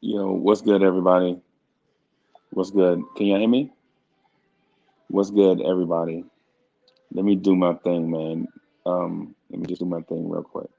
Yo, what's good, everybody? What's good? Can you hear me? What's good, everybody? Let me do my thing, man. Let me just do my thing real quick.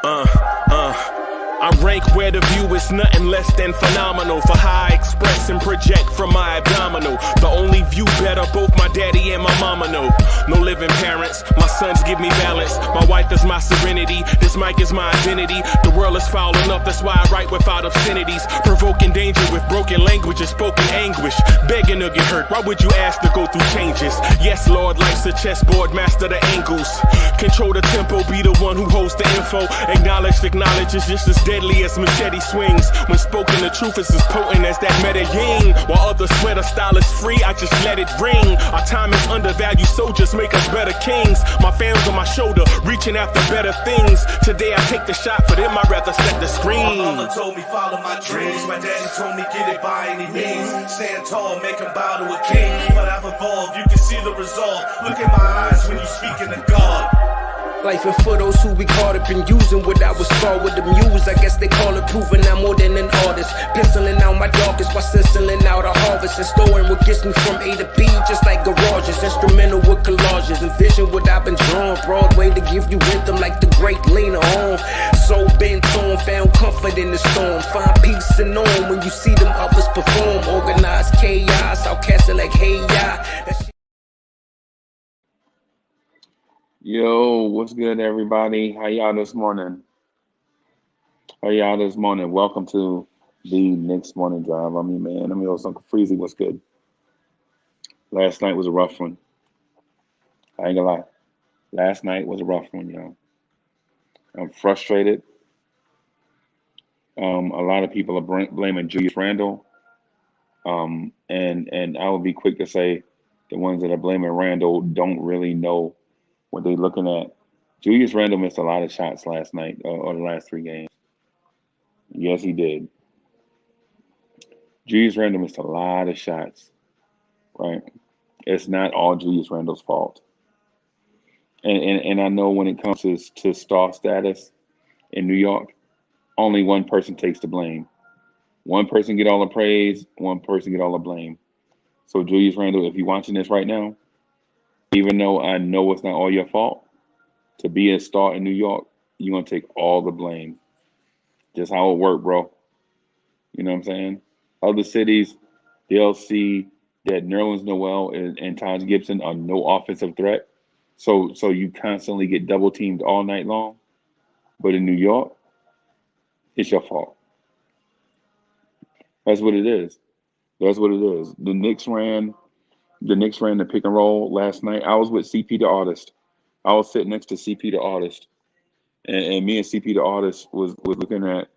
Uh, uh. I rank where the view is nothing less than phenomenal. For how I express and project from my abdominal. The only view better, both my daddy and my mama know. No living parents, my sons give me balance. My wife is my serenity, this mic is my identity. The world is foul enough, that's why I write without obscenities. Provoking danger with broken language and spoken anguish. Begging to get hurt, why would you ask to go through changes? Yes, Lord, life's a chessboard, master the angles. Control the tempo, be the one who holds the info. Acknowledge is just as deadly as machete swings. When spoken, the truth is as potent as that Medellin. While others swear the style is free, I just let it ring. Our time is undervalued, soldiers make us better kings. My family's on my shoulder, reaching after better things. Today I take the shot, for them I'd rather set the screen. My mama told me follow my dreams. My daddy told me get it by any means. Stand tall, make him bow to a king. But I've evolved, you can see the resolve. Look in my eyes when you speaking to God. Life and for those who we caught up in using what I was taught with the muse. I guess they call it proving I'm more than an artist. Penciling out my darkest while sizzling out a harvest. And storing what gets me from A to B, just like garages. Instrumental with collages. Envision what I've been drawing. Broadway to give you rhythm like the great Lena Horne. So bent on, found comfort in the storm. Find peace and on when you see them others perform. Organized chaos, I'll cast it like hey ya. Yo, what's good, everybody? How y'all this morning? How y'all this morning? Welcome to the Knicks Morning Drive. I'm your man. I'm your host, Uncle Freezy. What's good? Last night was a rough one. I ain't gonna lie. Last night was a rough one, yo. I'm frustrated. A lot of people are blaming Julius Randle. And I will be quick to say the ones that are blaming Randle don't really know what they're looking at. Julius Randle missed a lot of shots last night or the last 3 games. Yes, he did. Julius Randle missed a lot of shots, right? It's not all Julius Randle's fault. And I know when it comes to star status in New York, only one person takes the blame. One person get all the praise, one person get all the blame. So Julius Randle, if you're watching this right now, even though I know it's not all your fault, to be a star in New York, you're gonna take all the blame. Just how it worked, bro. You know what I'm saying? Other cities, they'll see that Nerlens Noel and Taj Gibson are no offensive threat. So you constantly get double teamed all night long. But in New York, it's your fault. That's what it is. That's what it is. The Knicks ran the pick and roll last night. I was with CP the artist. I was sitting next to CP the artist, and me and CP the artist was looking at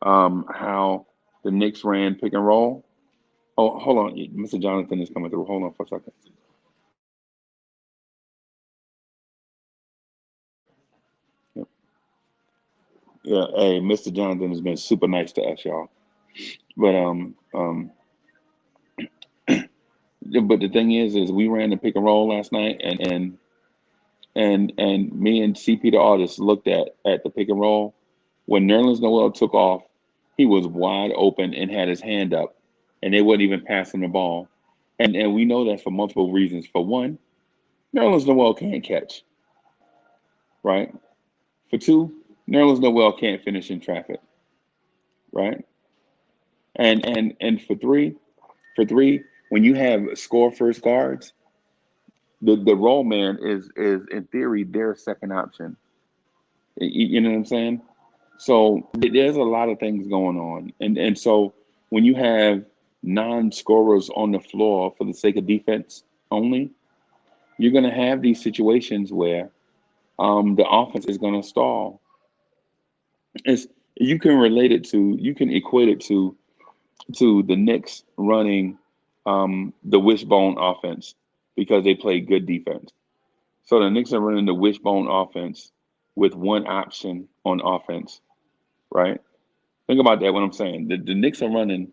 how the Knicks ran pick and roll. Oh, hold on, Mr. Jonathan is coming through. Hold on for a second. Yeah, hey, Mr. Jonathan has been super nice to us, y'all. But but the thing is we ran the pick and roll last night, and me and CP the artist looked at the pick and roll. When Nerlens Noel took off, he was wide open and had his hand up, and they wouldn't even pass him the ball. And we know that for multiple reasons. For one, Nerlens Noel can't catch, right? For two, Nerlens Noel can't finish in traffic, right? And for three, when you have score first guards, the roll man is in theory their second option. You know what I'm saying? So there's a lot of things going on, and so when you have non-scorers on the floor for the sake of defense only, you're going to have these situations where the offense is going to stall. It's you can relate it to you can equate it to the Knicks running the wishbone offense because they play good defense. So the Knicks are running the wishbone offense with one option on offense, right? Think about that. What I'm saying, the Knicks are running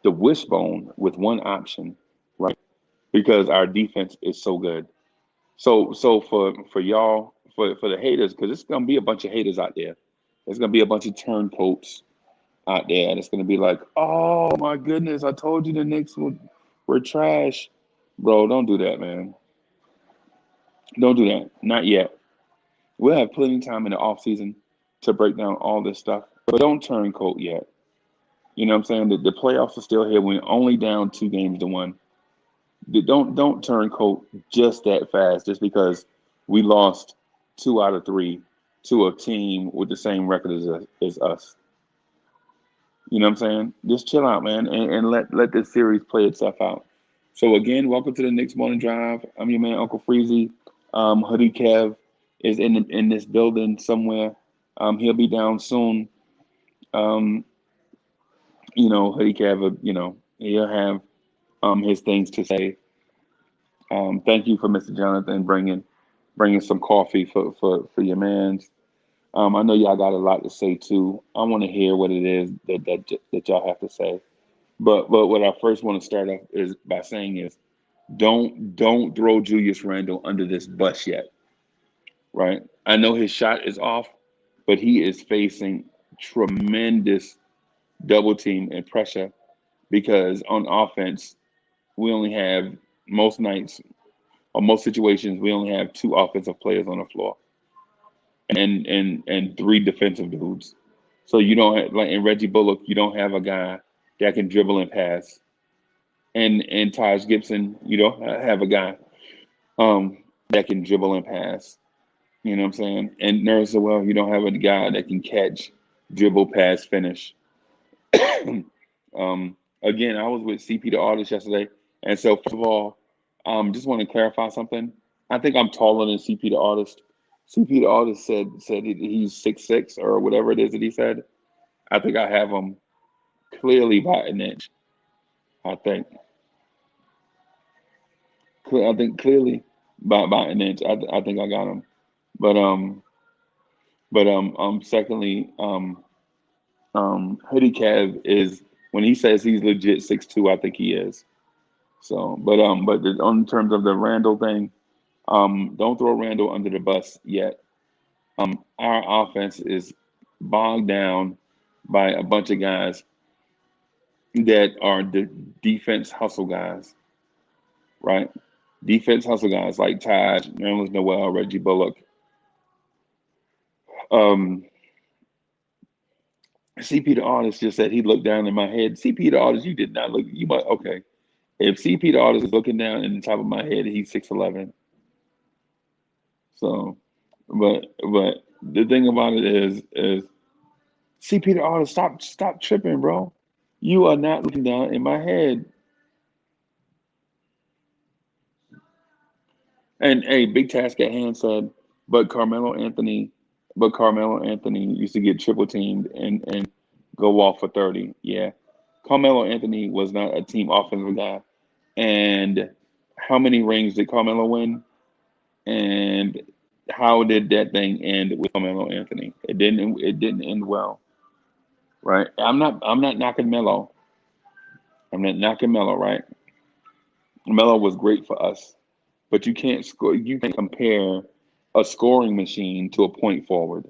the wishbone with one option, right? because our defense is so good. So for y'all, for the haters, because it's gonna be a bunch of haters out there. There's gonna be a bunch of turncoats out there, and it's gonna be like, oh my goodness, I told you the Knicks were trash, bro. Don't do that, man. Don't do that. Not yet. We'll have plenty of time in the off season to break down all this stuff, but don't turncoat yet. You know what I'm saying? The playoffs are still here. We're only down 2 games to 1. Don't turncoat just that fast, just because we lost 2 out of 3 to a team with the same record as us. You know what I'm saying? Just chill out, man, and let this series play itself out. So again, welcome to the Knicks Morning Drive. I'm your man, Uncle Freezy. Hoodie Kev is in this building somewhere. He'll be down soon. Hoodie Kev, he'll have his things to say. Thank you for Mr. Jonathan bringing some coffee for your man's. I know y'all got a lot to say too. I want to hear what it is that y'all have to say. But what I first want to start off is by saying is don't throw Julius Randle under this bus yet. Right? I know his shot is off, but he is facing tremendous double team and pressure because on offense we only have most nights or most situations we only have 2 offensive players on the floor and 3 defensive dudes. So you don't have, like in Reggie Bullock, you don't have a guy that can dribble and pass. And Taj Gibson, you don't have a guy that can dribble and pass. You know what I'm saying? And Nerlens Noel, you don't have a guy that can catch, dribble, pass, finish. Again, I was with CP the artist yesterday, and so first of all, just want to clarify something. I think I'm taller than CP the artist. CP the artist said he's 6'6" or whatever it is that he said. I think I have him clearly by an inch. I think. I think clearly by an inch. I think I got him. But secondly, Hoodie Cav is when he says he's legit 6'2", I think he is. So, but on terms of the Randle thing, don't throw Randle under the bus yet. Our offense is bogged down by a bunch of guys that are the defense hustle guys, right? Defense hustle guys like Taj, Nerlens Noel, Reggie Bullock. CP the artist just said he looked down in my head. CP the artist, you did not look. You might okay. If CP the artist is looking down in the top of my head, he's 6'11". So, but the thing about it is CP the artist, stop tripping, bro. You are not looking down in my head. And hey, Big Task at Hand said, but Carmelo Anthony used to get triple teamed and go off for 30. Yeah. Carmelo Anthony was not a team offensive guy. And how many rings did Carmelo win? And how did that thing end with Carmelo Anthony? It didn't end well. Right? I'm not knocking Melo. I'm not knocking Melo, right? Melo was great for us. But you can't compare a scoring machine to a point forward.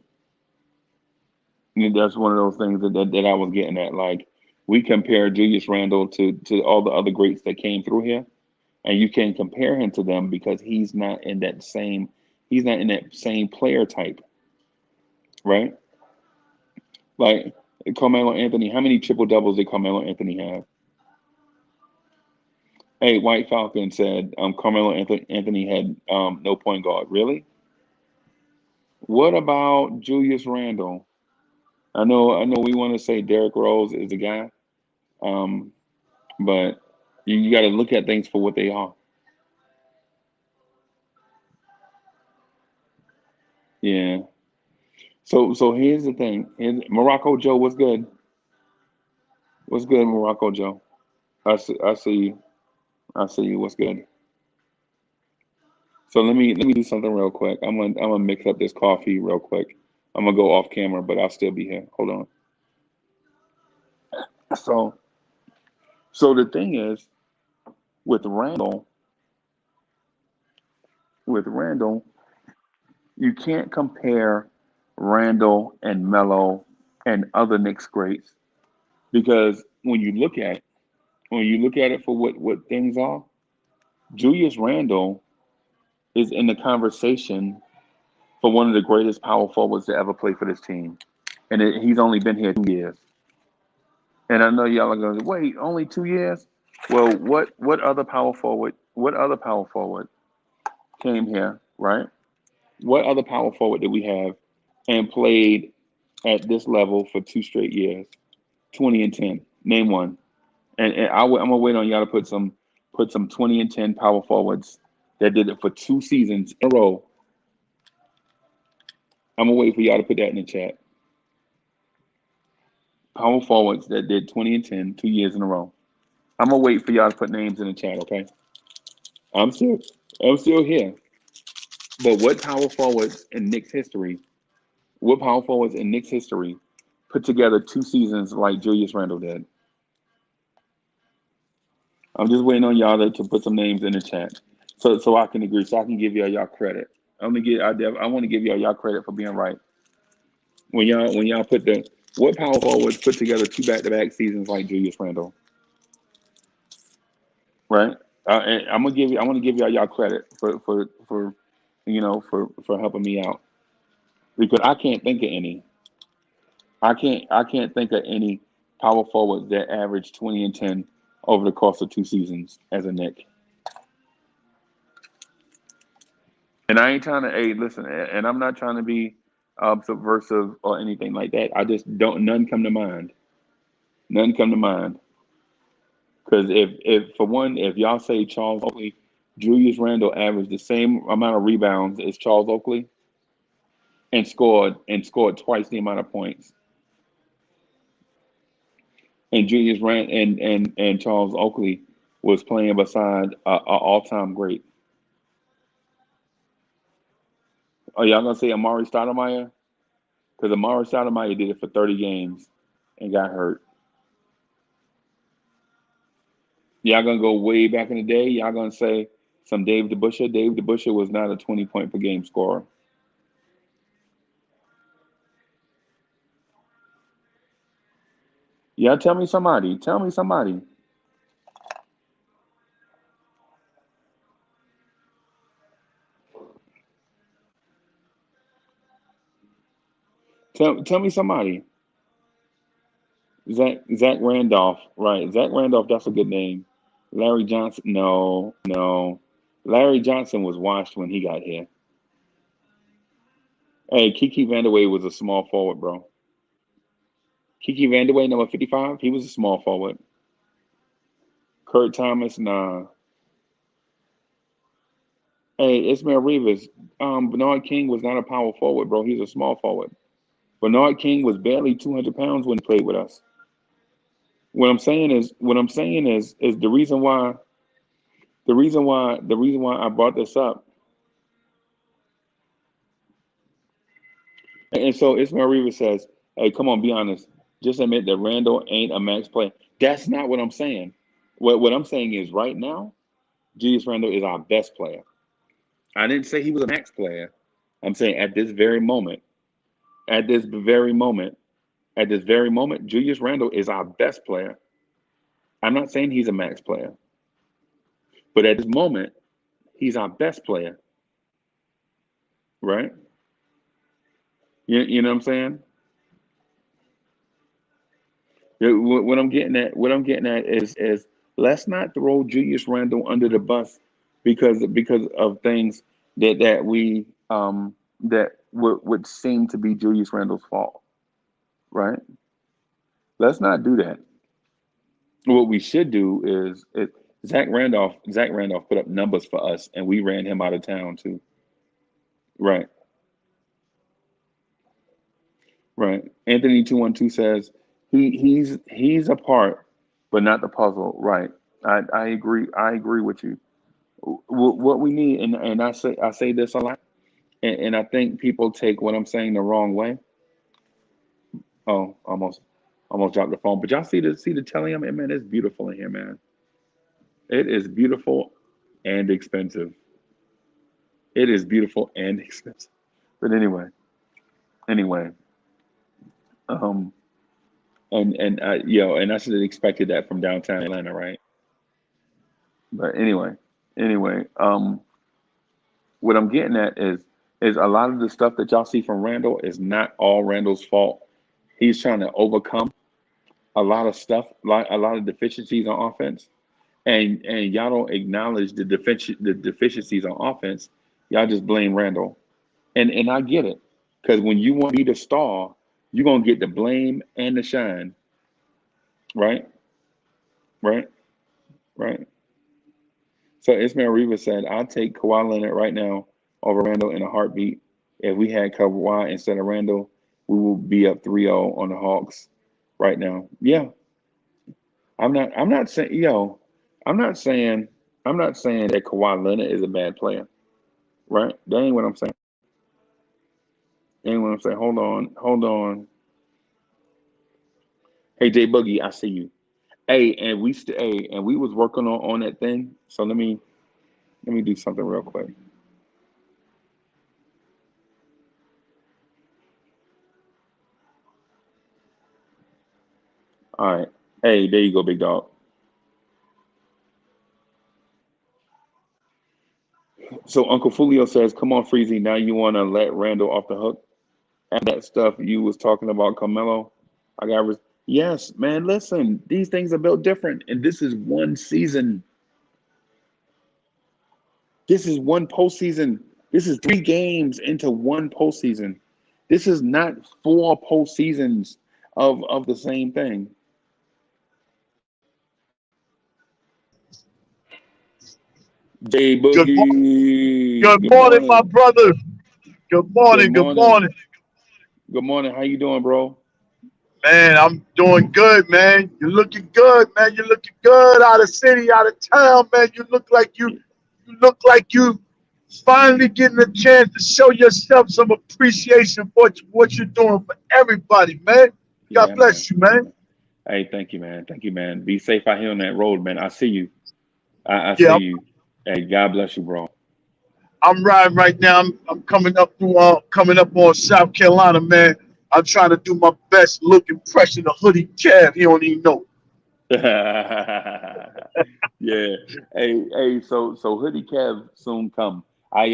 And that's one of those things that I was getting at. Like, we compare Julius Randle to all the other greats that came through here, and you can't compare him to them because he's not in that same player type, right? Like Carmelo Anthony, how many triple doubles did Carmelo Anthony have? Hey, White Falcon said Carmelo Anthony had no point guard. Really? What about Julius Randle? I know we want to say Derrick Rose is the guy, but you got to look at things for what they are. Yeah. So here's the thing. Morocco Joe, what's good? What's good, Morocco Joe? I see you. I see you. What's good? So let me do something real quick. I'm gonna mix up this coffee real quick. I'm gonna go off camera, but I'll still be here. Hold on. So the thing is, with Randle, with Randle, you can't compare Randle and Melo and other Knicks greats because when you look at it for what things are, Julius Randle is in the conversation for one of the greatest power forwards to ever play for this team, and he's only been here 2 years. And I know y'all are going to wait only 2 years. Well, what other power forward? What other power forward came here, right? What other power forward did we have and played at this level for 2 straight years, 20 and 10? Name one. And I'm gonna wait on y'all to put some 20 and 10 power forwards that did it for 2 seasons in a row. I'm gonna wait for y'all to put that in the chat. Power forwards that did 20 and 10 2 years in a row. I'm gonna wait for y'all to put names in the chat, okay? I'm still I'm still here. But what power forwards in Knicks history? What power forwards in Knicks history put together 2 seasons like Julius Randle did? I'm just waiting on y'all to put some names in the chat, so I can agree, so I can give y'all credit. I want to give y'all credit for being right. When y'all put the what power forwards put together 2 back-to-back seasons like Julius Randle, right? And I want to give y'all credit for for helping me out because I can't think of any. I can't think of any power forward that averaged 20 and 10 over the course of 2 seasons as a Nick. And I ain't trying to, hey, listen, and I'm not trying to be subversive or anything like that. I just don't, none come to mind. None come to mind. Because if for one, if y'all say Charles Oakley, Julius Randle averaged the same amount of rebounds as Charles Oakley and scored twice the amount of points. And Julius Rand and Charles Oakley was playing beside a all-time great. Are y'all gonna say Amari Stoudemire? Because Amari Stoudemire did it for 30 games and got hurt. Y'all gonna go way back in the day? Y'all gonna say some Dave DeBusschere? Dave DeBusschere was not a 20 point per game scorer. Yeah, tell me somebody. Tell me somebody. Tell me somebody. Zach Randolph, right? Zach Randolph, that's a good name. Larry Johnson, no, no. Larry Johnson was washed when he got here. Hey, Kiki Vandeweghe was a small forward, bro. Kiki Vandeweghe, number 55, he was a small forward. Kurt Thomas, nah. Hey, Ismail Rivas, Bernard King was not a power forward, bro. He's a small forward. Bernard King was barely 200 pounds when he played with us. What I'm saying is the reason why I brought this up. And so Ismail Rivas says, "Hey, come on, be honest. Just admit that Randall ain't a max player." That's not what I'm saying. What I'm saying is right now, Julius Randle is our best player. I didn't say he was a max player. I'm saying at this very moment, at this very moment, Julius Randle is our best player. I'm not saying he's a max player, but at this moment, he's our best player, right? You know what I'm saying? Yeah, what I'm getting at is let's not throw Julius Randle under the bus because of things that would seem to be Julius Randle's fault, right? Let's not do that. What we should do is Zach Randolph put up numbers for us, and we ran him out of town too. Right, right. Anthony 212 says he's a part, but not the puzzle. Right. I agree. I agree with you. What we need, and I say this a lot, and I think people take what I'm saying the wrong way. Oh, almost dropped the phone. But y'all see the Tellium, man, it's beautiful in here, man. It is beautiful and expensive. It is beautiful and expensive. But anyway, um, and I should have expected that from downtown Atlanta, right? But anyway, what I'm getting at is a lot of the stuff that y'all see from Randle is not all Randle's fault. He's trying to overcome a lot of stuff, like a lot of deficiencies on offense, and y'all don't acknowledge the deficiencies on offense. Y'all just blame Randle, and I get it, because when you want to be the star, you're gonna get the blame and the shine, right? Right? Right? So Ismail Rivas said, "I'll take Kawhi Leonard right now over Randle in a heartbeat. If we had Kawhi instead of Randle, we will be up 3-0 on the Hawks right now." Yeah, I'm not saying I'm not saying that Kawhi Leonard is a bad player, right? That ain't what I'm saying. Ain't what I'm saying. Hold on. Hey J Boogie, I see you. Hey, and we was working on that thing. So let me do something real quick. All right. Hey, there you go, big dog. So Uncle Fulio says, "Come on, Freezy. Now you want to let Randall off the hook and that stuff you was talking about, Carmelo." Yes, man. Listen, these things are built different, and this is one season. This is one postseason. This is 3 games into one postseason. This is not 4 postseasons of the same thing. J Good morning, Boogie, good good morning, my morning. brother. Good Good morning, good morning. morning. Good morning. How you doing, bro? Man, I'm doing good, man. You're looking good, man. You're looking good out of city, out of town, man. You look like you finally getting a chance to show yourself some appreciation for what you're doing for everybody, man. God Yeah, man. bless you, Yeah, man. man. Hey, thank you, man. Thank you, man. Be safe out here on that road, man. I see you. I see Yeah, you. Hey, God bless you, bro. I'm riding right now. I'm coming up on South Carolina, man. I'm trying to do my best look impression of Hoodie Kev. He don't even know. Yeah. So Hoodie Kev soon come. I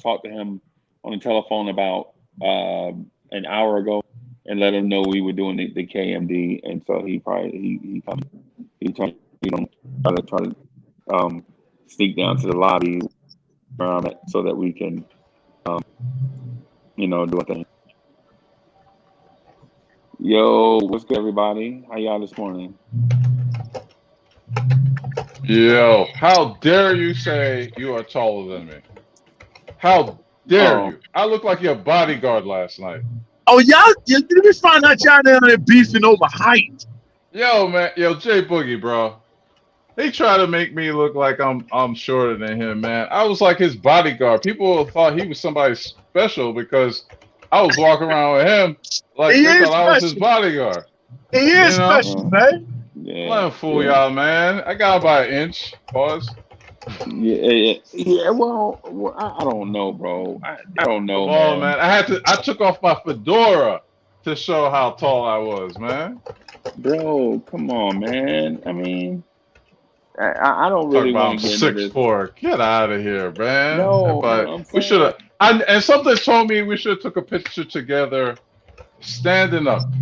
talked to him on the telephone about an hour ago and let him know we were doing the KMD, and so he come. He told me, try to sneak down to the lobby around it so that we can um, do a thing. Yo, what's good, everybody? How y'all this morning? Yo, how dare you say you are taller than me? How dare Oh, you? I looked like your bodyguard last night. Oh, y'all, did we find out y'all down there beefing over height? Yo, man, yo, Jay Boogie, bro. He tried to make me look like I'm shorter than him, man. I was like his bodyguard. People thought he was somebody special because I was walking around with him like He they is thought I was his special. bodyguard. He You is know? special, uh, man. Let yeah, him fool yeah. y'all, man. I got about an inch. Pause. Yeah. Well, I don't know, bro. I don't Come know, on, man. man. I took off my fedora to show how tall I was, man. Bro, come on, man. I mean, I don't Talk really about want I'm to get into six this. four. Get out of here, man. No, But I'm we should saying, have. And something told me we should have took a picture together, standing up.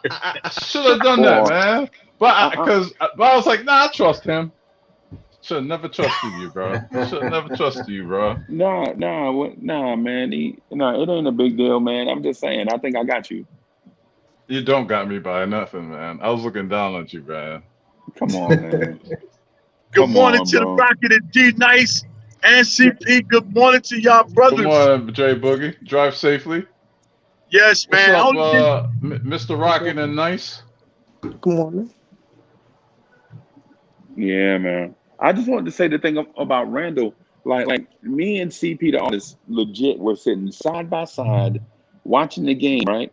I should have done that, boy. man. I, But I was like, nah, I trust him. Should have never trusted you, bro. Should have never trusted you, bro. nah, man. Nah, it ain't a big deal, man. I'm just saying. I think I got you. You don't got me by nothing, man. I was looking down at you, man. Come on, man. Good Come morning on, to the bro. Rocket and D Nice and CP. Good morning to y'all Good brothers. morning, Jay Boogie. Drive safely. Yes, What's man. up, Only thing, Mr. Rocket and Nice? Good morning. Yeah, man. I just wanted to say the thing about Randall. Like me and CP, the artist, legit were sitting side by side watching the game, right?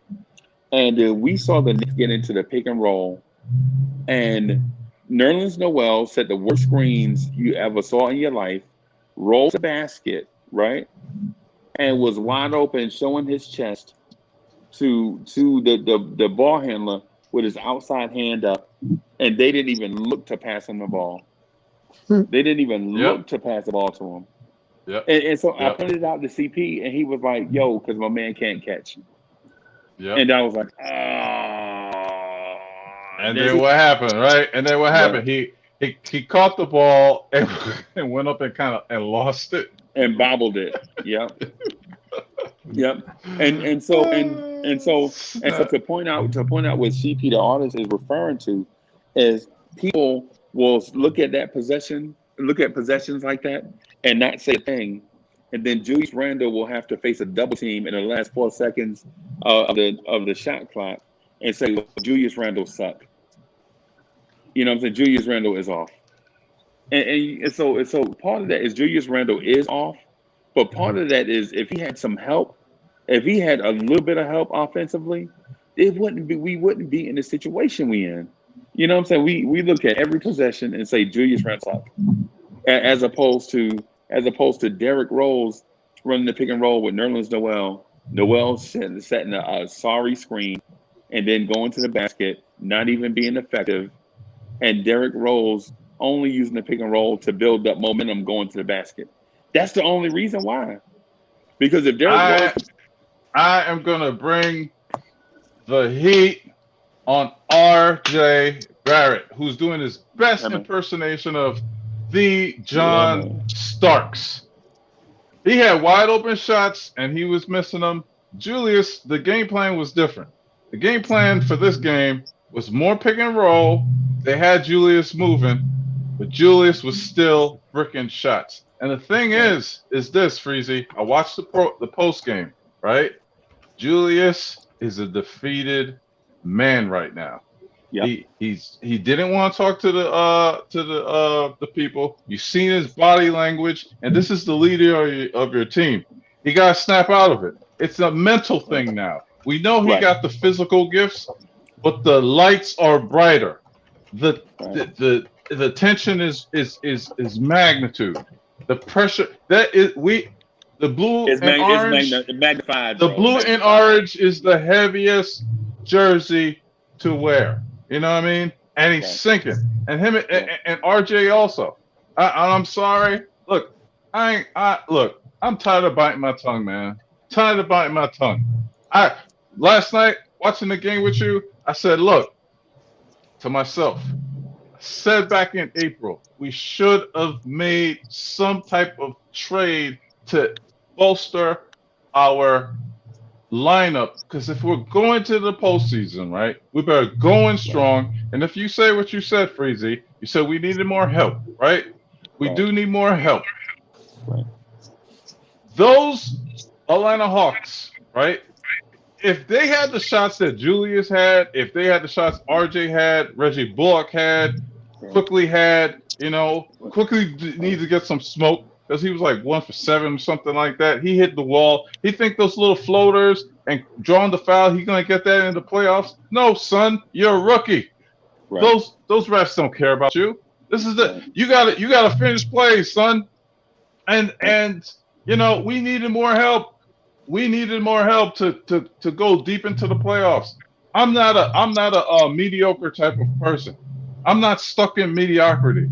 And we saw the Knicks get into the pick and roll, and Nerlens Noel set the worst screens you ever saw in your life. rolled the basket, right, and was wide open, showing his chest to the ball handler with his outside hand up, and they didn't even look to pass him the ball. They didn't even look to pass the ball to him. Yep. And so I Yep. pointed it out to CP, and he was like, "Yo, because my man can't catch." Yep. And I was like, "Ah." And then what happened, right? And then what happened? He caught the ball and went up and and lost it and bobbled it. Yep. Yep. And so to point out what CP the artist is referring to is people will look at possessions like that and not say a thing. And then Julius Randle will have to face a double team in the last 4 seconds of the shot clock and say, well, Julius Randle sucked. You know what I'm saying? Julius Randle is off. And so part of that is Julius Randle is off, but part of that is if he had some help, if he had a little bit of help offensively, we wouldn't be in the situation we in. You know what I'm saying? We look at every possession and say Julius Randle sucked. As opposed to Derrick Rose running the pick and roll with Nerlens Noel setting a sorry screen and then going to the basket, not even being effective, and Derrick Rose only using the pick and roll to build up momentum going to the basket. That's the only reason why. Because if Derrick Rose... I am going to bring the heat on R.J. Barrett, who's doing his best impersonation of the John Starks. He had wide open shots and he was missing them. Julius, the game plan was different. The game plan for this game was more pick and roll. They had Julius moving, but Julius was still bricking shots. And the thing is this, Freezy. I watched the post game, right? Julius is a defeated man right now. Yep. He didn't want to talk to the people. You've seen his body language, and this is the leader of your team. He got to snap out of it. It's a mental thing now. We know he got the physical gifts, but the lights are brighter. The tension is magnitude. The pressure the blue and orange magnified. The blue and orange is the heaviest jersey to wear. You know what I mean? And he's sinking. And him and RJ also. I'm sorry. Look, I'm tired of biting my tongue, man. Tired of biting my tongue. Last night watching the game with you, I said, look, to myself, I said back in April, we should have made some type of trade to bolster our lineup, because if we're going to the postseason, right, we better go in strong. And if you say what you said, Freezy, you said we needed more help, right? We do need more help. Right. Those Atlanta Hawks, right? If they had the shots that Julius had, if they had the shots RJ had, Reggie Bullock had, Quickly had, Quickly needs to get some smoke. Because he was like 1 for 7 or something like that. He hit the wall. He think those little floaters and drawing the foul, he's gonna get that in the playoffs. No, son, you're a rookie. Right. Those refs don't care about you. This is you gotta finish plays, son. And we needed more help. We needed more help to go deep into the playoffs. I'm not a mediocre type of person. I'm not stuck in mediocrity.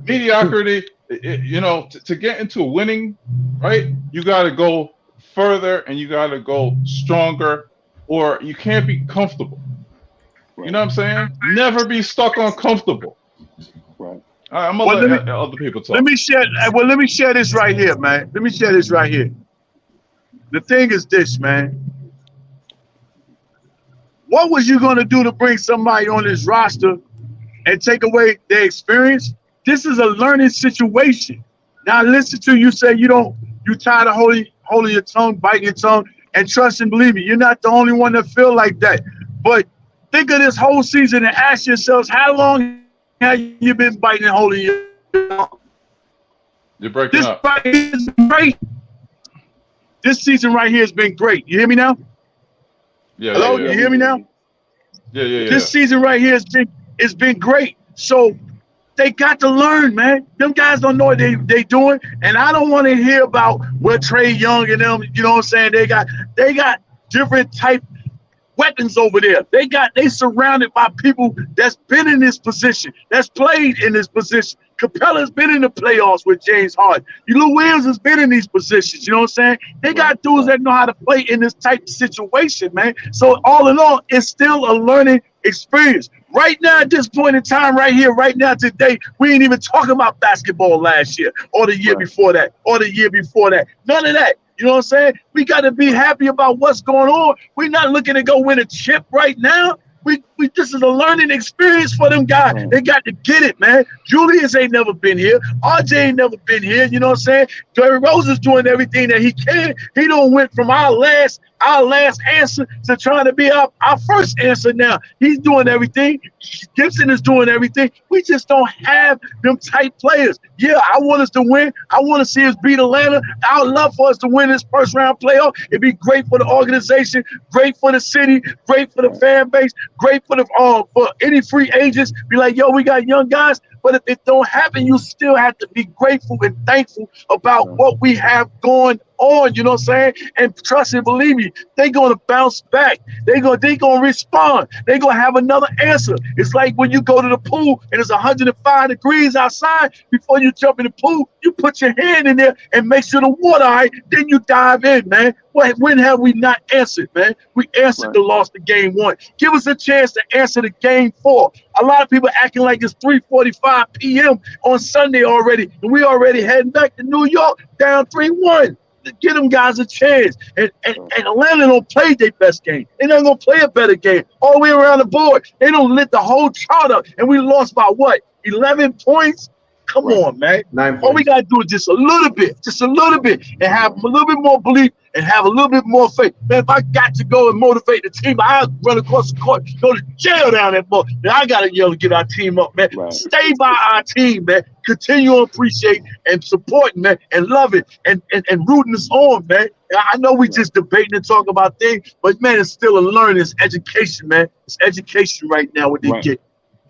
Mediocrity. To get into winning, right, you got to go further and you got to go stronger, or you can't be comfortable. You know what I'm saying? Never be stuck on comfortable. Right. I'm going to let other people talk. Let me share this right here, man. Let me share this right here. The thing is this, man. What was you going to do to bring somebody on this roster and take away their experience? This is a learning situation. Now listen to you say you tired of holding your tongue, biting your tongue, and trust and believe me, you're not the only one that feel like that. But think of this whole season and ask yourselves, how long have you been biting and holding your tongue? You're breaking up. Right here has been great. This season right here has been great. You hear me now? Yeah. Hello, yeah. You hear me now? Yeah. This season right here has been great. So They got to learn, man. Them guys don't know what they doing, and I don't want to hear about what Trey Young and them. You know what I'm saying? They got different type weapons over there. They surrounded by people that's been in this position, that's played in this position. Capella's been in the playoffs with James Harden. Lou Williams has been in these positions. You know what I'm saying? They got dudes that know how to play in this type of situation, man. So all in all, it's still a learning experience. Right now, at this point in time, right here, right now, today, we ain't even talking about basketball last year or the year before that or the year before that. None of that. You know what I'm saying? We got to be happy about what's going on. We're not looking to go win a chip right now. This is a learning experience for them guys. They got to get it, man. Julius ain't never been here. RJ ain't never been here. You know what I'm saying? Derrick Rose is doing everything that he can. He don't went from our last answer to trying to be our first answer now. He's doing everything. Gibson is doing everything. We just don't have them type players. Yeah, I want us to win. I want to see us beat Atlanta. I would love for us to win this first round playoff. It'd be great for the organization, great for the city, great for the fan base, great for any free agents. Be like, yo, we got young guys. But if it don't happen, you still have to be grateful and thankful about what we have going on, you know what I'm saying? And trust and believe me, they're going to bounce back. They're going to respond. They're going to have another answer. It's like when you go to the pool and it's 105 degrees outside, before you jump in the pool, you put your hand in there and make sure the water all right, then you dive in, man. When have we not answered, man? We answered the loss to game 1. Give us a chance to answer the game 4. A lot of people acting like it's 3:45 p.m. on Sunday already, and we already heading back to New York down 3-1. Give them guys a chance. And Atlanta don't play their best game. They're not going to play a better game. All the way around the board, they don't lit the whole chart up, and we lost by what? 11 points? Come on, man. 9 points. All we got to do is just a little bit, and have a little bit more belief and have a little bit more faith. Man, if I got to go and motivate the team, I'll run across the court, go to jail down that ball. Then I got to yell to get our team up, man. Stay by our team, man. Continue to appreciate and support, man, and love it and rooting us on, man. I know we just debating and talking about things, but, man, it's still a learning. It's education, man. It's education right now what they get.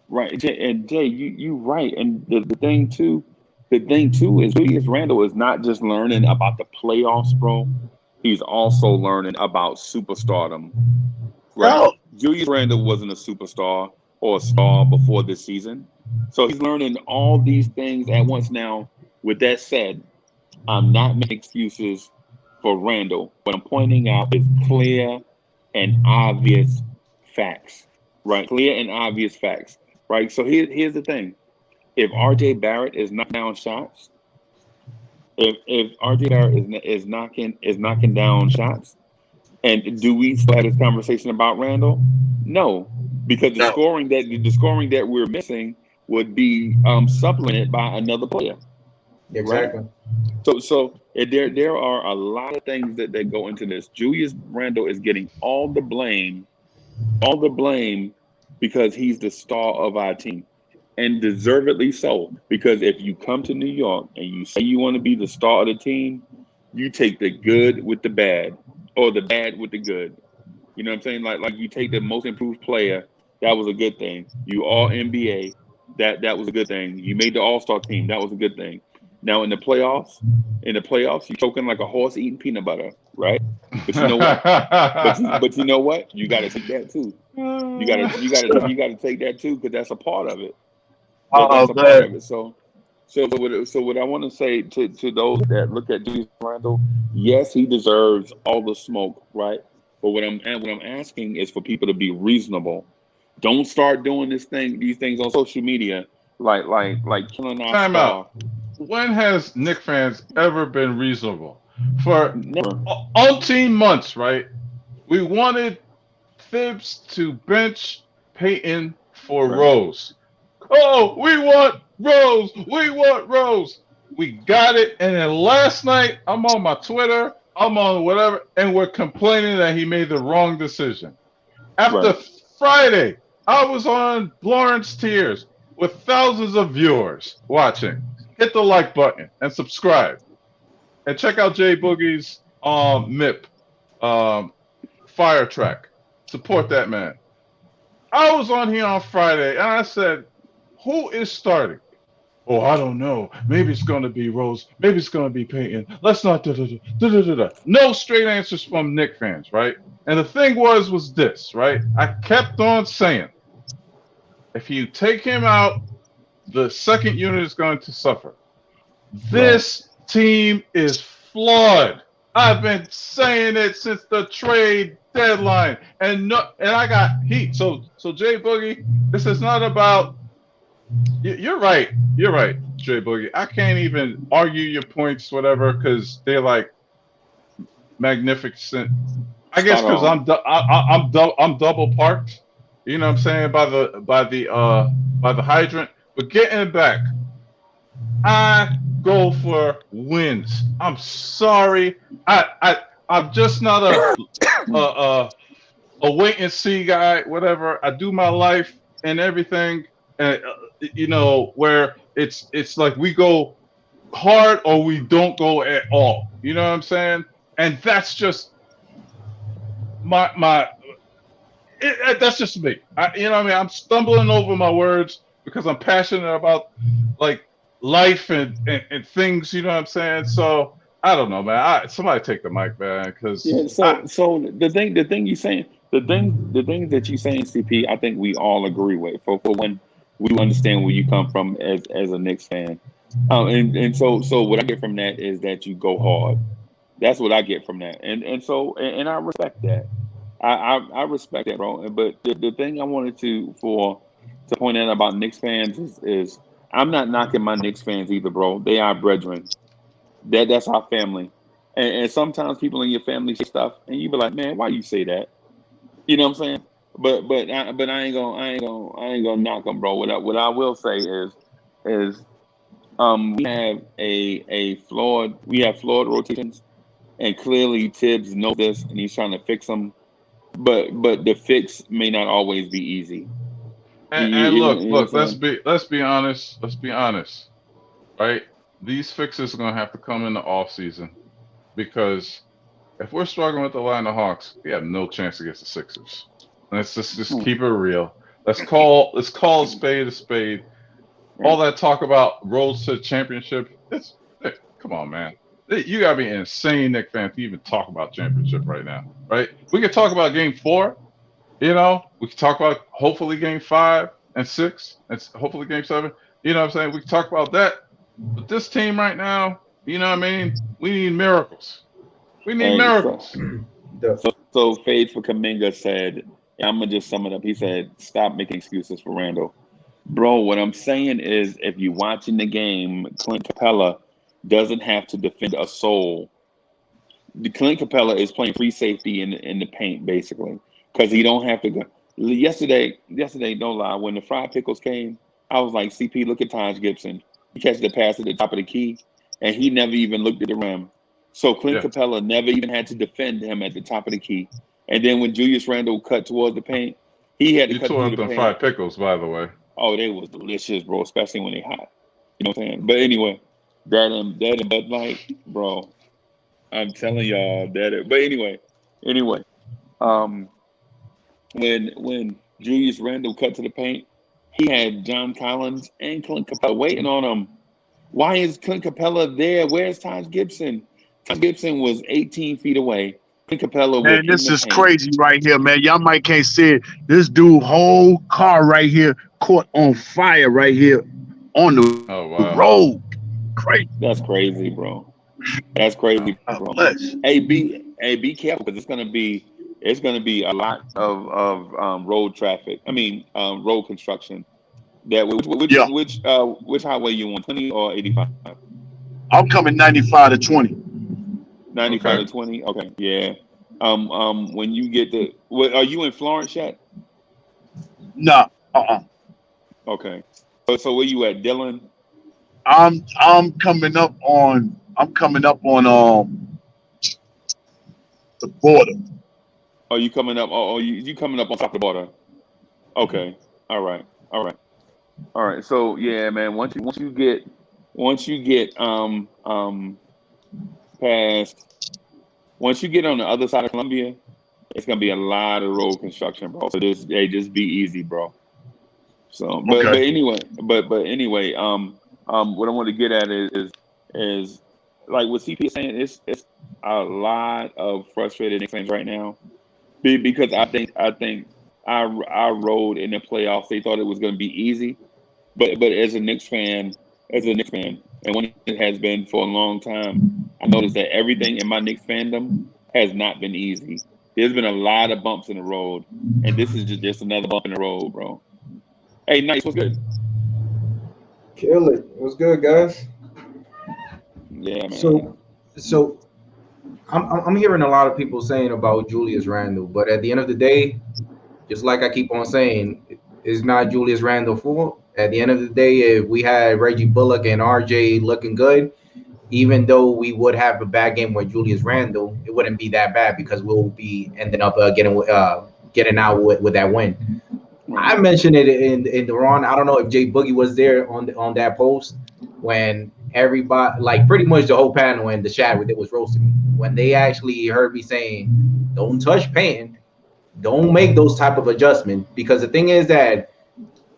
Right, and Jay, you right, and the thing too is Julius Randle is not just learning about the playoffs, bro. He's also learning about superstardom. Right, Oh. Julius Randle wasn't a superstar or a star before this season, so he's learning all these things at once. Now, with that said, I'm not making excuses for Randle. What I'm pointing out is clear and obvious facts. Right, clear and obvious facts. Right, so here's the thing: if RJ Barrett is knocking down shots, if RJ Barrett is knocking down shots, and do we still have this conversation about Randle? No, because the scoring that we're missing would be supplemented by another player. Exactly. Right? So there are a lot of things that go into this. Julius Randle is getting all the blame because he's the star of our team, and deservedly so. Because if you come to New York and you say you want to be the star of the team, you take the good with the bad, or the bad with the good. You know what I'm saying? Like you take the most improved player, that was a good thing. You all NBA, that was a good thing. You made the All-Star team, that was a good thing. Now in the playoffs, you're choking like a horse eating peanut butter, right? But you know what? but you know what? You got to take that too. You got to take that too, because that's a part of it. That's a part of it. So what I want to say to those that look at Julius Randle, yes, he deserves all the smoke, right? But what I'm asking is for people to be reasonable. Don't start doing these things on social media, like killing our Time star. out. When has Knicks fans ever been reasonable? For Never. umpteen months, right? We wanted Thibs to bench Peyton for Rose. Oh, we want Rose. We want Rose. We got it. And then last night, I'm on my Twitter, I'm on whatever, and we're complaining that he made the wrong decision. After Friday, I was on Lawrence Tears with thousands of viewers watching. Hit the like button and subscribe. And check out Jay Boogie's MIP Fire Track. Support that man. I was on here on Friday and I said, who is starting? Oh, I don't know. Maybe it's gonna be Rose. Maybe it's gonna be Peyton. Let's not da da da da da da da. No straight answers from Knicks fans, right? And the thing was this, right? I kept on saying, if you take him out, the second unit is going to suffer. Right. This team is flawed. I've been saying it since the trade deadline, and I got heat. So Jay Boogie, this is not about. You're right. You're right, Jay Boogie. I can't even argue your points, whatever, because they're like magnificent. I guess Spot because on. I'm double parked. You know what I'm saying, by the hydrant. But getting back, I go for wins. I'm sorry. I'm just not a wait and see guy. Whatever. I do my life and everything, and where it's like we go hard or we don't go at all. You know what I'm saying? And that's just my that's just me. You know what I mean? I'm stumbling over my words because I'm passionate about like life and things. You know what I'm saying? So I don't know, man. Somebody take the mic, man, because Yeah. So the thing you saying, the things that you saying, CP, I think we all agree with. For when we understand where you come from as a Knicks fan. And so what I get from that is that you go hard. That's what I get from that. And I respect that. I respect that, bro. But the thing I wanted to point out about Knicks fans is I'm not knocking my Knicks fans either, bro. They are brethren. That's our family. And sometimes people in your family say stuff, and you be like, man, why you say that? You know what I'm saying? But I ain't gonna knock them, bro. What I will say is we have flawed rotations, and clearly Tibbs knows this, and he's trying to fix them. But the fix may not always be easy. You, you, and you know, look, you know what I'm look. Let's saying? be honest. Let's be honest, right? These fixes are gonna have to come in the off season because if we're struggling with the Atlanta Hawks, we have no chance against the Sixers. Let's just Hmm. keep it real. Let's call a spade a spade. All Right. that talk about roads to the championship, come on, man. You gotta be an insane Knicks fan to even talk about championship right now, right? We can talk about game four, we can talk about hopefully game 5 and 6, and hopefully game 7. You know what I'm saying? We can talk about that. But this team right now, you know what I mean? We need miracles. We need Hey, so miracles. The- so Fade for Kaminga said, I'm gonna just sum it up. He said, stop making excuses for Randall. Bro, what I'm saying is if you're watching the game, Clint Capella doesn't have to defend a soul. The Clint Capella is playing free safety in the paint basically because he don't have to go. Yesterday, don't lie. When the fried pickles came, I was like, CP, look at Taj Gibson. He catches the pass at the top of the key, and he never even looked at the rim. So Clint Yeah. Capella never even had to defend him at the top of the key. And then when Julius Randle cut towards the paint, he had to You cut tore through up the them paint. fried pickles, by the way. Oh, they was delicious, bro, especially when they hot. You know what I'm saying? But anyway, that and Bud Light, bro. I'm telling y'all that. But anyway, um, when Julius Randle cut to the paint, he had John Collins and Clint Capella waiting on him. Why is Clint Capella there? Where's Taj Gibson? Taj Gibson was 18 feet away. Clint Capella was Man, in this the is paint. crazy right here, man. Y'all might can't see it. This dude whole car right here caught on fire right here on the Oh wow. road. Crazy. That's crazy, bro. That's crazy, bro. Bless. Be careful because it's gonna be a lot of road traffic. I mean, road construction. That Yeah, which highway you on, 20 or 85? I'm coming 95 to 20. 95 Okay. to 20. Okay, yeah. When you get are you in Florence yet? Nah, Okay. So where you at, Dillon? I'm coming up on the border. Are you coming up? Oh, you coming up on top of the border? Okay. All right. All right. All right. So yeah, man. Once you get past once you get on the other side of Columbia, it's gonna be a lot of road construction, bro. So just be easy, bro. So, but Okay. but anyway, but anyway, What I want to get at is like what CP is saying. It's a lot of frustrated Knicks fans right now because I think our road in the playoffs they thought it was going to be easy, but as a Knicks fan, and one it has been for a long time, I noticed that everything in my Knicks fandom has not been easy. There's been a lot of bumps in the road, and this is just another bump in the road, bro. Hey, nice, what's good? Kill it. What's good, guys? Yeah, man. So I'm hearing a lot of people saying about Julius Randle, but at the end of the day, just like I keep on saying, it's not Julius Randle's fault. At the end of the day, if we had Reggie Bullock and RJ looking good, even though we would have a bad game with Julius Randle, it wouldn't be that bad because we'll be ending up getting out with that win. I mentioned it in the Ron. I don't know if Jay Boogie was there on that post when everybody, like pretty much the whole panel and the chat with it was roasting me when they actually heard me saying, "Don't touch Payton, don't make those type of adjustments," because the thing is that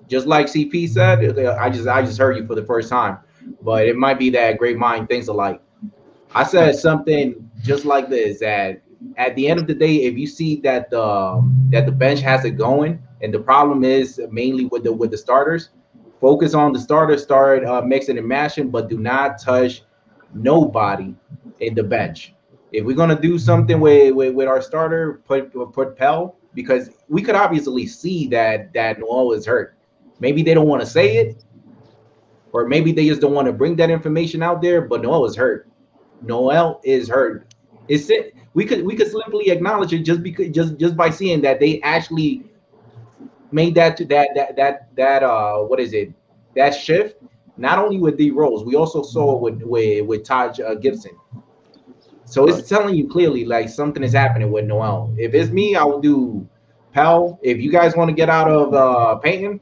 just like CP said, I just heard you for the first time, but it might be that great mind thinks alike. I said something just like this, that at the end of the day, if you see that the bench has it going, and the problem is mainly with the starters, focus on the starters, start mixing and mashing, but do not touch nobody in the bench. If we're gonna do something with our starter, put Pell, because we could obviously see that Noel is hurt. Maybe they don't want to say it, or maybe they just don't want to bring that information out there. But Noel is hurt. Noel is hurt. It's it. We could simply acknowledge it just by seeing that they actually made that what is it, that shift. Not only with D Rose, we also saw it with Taj Gibson. So it's telling you clearly like something is happening with Noel. If it's me, I will do Pell. If you guys want to get out of Payton,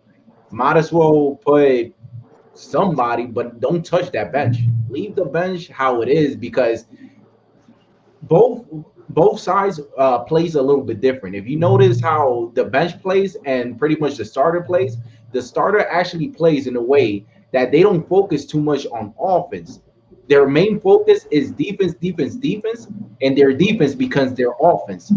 might as well put somebody, but don't touch that bench. Leave the bench how it is, because both sides plays a little bit different. If you notice how the bench plays and pretty much the starter plays, the starter actually plays in a way that they don't focus too much on offense. Their main focus is defense, defense, defense, and their defense becomes their offense.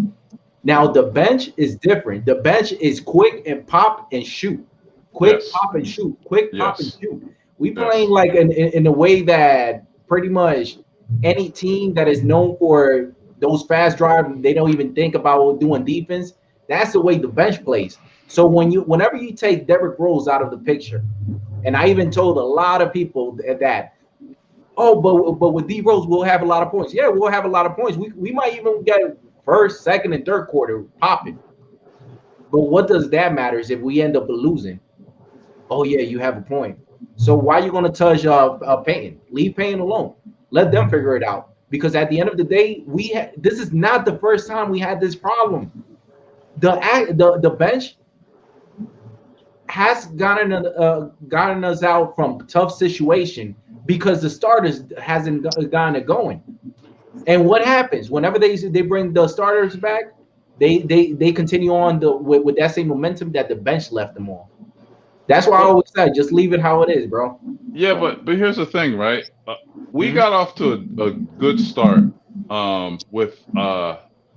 Now the bench is different. The bench is quick and pop and shoot. Quick pop and shoot. Quick pop and shoot. We playing like in a way that pretty much any team that is known for those fast drives, they don't even think about doing defense. That's the way the bench plays. So whenever you take Derrick Rose out of the picture, and I even told a lot of people that, oh, but with D Rose we'll have a lot of points. Yeah, we'll have a lot of points. We might even get first, second, and third quarter popping. But what does that matter is if we end up losing? Oh yeah, you have a point. So why are you going to touch Payton? Leave Payton alone. Let them figure it out. Because at the end of the day, this is not the first time we had this problem. The bench has gotten us out from tough situation because the starters hasn't gotten it going. And what happens whenever they bring the starters back? They continue on with that same momentum that the bench left them on. That's why I always say, just leave it how it is, bro. Yeah, but here's the thing, right? We got off to a good start with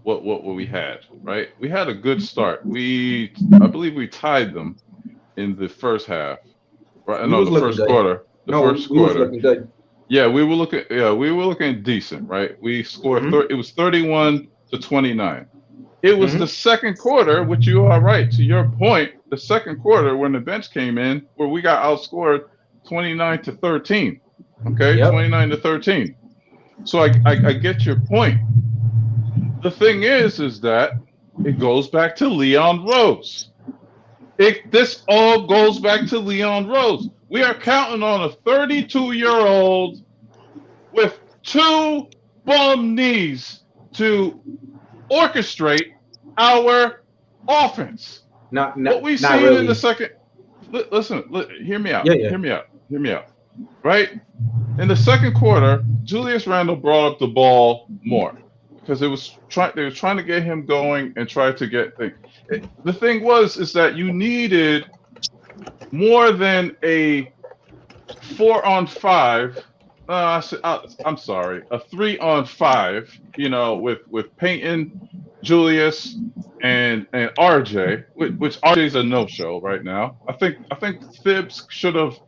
what we had, right? We had a good start. I believe we tied them in the first half, right? No, the first quarter. First quarter. Was looking good. Yeah, we were looking decent, right? We scored. It was 31-29. It was the second quarter, which you are right to your point. The second quarter when the bench came in, where we got outscored 29-13. Okay, 29-13. So I get your point. The thing is that it goes back to Leon Rose. This all goes back to Leon Rose. We are counting on a 32-year-old with two bum knees to orchestrate our offense. What we seen really in the second. Listen, hear me out. Hear me out. Right? In the second quarter, Julius Randle brought up the ball more because they were trying to get him going and try to get things. The thing is that you needed more than a 4-on-5. I'm sorry, a 3-on-5. You know, with Peyton, Julius, and RJ, which RJ's a no-show right now. I think Thibs should have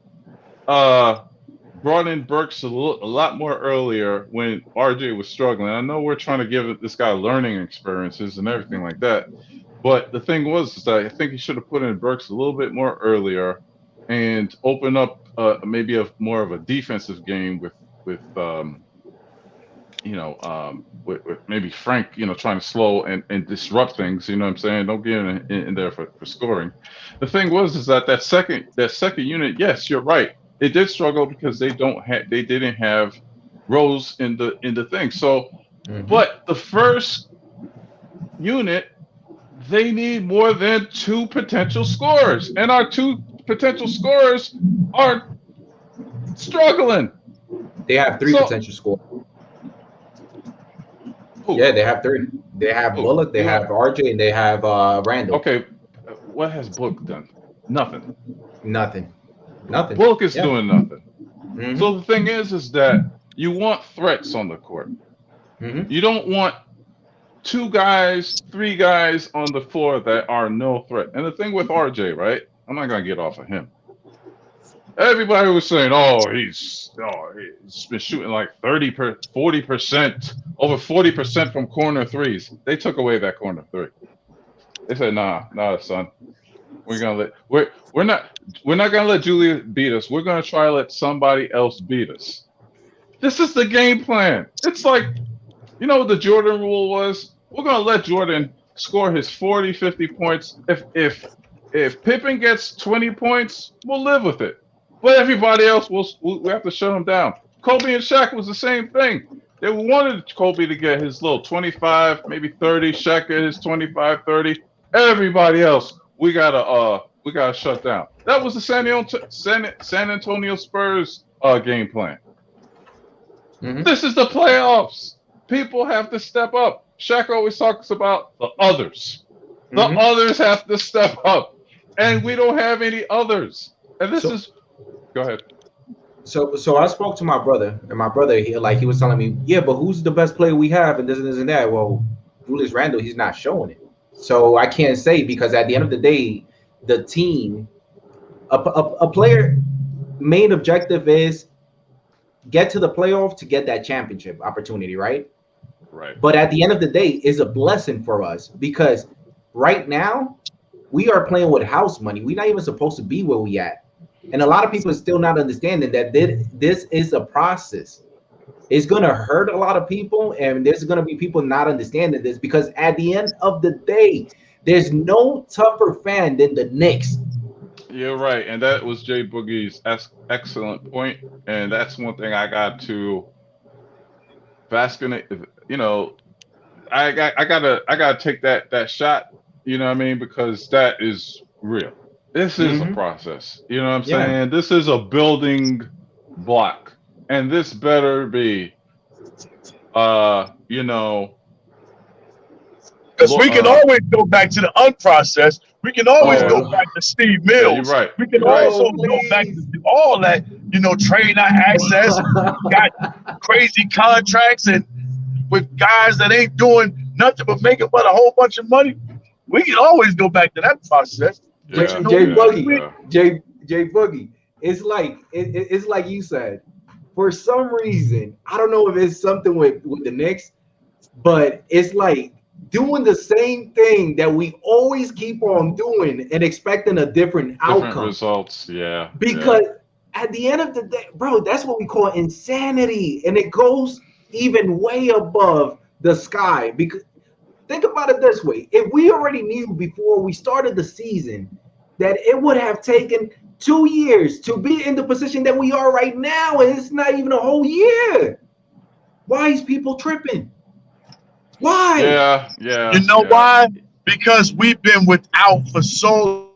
brought in Burks a lot more earlier when RJ was struggling. I know we're trying to give this guy learning experiences and everything like that, but the thing was is that I think he should have put in Burks a little bit more earlier and open up maybe more of a defensive game with with maybe Frank, trying to slow and disrupt things. You know what I'm saying? Don't get in there for scoring. The thing was is that second unit, yes, you're right. It did struggle because they didn't have Rose in the thing. So, but the first unit, they need more than 2 potential scorers, and our 2 potential scorers are struggling. They have 3 potential scorers. Yeah, they have 3. They have Bullock, they have RJ, and they have Randle. Okay, what has Bullock done? Nothing. Bullock is doing nothing. So the thing is that you want threats on the court. You don't want 2 guys, 3 guys on the floor that are no threat. And the thing with RJ, right? I'm not gonna get off of him. Everybody was saying, he's been shooting like 40%, over 40% from corner threes. They took away that corner 3. They said, nah, son. We're not gonna let Julius beat us. We're gonna try to let somebody else beat us. This is the game plan. It's like, what the Jordan rule was? We're gonna let Jordan score his 40, 50 points. If Pippen gets 20 points, we'll live with it. But everybody else, we have to shut him down. Kobe and Shaq was the same thing. They wanted Kobe to get his little 25, maybe 30. Shaq get his 25, 30. Everybody else, we gotta shut down. That was the San Antonio Spurs game plan. This is the playoffs. People have to step up. Shaq always talks about the others. The others have to step up, and we don't have any others. And this is. Go ahead. So I spoke to my brother, and my brother he was telling me, yeah, but who's the best player we have, and this and that. Well, Julius Randle, he's not showing it. So I can't say, because at the end of the day, the team, a player main objective is get to the playoff to get that championship opportunity, right? Right. But at the end of the day, it's a blessing for us, because right now we are playing with house money. We're not even supposed to be where we at. And a lot of people are still not understanding that this is a process. It's going to hurt a lot of people, and there's going to be people not understanding this, because at the end of the day, there's no tougher fan than the Knicks. You're right, and that was Jay Boogie's excellent point, and that's one thing I got to bask in it. I gotta take that shot. You know what I mean? Because that is real. This is a process. You know what I'm saying? This is a building block, and this better be, Because we can always go back to the unprocessed. We can always go back to Steve Mills. You're right. We can also go back to all that, trade our access, got crazy contracts, and with guys that ain't doing nothing but making but a whole bunch of money. We can always go back to that process. Jay Boogie, it's like you said, for some reason, I don't know if it's something with the Knicks, but it's like doing the same thing that we always keep on doing and expecting a different outcome. Different results, yeah. Because at the end of the day, bro, that's what we call insanity. And it goes even way above the sky. Because think about it this way. If we already knew before we started the season that it would have taken 2 years to be in the position that we are right now, and it's not even a whole year, why is people tripping? Why? Yeah. You know why? Because we've been without for so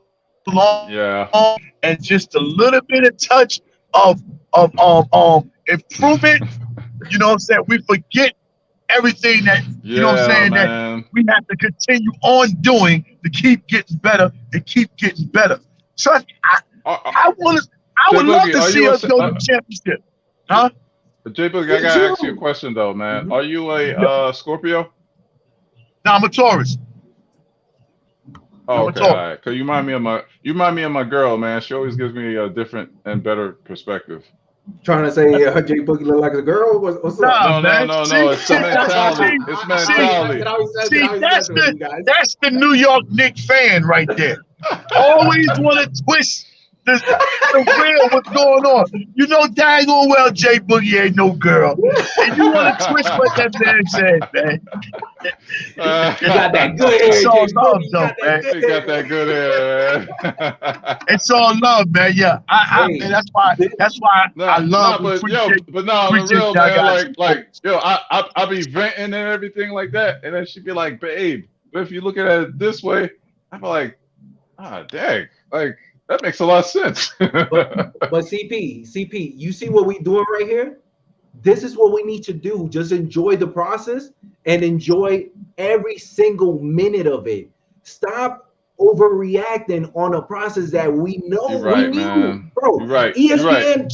long. Yeah. And just a little bit of touch of improvement. You know what I'm saying? We forget everything that that we have to continue on doing to keep getting better and keep getting better. Trust me, I want us. I J would love Boogie, to are see you us go to the championship. Huh? J Boogie? I Me gotta ask you a too. question though, man. Mhm. Are you a Scorpio? No, I'm a Taurus. Oh, I'm a okay, all Taurus. right. Cause you remind me of my girl, man. She always gives me a different and better perspective. Trying to say Jay Boogie look like a girl? What's up? Nah, No, no, man. no, See, no. It's the see, mentality. It's see, mentality. That always says it. I see, always says it with you guys. that's the New York Knicks fan right there. Always want to twist the real what's going on. You know daggone well Jay Boogie ain't no girl. And you want to twist what that man said, man. You got that good hair, It's all Jay love, Boogie. You though, got man. that good You got hair. that good hair, man. It's all love, man. Yeah, Hey, and that's why I love and but yo, appreciate but no, on the real, y'all man, guys. yo, I be venting and everything like that, and then she'd be like, babe, but if you look at it this way, I'm like, dang, like that makes a lot of sense. but CP, you see what we doing right here? This is what we need to do. Just enjoy the process and enjoy every single minute of it. Stop overreacting on a process that we know You're right, we knew, man. bro. You're right. You're right.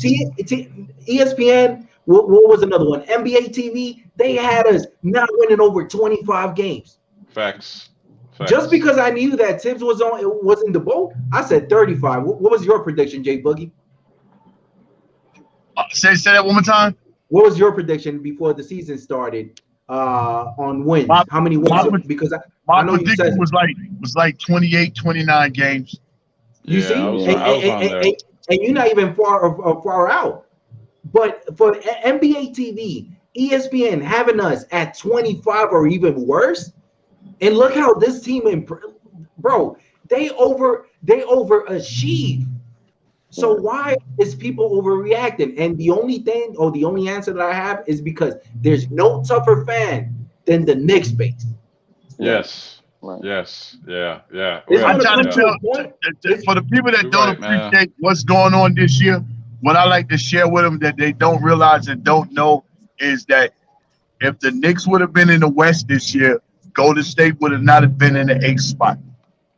ESPN. What was another one? NBA TV. They had us not winning over 25 games. Facts. Just because I knew that Tibbs was in the boat, I said 35. What was your prediction, Jay Boogie? Say that one more time. What was your prediction before the season started on wins? How many wins? Because I know you said prediction was like 28, 29 games. You see, I was on there. And you're not even far out. But for NBA TV, ESPN having us at 25 or even worse, and look how this team, bro, they overachieve. So why is people overreacting? And the only thing, or the only answer that I have is because there's no tougher fan than the Knicks base. Yes. Right. Yes. Yeah. I'm trying to tell for the people that don't appreciate what's going on this year, what I like to share with them that they don't realize and don't know is that if the Knicks would have been in the West this year, Golden State would have not have been in the 8th spot.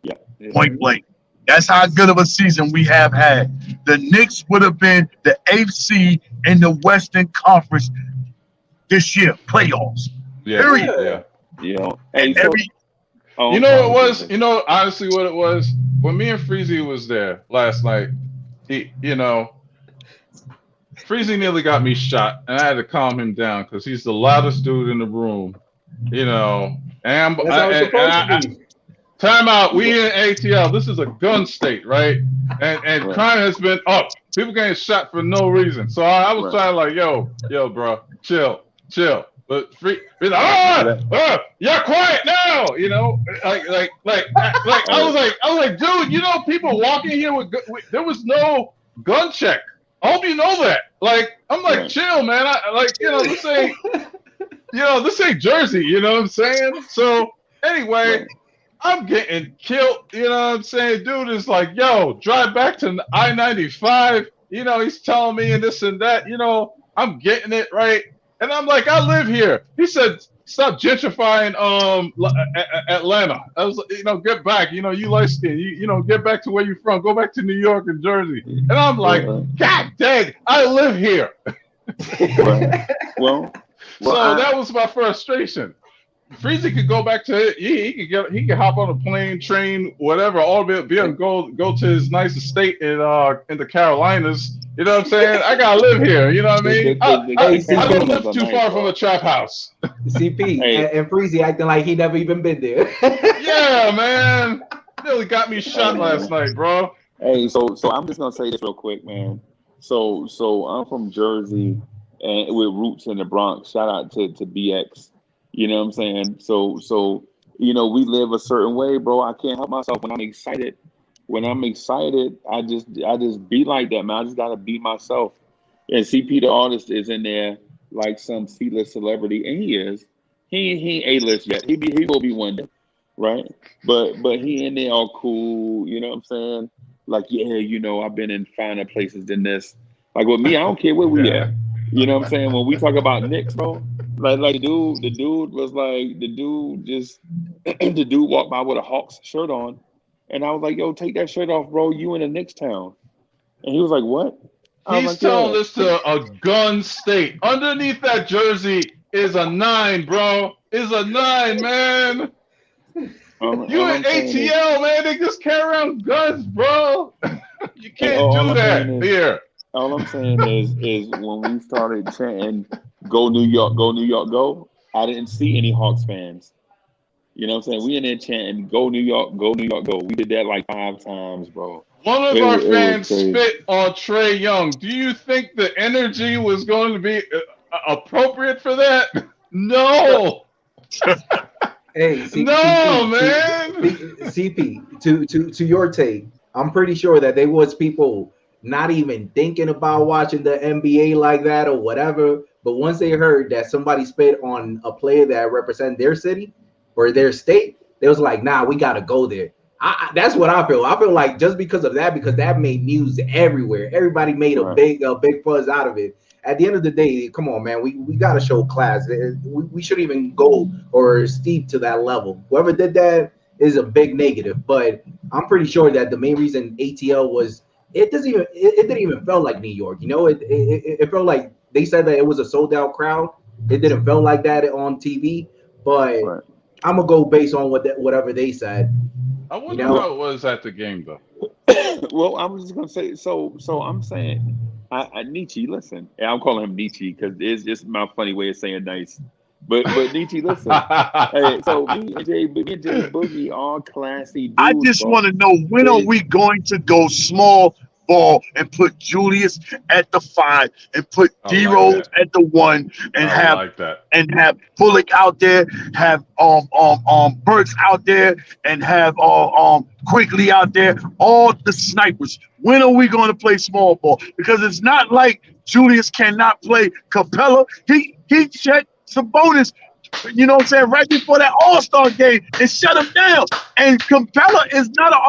Yeah. Point blank. That's how good of a season we have had. The Knicks would have been the 8th seed in the Western Conference this year, playoffs. Yeah. Period. Yeah. And you know what it was? You know, honestly, what it was? When me and Freezy was there last night, Freezy nearly got me shot, and I had to calm him down because he's the loudest dude in the room. And time out. We in ATL. This is a gun state, right? And crime has been up. People getting shot for no reason. So I was trying like, yo, bro, chill. But you're quiet now. I was like, dude, people walking here with there was no gun check. I hope you know that. Like, I'm like, chill, man. This ain't Jersey. You know what I'm saying? So anyway. I'm getting killed, you know what I'm saying? Dude is like, yo, drive back to I-95. He's telling me and this and that, I'm getting it, right? And I'm like, I live here. He said, stop gentrifying Atlanta. I was like, get back. You light skin. You get back to where you're from. Go back to New York and Jersey. And I'm like, God dang, I live here. Well, so that was my frustration. Freezy could go back to it. He could hop on a plane, train, whatever, all the way and go to his nice estate in the Carolinas. You know what I'm saying? I gotta live here. You know what I mean? I don't live too far from a trap house. CP and Freezy acting like he never even been there. Yeah, man. Nearly got me shot last night, bro. Hey, so I'm just gonna say this real quick, man. So I'm from Jersey and with roots in the Bronx. Shout out to BX. You know what I'm saying? So we live a certain way, bro. I can't help myself when I'm excited. When I'm excited, I just be like that, man. I just gotta be myself. And CP the artist is in there like some C-list celebrity, and he is. He ain't A-list yet. He will be one day, right? But he in there all cool. You know what I'm saying? Like, I've been in finer places than this. Like with me, I don't care where we at. You know what I'm saying? When we talk about Knicks, bro. Like the dude was like, the dude walked by with a Hawks shirt on. And I was like, yo, take that shirt off, bro. You in a Knicks town. And he was like, "What?" I was He's like, telling "Yeah." us to a gun state. Underneath that jersey is a 9, bro. Is a 9, man. You All in I'm saying is, ATL, man. They just carry around guns, bro. You hey, can't do that here. all I'm saying is when we started chanting "Go New York, go New York, go," I didn't see any Hawks fans. You know what I'm saying? We in there chanting "Go New York, go New York, go." We did that like 5 times, bro. One of our It was fans crazy. spit on Trey Young. Do you think the energy was going to be appropriate for that? No. Hey, No, CP, man. CP, to your take, I'm pretty sure that there was people not even thinking about watching the NBA like that or whatever. But once they heard that somebody spit on a player that represent their city or their state, they was like, "Nah, we gotta go there." That's what I feel. I feel like just because of that, because that made news everywhere. Everybody made Right. a big buzz out of it. At the end of the day, come on, man, we got to show class. We shouldn't even go or steep to that level. Whoever did that is a big negative. But I'm pretty sure that the main reason ATL was it didn't even feel like New York. You know, it felt like they said that it was a sold out crowd. It didn't feel like that on TV. But Right. I'm gonna go based on whatever they said. I You wonder know, how it was at the game, though. Well, I was just gonna say. So I'm saying, Nietzsche. Listen, and I'm calling him Nietzsche because it's just my funny way of saying nice. But Nietzsche, listen. Hey, so me and Jay Boogie, all classy I dudes, just bro. want to know when are They, we going to go small ball and put Julius at the 5 and put I D like Rose that. at the 1 and I have like that. Bullock out there, have Burks out there, and have Quigley out there, all the snipers. When are we going to play small ball? Because it's not like Julius cannot play Capella. He checked Sabonis, you know what I'm saying, right before that All-Star game and shut him down. And Capella is not an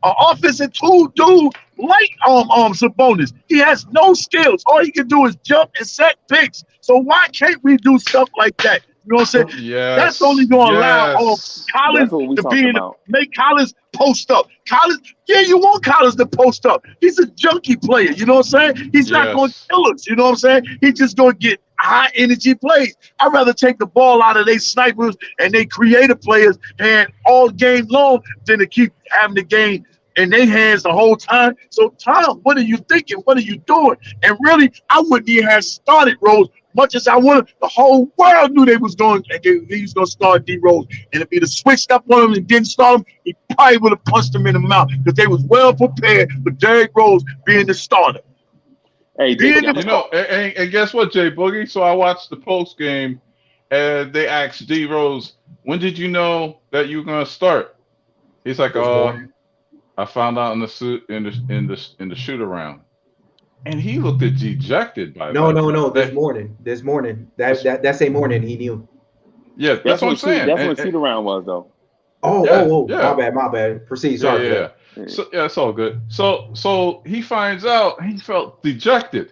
offensive tool dude like Sabonis. He has no skills. All he can do is jump and set picks. So why can't we do stuff like that? You know what I'm saying? That's only Yes. going to allow Yes. that's Collins what we to talking be about. make Collins post up. Collins, yeah, you want Collins to post up. He's a junkie player. You know what I'm saying? He's not going to Yes. kill us. You know what I'm saying? He's just going to get high energy plays. I'd rather take the ball out of their snipers and they creative players and all game long than to keep having the game in their hands the whole time. So, Tom, what are you thinking? What are you doing? And really, I wouldn't even have started Rose much as I wanted. The whole world knew they was going. He was going to start D Rose, and if he'd have switched up on him and didn't start him, he probably would have punched him in the mouth because they was well prepared for Derrick Rose being the starter. Hey, Jay Being Boogie, the I'm You gonna, know, and guess what, Jay Boogie? So I watched the post game, and they asked D Rose, "When did you know that you were gonna start?" He's like, this morning. I found out in the suit in the shoot around." And he looked dejected by No, that. no, no. This That, morning. This morning. this That same morning he knew. yeah, that's what I'm saying. that's when shoot around was though. Yeah, My yeah, bad, my bad. Proceed. yeah, Sorry for yeah, yeah. that. So yeah, it's all good. So he finds out he felt dejected.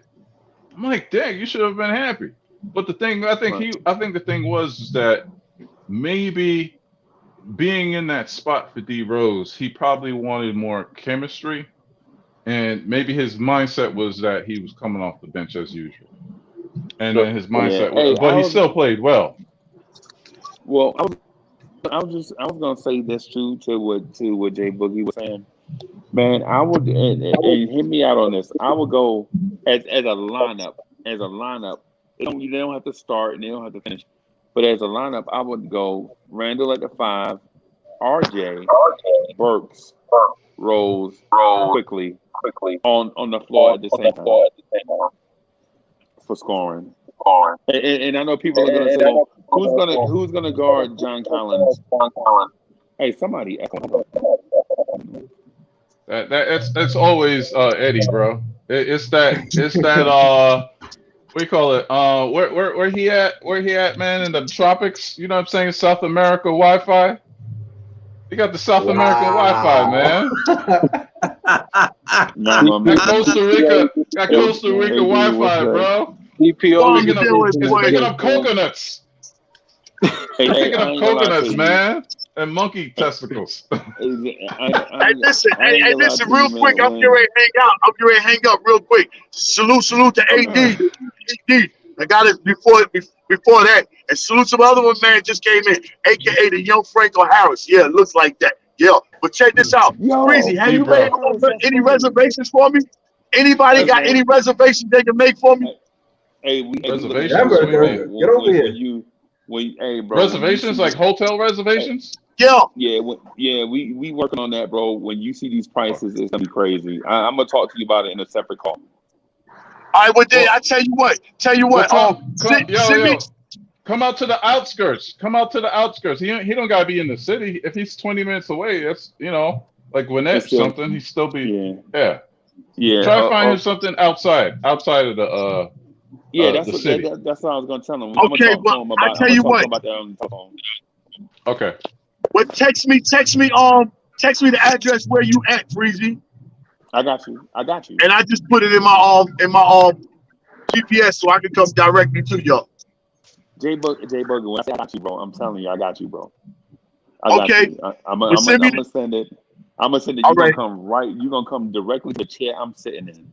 I'm like, dang, you should have been happy. But the thing, Right. I think the thing was that maybe being in that spot for D Rose, he probably wanted more chemistry, and maybe his mindset was that he was coming off the bench as usual, and then his Yeah. mindset, Hey, but he still played well. well, I was gonna say this too to what Jay Boogie was saying. Man, I would and hit me out on this. I would go as a lineup. As a lineup, they don't have to start and they don't have to finish. But as a lineup, I would go Randle at the 5, RJ, Burks, Rose, quickly on the floor at the same time for scoring. And I know people are gonna say, well, who's gonna guard John Collins? Hey, somebody echo. That's always Eddie, bro. It's that what do you call it? Where he at? Where he at, man? In the tropics? You know what I'm saying? South America Wi-Fi. You got the South American Wi-Fi, man. No, man. Got Costa Rica Wi-Fi, bro. Long It's deal is picking up coconuts. Hey, It's picking I up ain't gonna lie to coconuts, you. man. and monkey testicles. Hey, listen, I ain't hey, gonna lie listen, to real you, quick. man. I'm getting ready to hang out. I'm getting ready to hang up real quick. Salute to AD. AD. I got it before that. And salute some other one, man, just came in, aka the young Franco Harris. Yeah, it looks like that. Yeah. But check this out. Breezy, Yo, have See, you made bro. Harris, that's any funny. reservations for me? Anybody Hey, got man. any reservations they can make for me? Hey, we looking at Reservations? you, What do you bro. mean? Get over here. Hey, bro, when you see Reservations like this, hotel hey, reservations? Yeah. we working on that, bro. When you see these Oh, prices, it's gonna be crazy. I'm gonna talk to you about it in a separate call. All right, well then well, I tell you what. well, come, Send me. yo, come out to the outskirts. Come out to the outskirts. He don't gotta be in the city. If he's 20 minutes away, that's like Gwinnett It's or still, something. He still be yeah, yeah. yeah, Try to find him something outside of yeah. That's the what city. that's what I was gonna tell him. Okay, well I I'm tell gonna you talk to what. him about that on the telephone. Okay. Well, text me the address where you at, Breezy, I got you. and I just put it in my GPS so I can come directly to y'all. J Boogie, when I say I got you, bro, I'm telling you, I got you, bro. I got Okay, you. well send me. I'm gonna send it. I'm gonna send it. All You're gonna right. come right. You're gonna come directly to the chair I'm sitting in.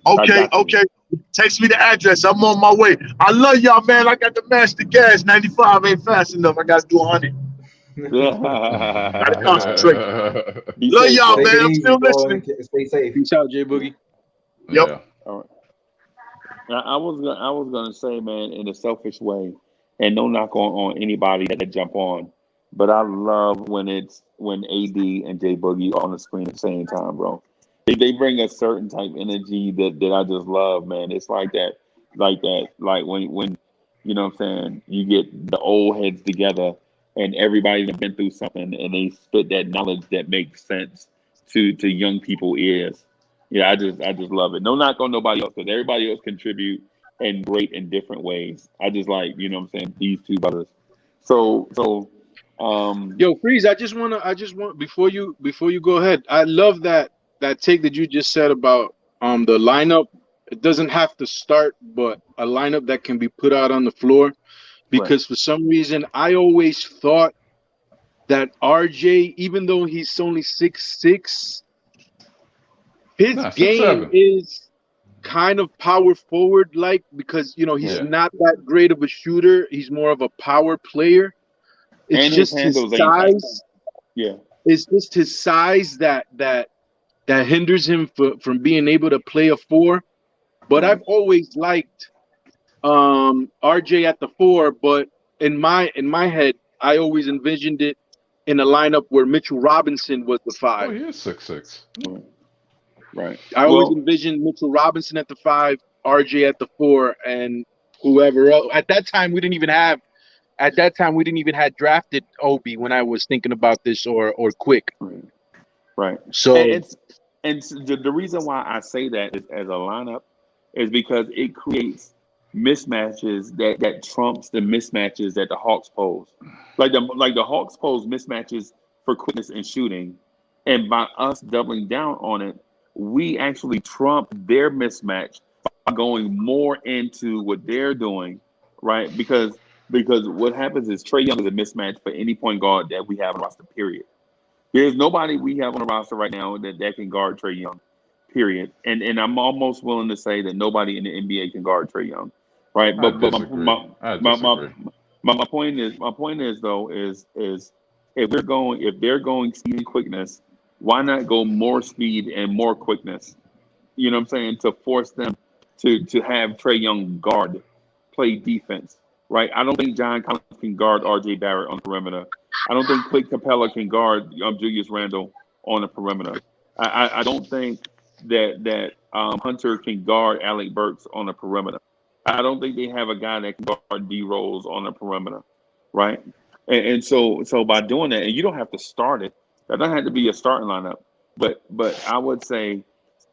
I Okay, got you. okay. Text me the address. I'm on my way. I love y'all, man. I got the master gas. 95 ain't fast enough. I got to do 100. Gotta concentrate. Be Love safe, y'all, Take bro. man. it I'm easy, still bro, listening. and stay safe. Peace out, J Boogie. Yep. Yeah. All right. Now, I was gonna say, man, in a selfish way, and no knock on anybody that jump on, but I love when AD and J Boogie are on the screen at the same time, bro. They bring a certain type of energy that I just love, man. It's like when you know what I'm saying, you get the old heads together and everybody's been through something and they spit that knowledge that makes sense to young people ears. Yeah, I just love it. No knock on nobody else because everybody else contribute in great and different ways. I just like, you know what I'm saying, these two brothers. So Yo, Freeze, I just want before you go ahead. I love that take that you just said about the lineup. It doesn't have to start, but a lineup that can be put out on the floor. right. Because for some reason I always thought that RJ, even though he's only 6'6", his Nah, game 6'7". is kind of power forward like, because he's Yeah. not that great of a shooter. He's more of a power player. It's And his just his handles ain't tight. size. Yeah. It's just his size that hinders him from being able to play a four. But Right. I've always liked RJ at the four, but in my head, I always envisioned it in a lineup where Mitchell Robinson was the Oh, five. he is 6'6". Right. I always Well, envisioned Mitchell Robinson at the five, RJ at the four, and whoever else. At that time we didn't even have drafted Obi when I was thinking about this, or Quick. right. Right. And So the reason why I say that is, as a lineup is because it creates mismatches that trumps the mismatches that the Hawks pose. Like the Hawks pose mismatches for quickness and shooting, and by us doubling down on it, we actually trump their mismatch by going more into what they're doing, right? Because what happens is Trae Young is a mismatch for any point guard that we have on the roster. Period. There's nobody we have on the roster right now that can guard Trae Young, period. And I'm almost willing to say that nobody in the NBA can guard Trae Young, right? I But disagree. I disagree. my point is though is if they're going speed and quickness, why not go more speed and more quickness? You know what I'm saying? To force them to have Trae Young guard, play defense, right? I don't think John Collins can guard R.J. Barrett on the perimeter. I don't think Clint Capella can guard Julius Randle on the perimeter. I don't think that Hunter can guard Alec Burks on the perimeter. I don't think they have a guy that can guard D Rose on the perimeter, right? And so by doing that, and you don't have to start it. That doesn't have to be a starting lineup. But I would say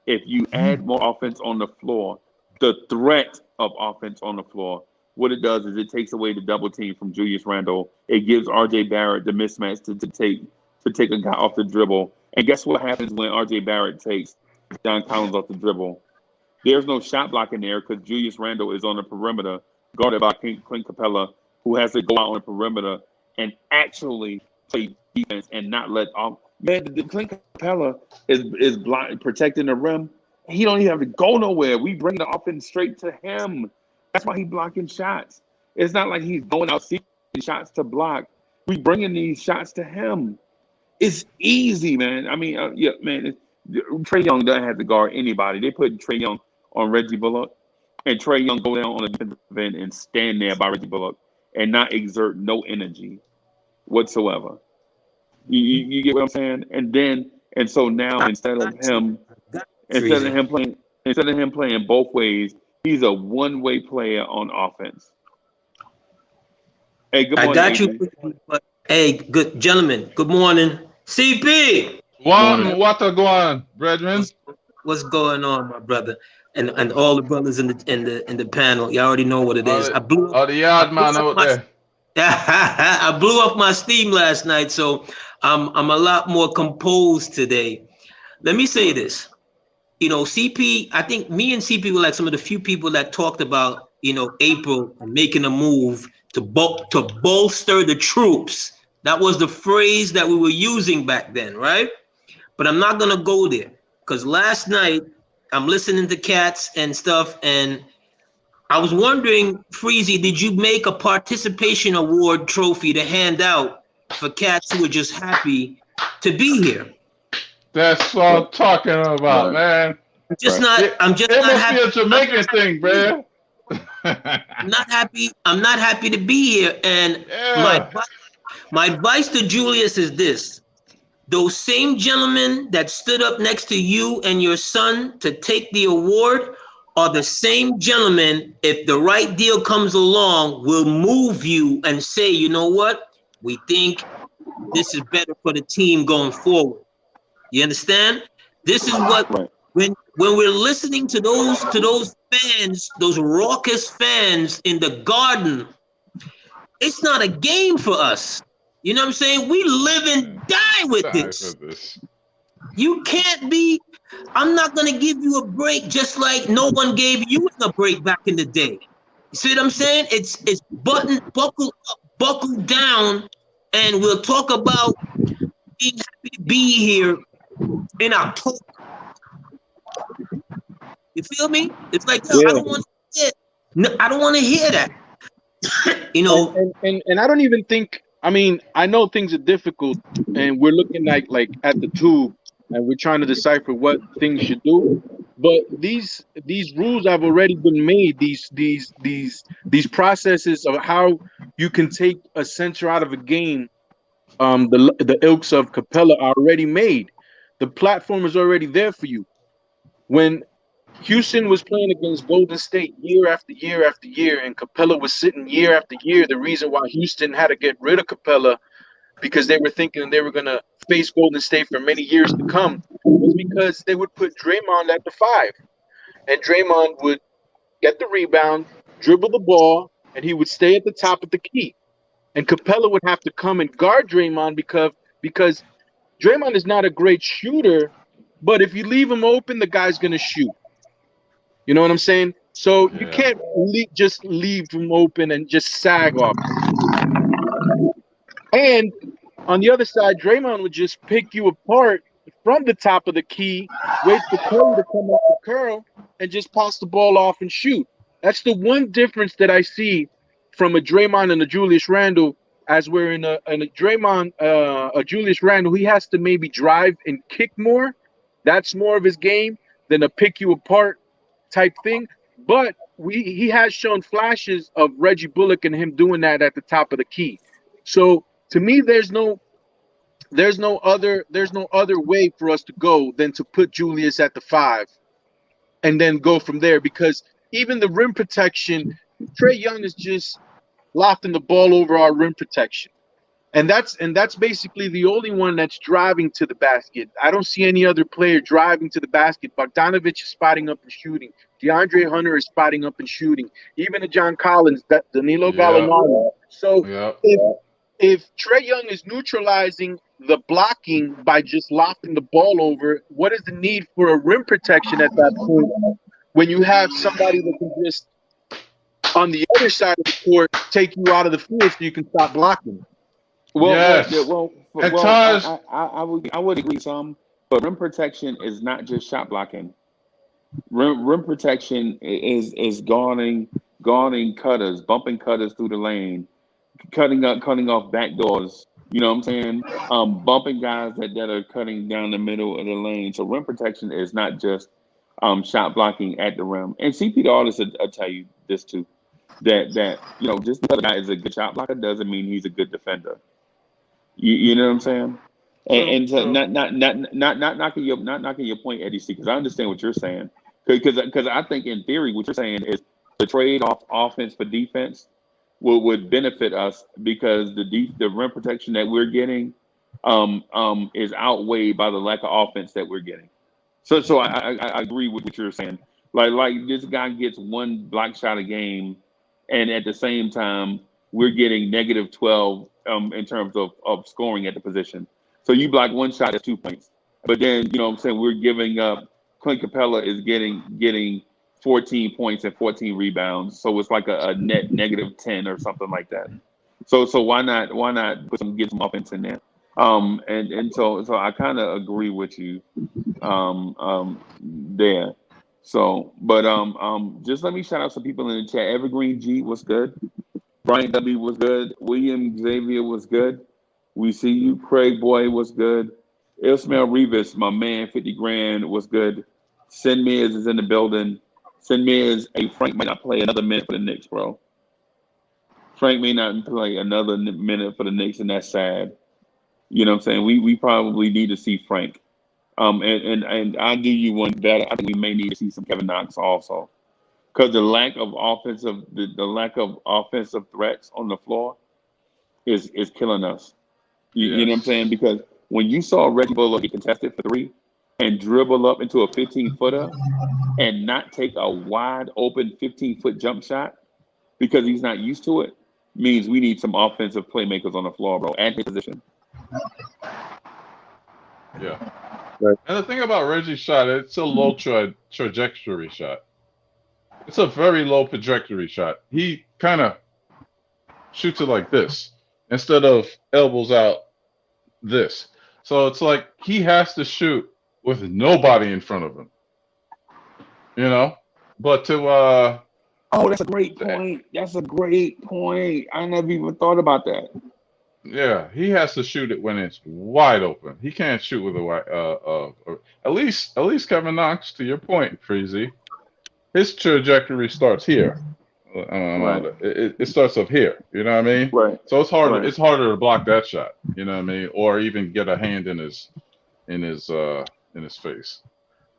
if you add more offense on the floor, the threat of offense on the floor, what it does is it takes away the double team from Julius Randle. It gives R.J. Barrett the mismatch to take a guy off the dribble. And guess what happens when R.J. Barrett takes John Collins off the dribble? There's no shot blocking there because Julius Randle is on the perimeter, guarded by Clint Capella, who has to go out on the perimeter and actually play defense and not let off. Man, the Clint Capella is protecting the rim. He don't even have to go nowhere. We bring the offense straight to him. That's why he's blocking shots. It's not like he's going out seeking shots to block. We bringing these shots to him. It's easy, man. I mean, yeah, man. Trae Young doesn't have to guard anybody. They put Trae Young on Reggie Bullock, and Trae Young go down on the defensive end and stand there by Reggie Bullock and not exert no energy whatsoever. You get what I'm saying? And so now instead of him playing both ways, he's a one-way player on offense. Hey, good morning. I got you. But, hey, good gentlemen. Good morning, CP. What go on, brethren? What's going on, my brother, and all the brothers in the panel? You already know what it is. I blew up my steam last night, so I'm a lot more composed today. Let me say this. You know, CP, I think me and CP were like some of the few people that talked about, you know, April and making a move to bolster the troops. That was the phrase that we were using back then, right? But I'm not gonna go there because last night I'm listening to Cats and stuff, and I was wondering, Freezy, did you make a participation award trophy to hand out for cats who were just happy to be here? That's what I'm talking about, man. I'm just not happy. It must be a Jamaican thing, man. I'm not happy to be here. And my advice to Julius is this. Those same gentlemen that stood up next to you and your son to take the award are the same gentlemen, if the right deal comes along, will move you and say, you know what? We think this is better for the team going forward. You understand? This is what when we're listening to those fans, those raucous fans in the Garden, it's not a game for us. You know what I'm saying? We live and die with this. You can't be. I'm not gonna give you a break, just like no one gave you a break back in the day. You see what I'm saying? It's buckle up, buckle down, and we'll talk about being happy to be here in October. You feel me? It's like, yo, I don't want to hear. No, I don't want to hear that. You know, and I don't even think. I mean, I know things are difficult, and we're looking at the tube, and we're trying to decipher what things should do. But these rules have already been made. These processes of how you can take a center out of a game, the ilks of Capella are already made. The platform is already there for you. When Houston was playing against Golden State year after year after year, and Capella was sitting year after year, the reason why Houston had to get rid of Capella, because they were thinking they were going to face Golden State for many years to come, was because they would put Draymond at the 5. And Draymond would get the rebound, dribble the ball, and he would stay at the top of the key. And Capella would have to come and guard Draymond because Draymond is not a great shooter, but if you leave him open, the guy's going to shoot. You know what I'm saying? So you can't just leave him open and just sag off. And on the other side, Draymond would just pick you apart from the top of the key, wait for Curry to come up the curl, and just pass the ball off and shoot. That's the one difference that I see from a Draymond and a Julius Randle. As we're in a Draymond, a Julius Randle, he has to maybe drive and kick more. That's more of his game than a pick you apart type thing. But he has shown flashes of Reggie Bullock and him doing that at the top of the key. So to me, there's no other way for us to go than to put Julius at the 5 and then go from there, because even the rim protection, Trae Young is just lofting the ball over our rim protection. And that's basically the only one that's driving to the basket. I don't see any other player driving to the basket. Bogdanovich is spotting up and shooting. DeAndre Hunter is spotting up and shooting. Even to John Collins, Danilo Gallinari. So if Trae Young is neutralizing the blocking by just lofting the ball over, what is the need for a rim protection at that point when you have somebody that can just, on the other side of the court, take you out of the field so you can stop blocking? Yes. And Taj, I would agree some, but rim protection is not just shot blocking. Rim protection is guarding cutters, bumping cutters through the lane, cutting off back doors. You know what I'm saying? Bumping guys that are cutting down the middle of the lane. So rim protection is not just shot blocking at the rim. And CP the artist will tell you this too. That just because a guy is a good shot blocker doesn't mean he's a good defender. You know what I'm saying? And so true. not knocking your point, Eddie C, because I understand what you're saying. Because I think in theory what you're saying is the trade off offense for defense would benefit us because the rim protection that we're getting is outweighed by the lack of offense that we're getting. So I agree with what you're saying. Like this guy gets one block shot a game, and at the same time we're getting negative 12 in terms of scoring at the position. So you block one shot, that's 2 points. But then what I'm saying, we're giving up. Clint Capella is getting 14 points and 14 rebounds, so it's like a net negative 10 or something like that. So why not get some offense in there? So I kind of agree with you there. So, but just let me shout out some people in the chat. Evergreen G was good. Brian W was good. William Xavier was good. We see you. Craig Boy was good. Ismail Rivas, my man, 50 grand was good. Sin Mears is in the building. Sin Mears, hey, Frank might not play another minute for the Knicks, bro. Frank may not play another minute for the Knicks, and that's sad. You know what I'm saying? We probably need to see Frank. And I'll give you one better. I think we may need to see some Kevin Knox also. Because the lack of offensive threats on the floor is killing us. You know what I'm saying? Because when you saw Reggie Bullock get contested for three and dribble up into a 15-footer and not take a wide open 15-foot jump shot because he's not used to it, means we need some offensive playmakers on the floor, bro, at his position. Yeah. Right. And the thing about Reggie's shot, it's a low trajectory shot. It's a very low trajectory shot. He kind of shoots it like this instead of elbows out this. So it's like he has to shoot with nobody in front of him. But to oh, that's a great point. That's a great point. I never even thought about that. Yeah, he has to shoot it when it's wide open. He can't shoot with a wide. At least Kevin Knox, to your point, Freezy, his trajectory starts here. Right. It starts up here. You know what I mean? Right. So it's harder. Right. It's harder to block that shot. You know what I mean? Or even get a hand in his face.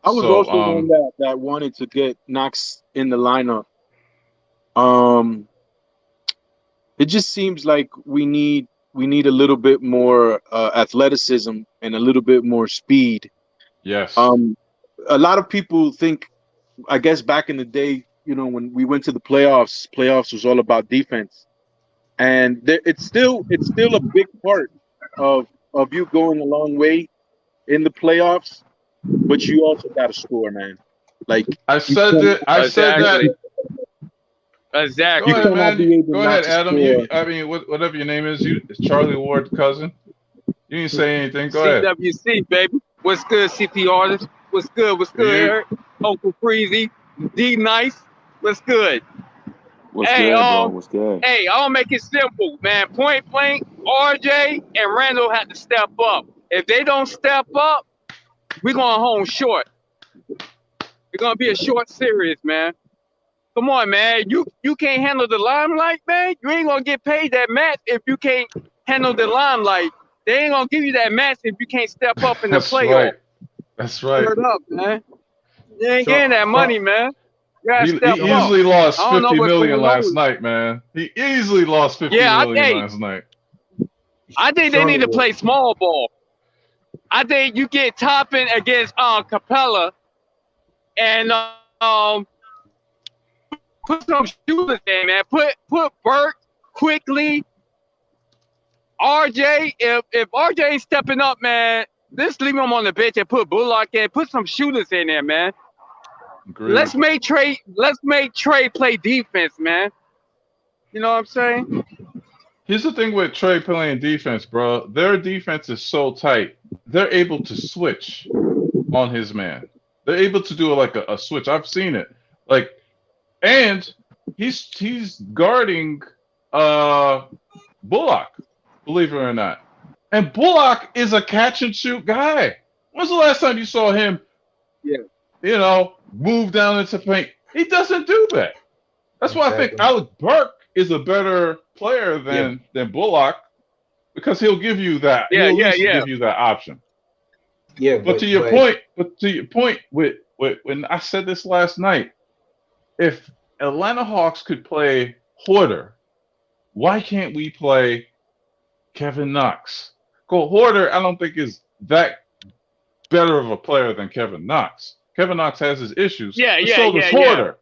I was also one that wanted to get Knox in the lineup. It just seems like we need a little bit more athleticism and a little bit more speed. Yes. A lot of people think, I guess back in the day, when we went to the playoffs was all about defense, and it's still a big part of you going a long way in the playoffs, but you also got to score, man. Like I said that. Exactly. Go ahead, man. Go ahead, Adam. Whatever your name is, it's Charlie Ward's cousin. You didn't say anything. Go ahead. CWC, baby. What's good, CP artist? What's good? What's good, Eric? Uncle Freezy. D Nice. What's good? What's good, bro? What's good? Hey, I'll make it simple, man. Point blank, RJ and Randle had to step up. If they don't step up, we're going home short. It's going to be a short series, man. Come on, man. You can't handle the limelight, man. You ain't going to get paid that max if you can't handle the limelight. They ain't going to give you that max if you can't step up in the playoff. Right. That's right. Turn up, man. You ain't getting that money, man. He easily lost $50 million last night, man. He easily lost $50 million last night. I think they need to play small ball. I think you get Toppin against Capella and put some shooters in, man. Put Burt quickly. RJ, if RJ ain't stepping up, man, just leave him on the bench and put Bullock in. Put some shooters in there, man. Agreed. Let's make Trey play defense, man. You know what I'm saying? Here's the thing with Trey playing defense, bro. Their defense is so tight. They're able to switch on his man. They're able to do like a switch. I've seen it. Like, and he's guarding Bullock, believe it or not. And Bullock is a catch and shoot guy. When's the last time you saw him, move down into paint? He doesn't do that. That's why I think Alec Burke is a better player than Bullock, because he'll give you that. He'll give you that option. Yeah, but to your point, with when I said this last night, if Atlanta Hawks could play Horter, why can't we play Kevin Knox? Go Horter, I don't think is that better of a player than Kevin Knox. Kevin Knox has his issues. So does Horter.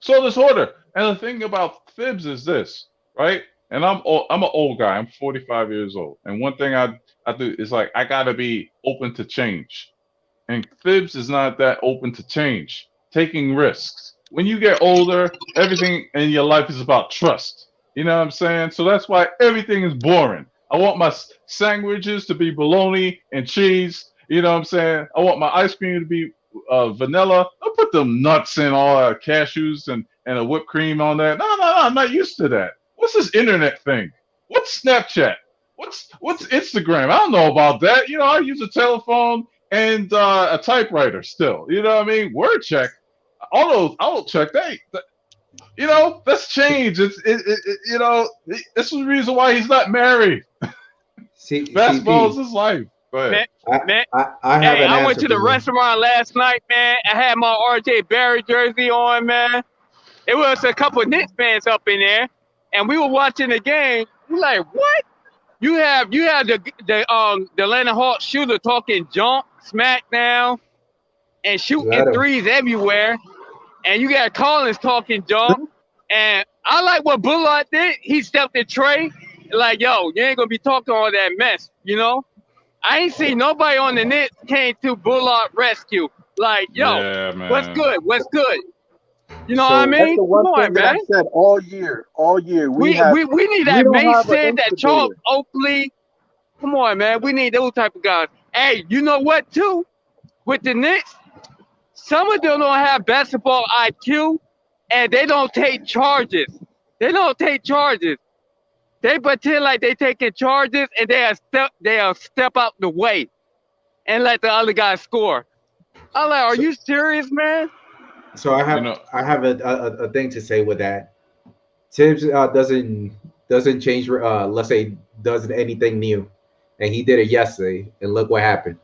So does Horter. And the thing about Thibs is this, right? And I'm an old guy. I'm 45 years old. And one thing I do is like I gotta be open to change. And Thibs is not that open to change, taking risks. When you get older, everything in your life is about trust. You know what I'm saying? So that's why everything is boring. I want my sandwiches to be bologna and cheese. You know what I'm saying? I want my ice cream to be vanilla. Don't put them nuts and all cashews and a whipped cream on that. No, I'm not used to that. What's this internet thing? What's Snapchat? What's Instagram? I don't know about that. I use a telephone and a typewriter still. You know what I mean? Word check. Auto check. That's change. This is the reason why he's not married. Basketball is his life. Go ahead. I went to the restaurant last night, man. I had my RJ Barry jersey on, man. It was a couple of Knicks fans up in there, and we were watching the game. We're like, what? You have the Atlanta Hawks shooter talking jump, smackdown, and shooting threes everywhere, and you got Collins talking jump. And I like what Bullock did. He stepped in Trey, like, yo, you ain't gonna be talking all that mess, I ain't seen nobody on the Knicks came to Bullock rescue. Like, yo, what's good? What's good? You know what I mean? That's the one thing that I said all year. We need that Mason, that Charles Oakley. Come on, man. We need those type of guys. Hey, you know what, too? With the Knicks, some of them don't have basketball IQ, and they don't take charges. They pretend like they taking charges, and they'll step out the way and let the other guy score. I'm like, are you serious, man? So I have a thing to say with that. Tibbs doesn't change. Let's say doesn't anything new, and he did it yesterday, and look what happened.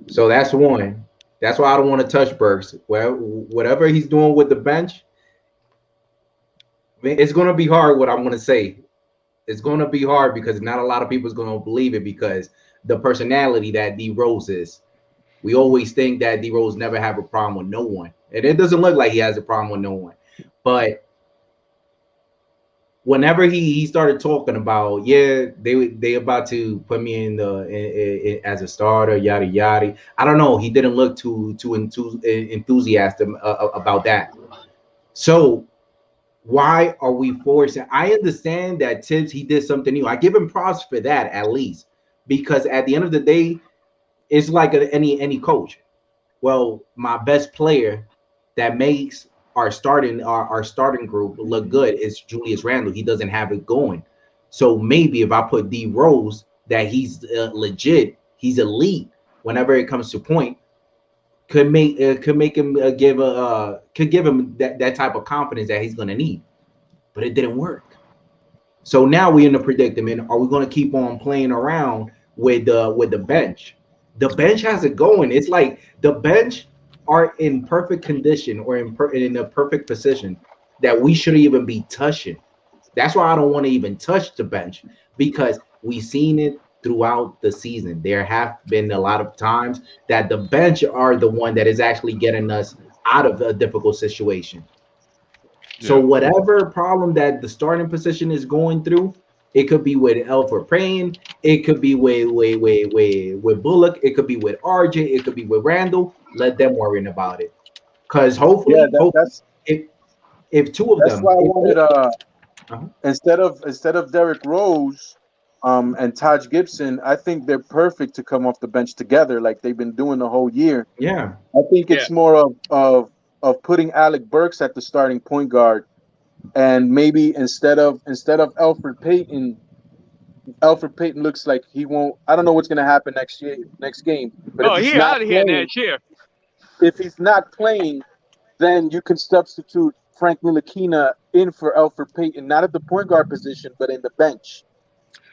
So that's one. That's why I don't want to touch Burks. Well, whatever he's doing with the bench, it's gonna be hard. What I'm gonna say, it's gonna be hard because not a lot of people is gonna believe it because the personality that D Rose is. We always think that D Rose never have a problem with no one, and it doesn't look like he has a problem with no one. But whenever he started talking about, they about to put me in as a starter, yada yada. I don't know. He didn't look too enthusiastic about that. So why are we forcing? I understand that Tibbs, he did something new. I give him props for that at least, because at the end of the day, it's like any coach. Well, my best player that makes our starting group look good is Julius Randle. He doesn't have it going. So maybe if I put D Rose, that he's legit, he's elite whenever it comes to point, could make him give him that type of confidence that he's gonna need. But it didn't work. So now we're in a predicament. Are we gonna keep on playing around with the bench? The bench has it going. It's like the bench are in perfect condition or in a perfect position that we shouldn't even be touching. That's why I don't want to even touch the bench, because we've seen it throughout the season. There have been a lot of times that the bench are the one that is actually getting us out of a difficult situation. Yeah. So whatever problem that the starting position is going through, it could be with Elfrid Payne, it could be with Bullock, it could be with RJ, it could be with Randle. Let them worry about it, because hopefully, if two of them. That's why I wanted instead of Derrick Rose, and Taj Gibson, I think they're perfect to come off the bench together, like they've been doing the whole year. Yeah. I think Yeah. it's more of putting Alec Burks at the starting point guard, and maybe instead of Alfred Payton looks like he won't. I don't know what's gonna happen next game. But Oh, he out of here next year. if he's not playing, then you can substitute Frank Ntilikina in for Alfred Payton, not at the point guard position, but in the bench,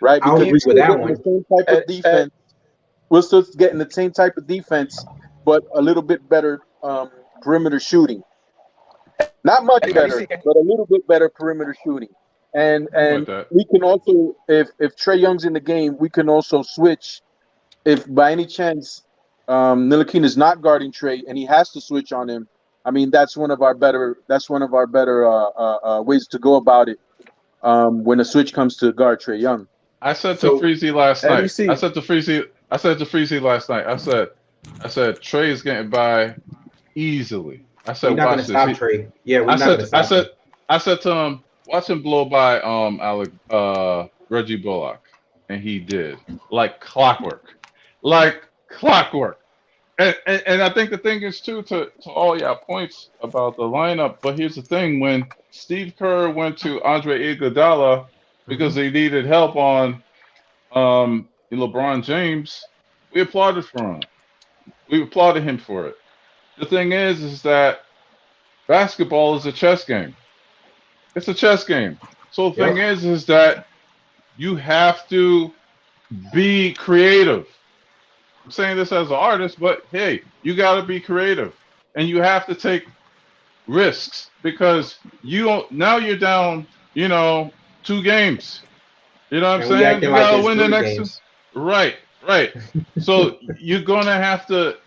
right? I'll Because agree with that one. the same type of defense. We're still getting the same type of defense, but a little bit better perimeter shooting. Not much better, but a little bit better perimeter shooting. And we can also, if Trae Young's in the game, we can also switch. If by any chance Ntilikina is not guarding Trae and he has to switch on him, I mean that's one of our better ways to go about it when a switch comes to guard Trae Young. I said to Freezy last night. NBC. I said to Freezy last night. I said Trae is getting by easily. I said, We're not watch gonna stop this. Trae. Yeah, we're not gonna stop him. I said to him, watch him blow by Reggie Bullock, and he did like clockwork. And I think the thing is too, to all y'all points about the lineup. But here's the thing: when Steve Kerr went to Andre Iguodala because they needed help on LeBron James, we applauded for him. We applauded him for it. The thing is that basketball is a chess game. It's a chess game. So the thing is that you have to be creative. I'm saying this as an artist, but hey, you got to be creative, and you have to take risks because now you're down, 2 games. You know what I'm saying? You got to win the next games. Right. So you're gonna have to,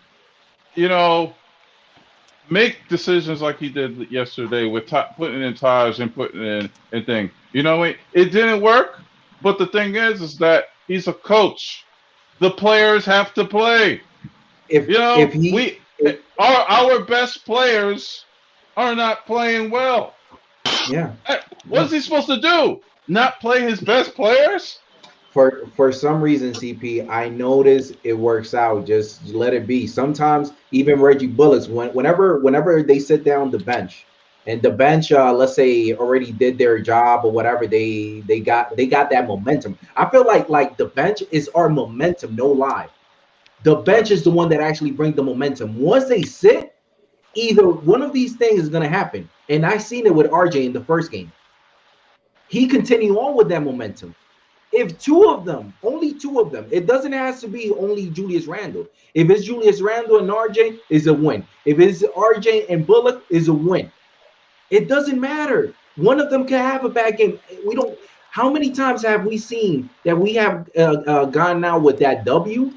make decisions like he did yesterday with putting in Taj and putting in thing. It didn't work, but the thing is that he's a coach. The players have to play. Our best players are not playing well. Yeah. What's he supposed to do? Not play his best players? For some reason, CP, I notice it works out. Just let it be. Sometimes even Reggie Bullock, whenever they sit down the bench, and the bench, let's say, already did their job or whatever, they got that momentum. I feel like the bench is our momentum. No lie, the bench is the one that actually brings the momentum. Once they sit, either one of these things is gonna happen. And I seen it with RJ in the first game. He continued on with that momentum. If only two of them, it doesn't have to be only Julius Randle. If it's Julius Randle and RJ, is a win. If it's RJ and Bullock, is a win. It doesn't matter. One of them can have a bad game. How many times have we seen that we have gone now with that W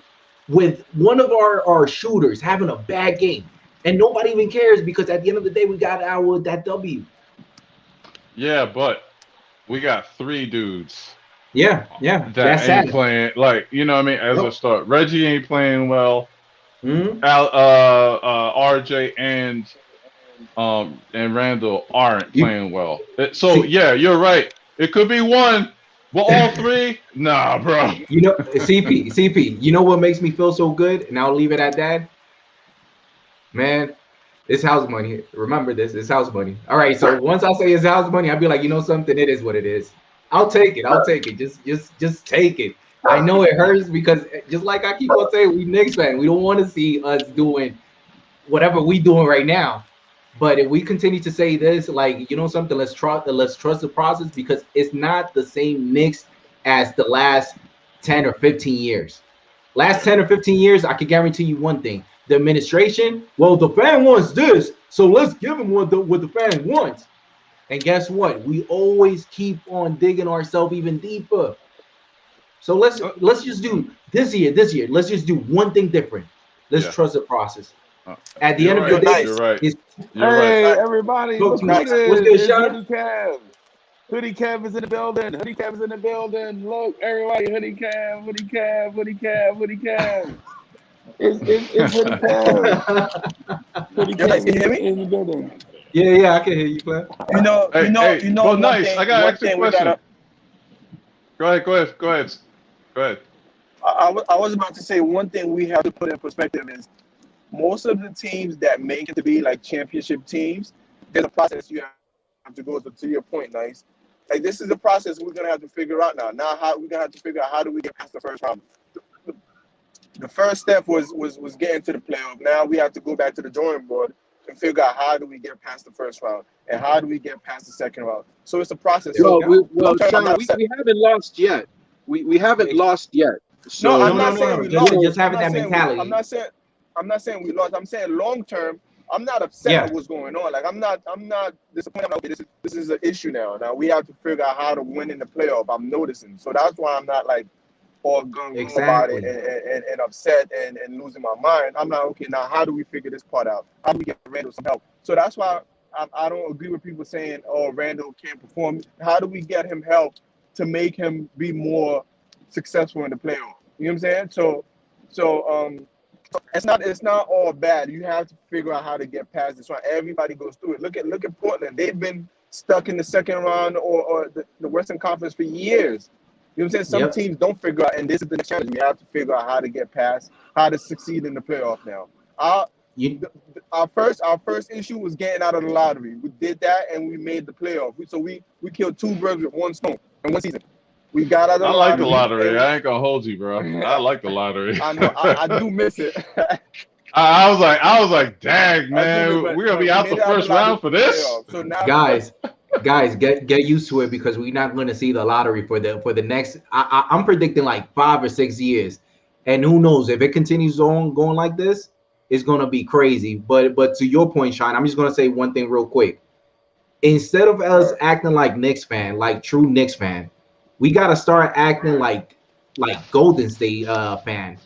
with one of our shooters having a bad game, and nobody even cares because at the end of the day we got out with that W. Yeah, but we got 3 dudes. Yeah, that ain't playing as a start. Reggie ain't playing well. Mm-hmm. RJ and Randle aren't playing well. You're right. It could be one, but all 3, nah, bro. CP. You know what makes me feel so good, and I'll leave it at that. Man, it's house money. Remember this. It's house money. All right. So once I say it's house money, I'll be like, something. It is what it is. I'll take it. Just take it. I know it hurts because just like I keep on saying, we Knicks fans. We don't want to see us doing whatever we doing right now. But if we continue to say this, something, let's trust the process because it's not the same Knicks as the last 10 or 15 years. Last 10 or 15 years, I can guarantee you one thing. The administration, the fan wants this, so let's give them what the fan wants. And guess what? We always keep on digging ourselves even deeper. So let's just do this year. Let's just do one thing different. Let's trust the process. At the end of the day, you're right. Hey, everybody! What's good, Sean? Hoodie Kev is in the building. Look, everybody! Hoodie Kev. It's Hoodie Kev. Hoodie Kev in the building. Yeah, I can hear you, Cliff. You know, Hey, you know, hey, you know. well, One nice. thing, I gotta one ask you a thing we question. gotta. Go ahead. I was about to say one thing we have to put in perspective is most of the teams that make it to be like championship teams, there's a process you have to go through. To your point, nice. Like this is the process we're gonna have to figure out now. Now, how we're gonna have to figure out how do we get past the first round. The first step was getting to the playoff. Now we have to go back to the drawing board and figure out how do we get past the first round and how do we get past the second round. So it's a process. There we So go. long term, I'm Sean, not we haven't lost yet. We haven't lost yet. No, So I'm No, not saying we just lost. just I'm having not that saying mentality. I'm not saying we lost. I'm saying long term, I'm not upset Yeah. at what's going on. Like I'm not disappointed. I'm like, okay, this is an issue now. Now we have to figure out how to win in the playoff. I'm noticing. So that's why I'm not like all gung ho about it Exactly. and upset and losing my mind. I'm like, okay, now how do we figure this part out? How do we get Randle some help? So that's why I don't agree with people saying, oh, Randle can't perform. How do we get him help to make him be more successful in the playoff? You know what I'm saying? So it's not all bad. You have to figure out how to get past this round. Everybody goes through it. Look at Portland. They've been stuck in the second round or the Western Conference for years. You know what I'm saying? Some Yep. teams don't figure out, and this is the challenge. We have to figure out how to get past, how to succeed in the playoff now. Our first issue was getting out of the lottery. We did that, and we made the playoff. So we killed two birds with one stone in one season. We got out of the I lottery. like the lottery. I ain't gonna hold you, bro. I like the lottery. I know. I do miss it. I was like, dang, man, we're gonna be out the first round for this. So now, guys, get used to it because we're not going to see the lottery for the next. I'm predicting like 5 or 6 years, and who knows if it continues on going like this, it's going to be crazy. But to your point, Sean, I'm just going to say one thing real quick. Instead of us acting like Knicks fan, like true Knicks fan, we got to start acting like Golden State fan.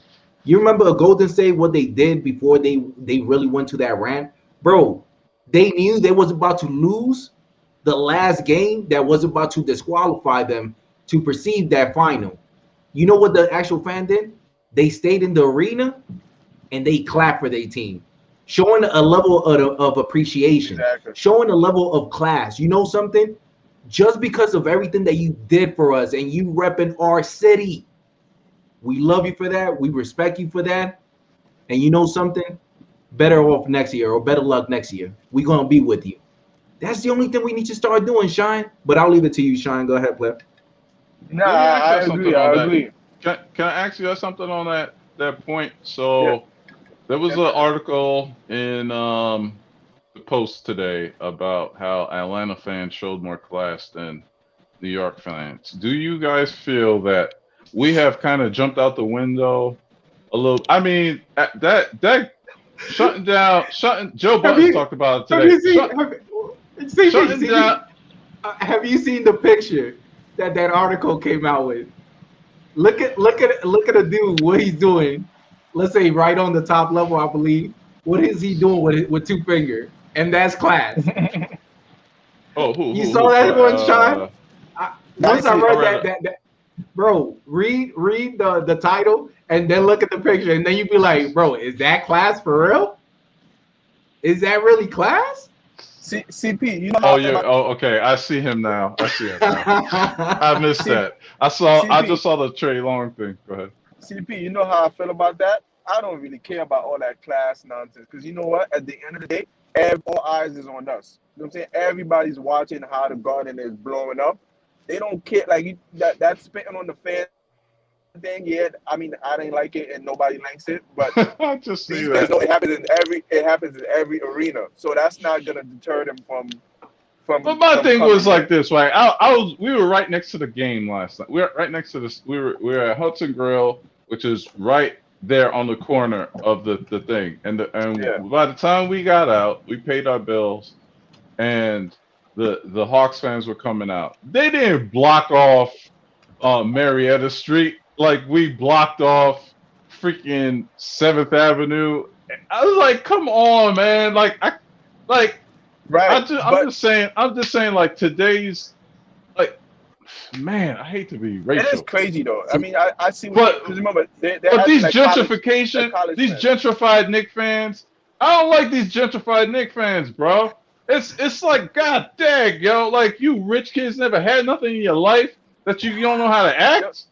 You remember Golden State, what they did before they really went to that rant? Bro, they knew they was about to lose the last game that was about to disqualify them to perceive that final. You know what the actual fan did? They stayed in the arena and they clapped for their team, showing a level of appreciation, showing a level of class. You know something? Just because of everything that you did for us and you repping our city, we love you for that. We respect you for that. And you know something? Better off next year or better luck next year. We're going to be with you. That's the only thing we need to start doing, Shine. But I'll leave it to you, Shine. Go ahead, Flip. Nah, I agree. Can I ask you something on that point? So there was an article in the Post today about how Atlanta fans showed more class than New York fans. Do you guys feel that we have kind of jumped out the window a little? I mean, that shutting Joe Budden talked about it today. Have you seen the picture that article came out with? Look at a dude, what he's doing. Let's say right on the top level, I believe. What is he doing with 2 fingers? And that's class. You saw that one, Sean? Once I read that, bro, read the title and then look at the picture, and then you be like, bro, is that class for real? Is that really class? CP, you know. Okay. I see him now. I missed that. I just saw the Trey Long thing. Go ahead. CP, you know how I feel about that? I don't really care about all that class nonsense because you know what? At the end of the day, all eyes is on us. You know what I'm saying? Everybody's watching how the garden is blowing up. They don't care. Like that spitting on the fan thing. Yeah, I mean, I didn't like it, and nobody likes it. But just see these that. guys know it happens in every arena. So that's not gonna deter them from. But my thing was like this, right? We were right next to the game last night. We were right next to this. We were at Hudson Grill, which is right there on the corner of the thing. And by the time we got out, we paid our bills, and the Hawks fans were coming out. They didn't block off Marietta Street like we blocked off freaking 7th Avenue. I was like, come on, man! Right. I'm just saying, like today's, like, man, I hate to be racial. It is crazy though. I mean, I see. But remember, these gentrification, these gentrified Knicks fans, I don't like these gentrified Knicks fans, bro. It's like, God dang, yo, like you rich kids never had nothing in your life that you don't know how to act.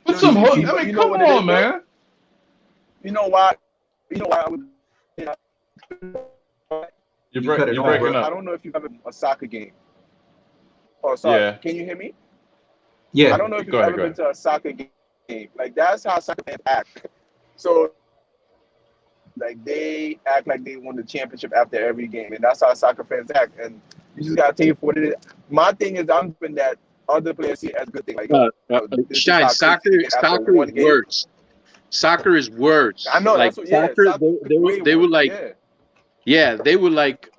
Put some hook. I mean, you know come what it is, on, bro? man. You know why? You know why I would. You're You cut it off, breaking bro. I up. don't know if you've ever been to a soccer game. Oh, sorry. Yeah. Can you hear me? Yeah. I don't know if you've Go ahead, ever go been ahead. to a soccer game. Like that's how soccer fans act. So like they act like they won the championship after every game, and that's how soccer fans act. And you just gotta take it for what it is. My thing is, I'm hoping that other players see it as a good thing. Like, this is Shine, how crazy soccer, it get after soccer is one game. worse. Soccer is worse. I know Like that's what. Yeah, soccer, soccer is way they worse. would like, Yeah. they would like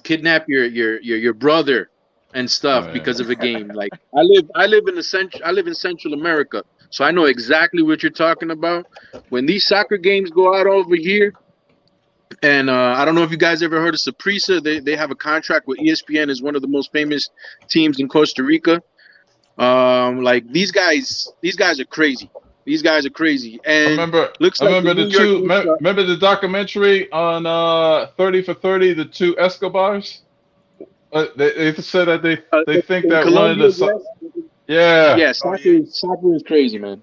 kidnap your brother and stuff Oh, yeah. because of a game. Like I live in Central America, so I know exactly what you're talking about. When these soccer games go out over here, and I don't know if you guys ever heard of Saprissa. They have a contract with ESPN as one of the most famous teams in Costa Rica. Like these guys are crazy. These guys are crazy, and looks I like the remember New York Knicks are, remember the documentary on 30 for 30, the two Escobars? They said that they think in that one of Colombia. the Yes, yeah, soccer is crazy, man.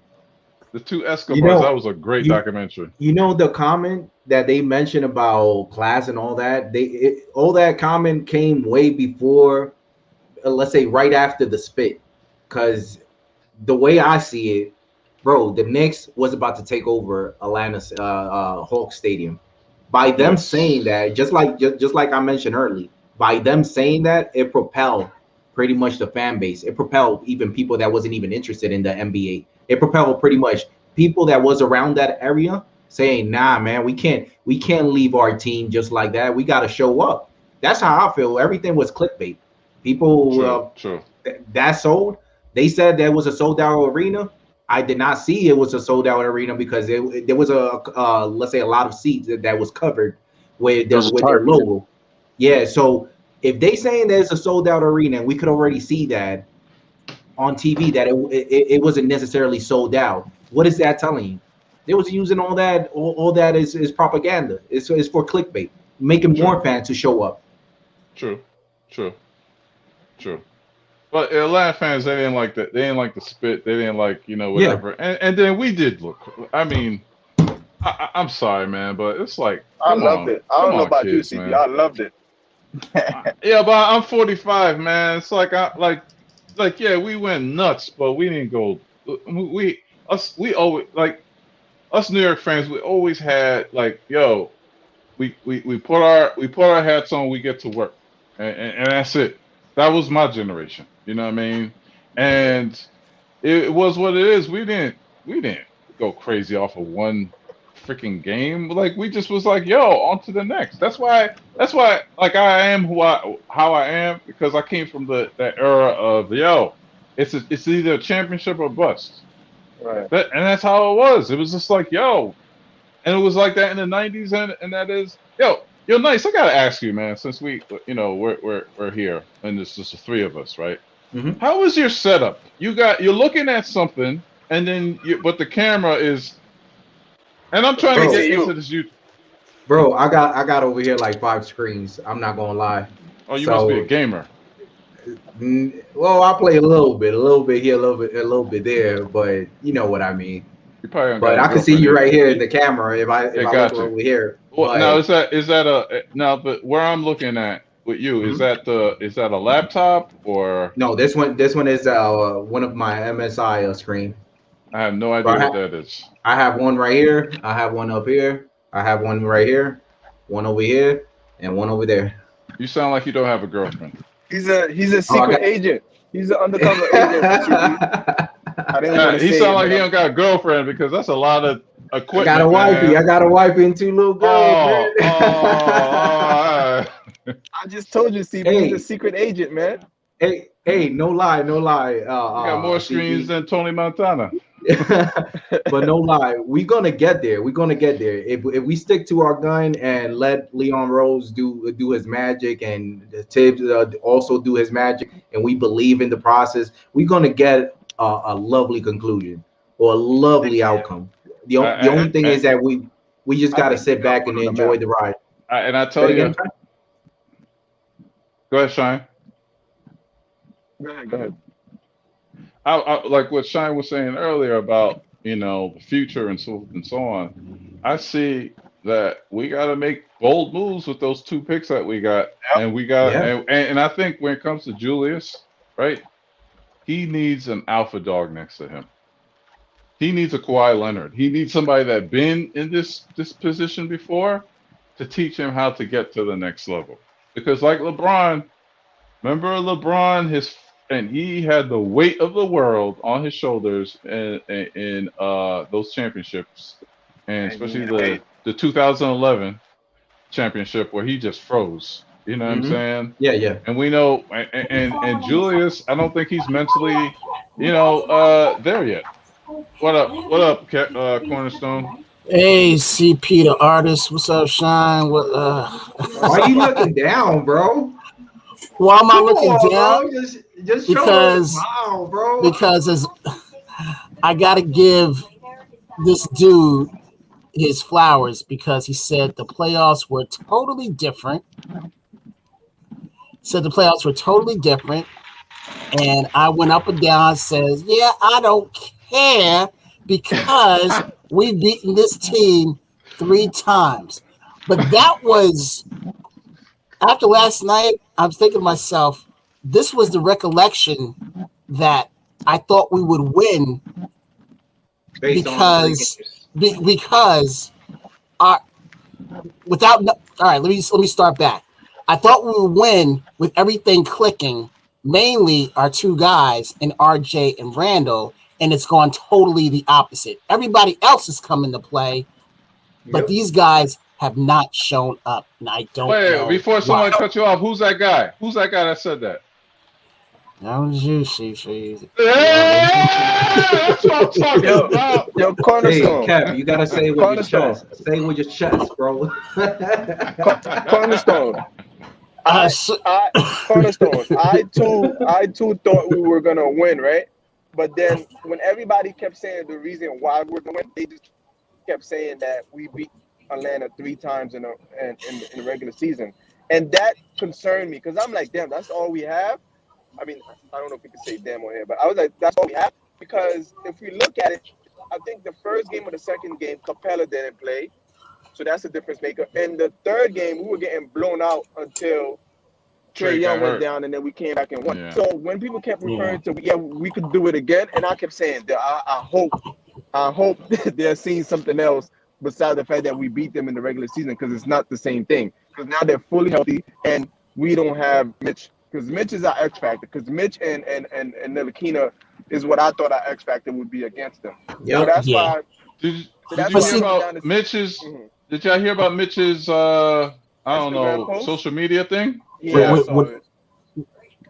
the two Escobars, You know, that was a great documentary. you know the comment that they mentioned about class and all that. All that comment came way before, let's say, right after the spit, because the way I see it, bro, the Knicks was about to take over Atlanta's Hawks Stadium. By them saying that, just like I mentioned earlier, by them saying that, it propelled pretty much the fan base. It propelled even people that wasn't even interested in the NBA. It propelled pretty much people that was around that area saying, "Nah, man, we can't leave our team just like that. We got to show up." That's how I feel. Everything was clickbait. People that sold. They said there was a sold out arena. I did not see it was a sold out arena because there was let's say a lot of seats that was covered with their logo. Yeah, so if they saying there's a sold out arena, and we could already see that on TV that it wasn't necessarily sold out. What is that telling you? They was using all that. All that is propaganda. It's for clickbait, making more fans to show up. True. But Atlanta fans, they didn't like that. They didn't like the spit. They didn't like, whatever. Yeah. And then we did look. I mean, I'm sorry, man, but it's like I loved it. I don't know about you, CP. I loved it. Yeah, but I'm 45, man. It's like yeah, we went nuts, but we didn't go. We always like us New York fans. We always had like, yo, we put our hats on. We get to work, and that's it. That was my generation. You know what I mean? And it was what it is. We didn't go crazy off of one freaking game. Like we just was like, yo, on to the next. That's why like I am how I am, because I came from that era of, yo, it's either a championship or bust. Right. And that's how it was. It was just like, yo, and it was like that in the 90s, and that is, yo, Nice. I gotta ask you, man, since we're here and it's just the three of us, right? Mm-hmm. How is your setup? You're looking at something, and then but the camera is, and I'm trying to get into this YouTube. Bro, I got over here like 5 screens. I'm not gonna lie. Oh, you must be a gamer. Well, I play a little bit here, a little bit there, but you know what I mean. But I can see you right here in the camera if I look over here. Well, now is that but where I'm looking at with you, is that a laptop or? No, this one is one of my MSI screen. I have no idea what that is. I have one right here. I have one up here. I have one right here, one over here, and one over there. You sound like you don't have a girlfriend. He's a secret agent. He's an undercover agent. He sound like he don't got a girlfriend, because that's a lot of equipment. I got a wifey. I got a wifey and 2 little girls. I just told you, CP, he's a secret agent, man. Hey, no lie. You got more screens than Tony Montana. But no lie, we're gonna get there. If we stick to our gun and let Leon Rose do his magic, and Tibbs also do his magic, and we believe in the process, we're gonna get a lovely conclusion or a lovely outcome. The only thing is that we just gotta sit back and enjoy the ride. And I tell you, Go ahead, Shine. Go ahead. I like what Shine was saying earlier about the future and so on. I see that we got to make bold moves with those two picks that we got, and we got Yeah. and I think when it comes to Julius, right, he needs an alpha dog next to him. He needs a Kawhi Leonard. He needs somebody that been in this position before to teach him how to get to the next level. Because like LeBron, remember LeBron, and he had the weight of the world on his shoulders in those championships, and especially the 2011 championship where he just froze. You know what I'm saying? Yeah, yeah. And we know, and Julius, I don't think he's mentally, there yet. What up, Cornerstone? Hey, CP the artist. What's up, Shine? What? Why are you looking down, bro? Why am I Come looking on, down? bro. Just show us. Wow, bro. Because I gotta give this dude his flowers because he said the playoffs were totally different. And I went up and down. Says, yeah, I don't care because we've beaten this team 3 times. But that was after last night. I was thinking to myself, this was the recollection that I thought we would win because without all right. Let me start back. I thought we would win with everything clicking. Mainly our 2 guys, and RJ and Randle, and it's gone totally the opposite. Everybody else has come into play, but these guys have not shown up, and I don't know. Before someone cut you off, who's that guy? Who's that guy that said that? That was you, CC. That's what I'm talking about. Yo, Cornerstone. Hey, Cap, you gotta say with your chest. Say with your chest, bro. Cornerstone. Cornerstone. I too thought we were gonna win, right? But then when everybody kept saying the reason why we're gonna win, they just kept saying that we beat Atlanta 3 times in the regular season, and that concerned me because I'm like, damn, that's all we have. I mean, I don't know if we can say damn on here, but I was like, that's all we have because if we look at it, I think the first game or the second game, Capella didn't play. So that's a difference maker. And the third game, we were getting blown out until Trae Young went down, and then we came back and won. Yeah. So when people kept referring to, we could do it again, and I kept saying that I hope they're seeing something else besides the fact that we beat them in the regular season because it's not the same thing. Because now they're fully healthy, and we don't have Mitch. Because Mitch is our X factor. Because Mitch and Ntilikina is what I thought our X factor would be against them. Yeah, so that's why. Did you hear about Mitch's? Mm-hmm. Did y'all hear about Mitch's? I don't know, social media thing. Yeah,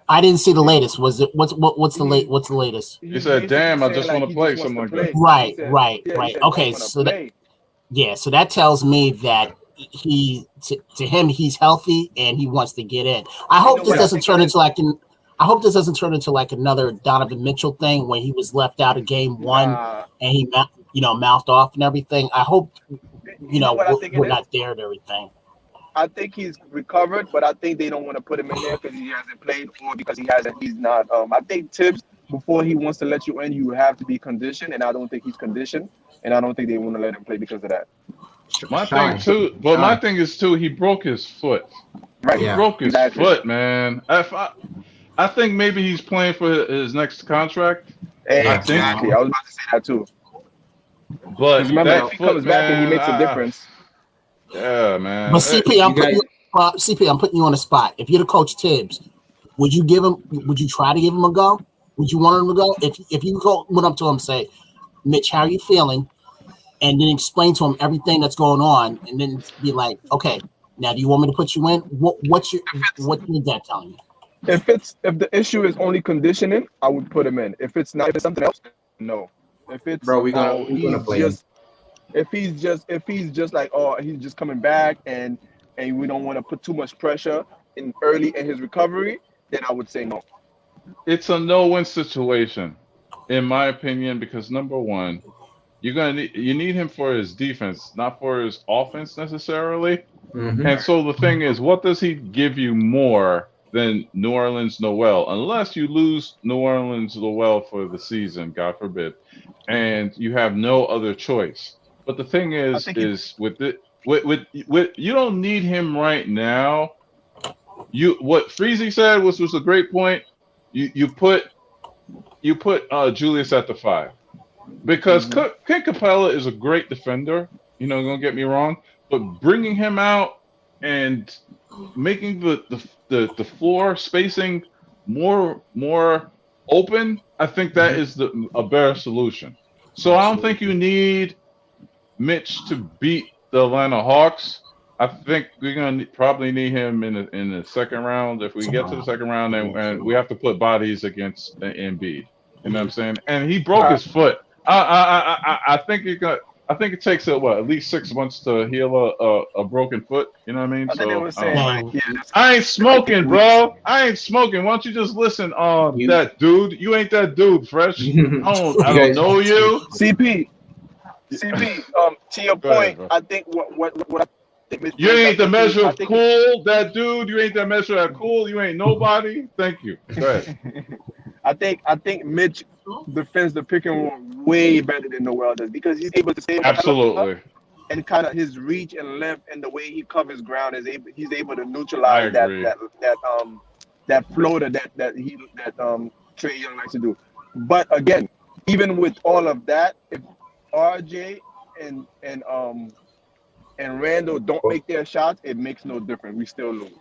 I didn't see the latest. What's the latest? He said, "Damn, I just want to play something like that." Right. Okay, so that tells me that to him he's healthy and he wants to get in. I hope this doesn't turn into like another Donovan Mitchell thing when he was left out of game 1 and he mouthed off and everything. I hope we're not there and everything. I think he's recovered, but I think they don't want to put him in there because he hasn't played or because he's not. I think Tibbs, before he wants to let you in, you have to be conditioned, and I don't think he's conditioned, and I don't think they want to let him play because of that. My thing is too, he broke his foot. Right. He broke his foot, man. I think maybe he's playing for his next contract. Exactly. I was about to say that too. But remember, if he comes back and he makes a difference. Yeah, man. But CP, I'm putting you on the spot. If you're the coach Tibbs, would you try to give him a go? Would you want him to go? If you went up to him and say, Mitch, how are you feeling? And then explain to him everything that's going on, and then be like, okay, now do you want me to put you in? What's your dad telling you? If the issue is only conditioning, I would put him in. If it's something else, no. If it's we're gonna play him. If he's just like, oh, he's just coming back and we don't want to put too much pressure early in his recovery, then I would say no. It's a no-win situation, in my opinion, because number one, you need him for his defense, not for his offense necessarily. Mm-hmm. And so the thing is, what does he give you more than New Orleans Noel, unless you lose New Orleans Noel for the season, God forbid, and you have no other choice. But the thing is with you don't need him right now. What Freezy said was a great point. You put Julius at the 5 because Clint Capella is a great defender. Don't get me wrong, but bringing him out and making the floor spacing more open, I think that is a better solution. So I don't think you need Mitch to beat the Atlanta Hawks. I think we're gonna probably need him in the second round. If we get to the second round, and we have to put bodies against Embiid. You know what I'm saying? And he broke his foot. I think it takes at least 6 months to heal a broken foot. You know what I mean? I ain't smoking, bro. I ain't smoking. Why don't you just listen? That dude, you ain't that dude, Fresh. I don't know you. CP. To your point, I think what you ain't the measure of cool, that dude. You ain't that measure of cool. You ain't nobody. Thank you. Go ahead. I think Mitch defends the pick and roll way better than Noel does because he's able to stay absolutely, and kind of his reach and length and the way he covers ground he's able to neutralize that floater that Trae Young likes to do. But again, even with all of that, if RJ and Randle don't make their shots, it makes no difference. We still lose.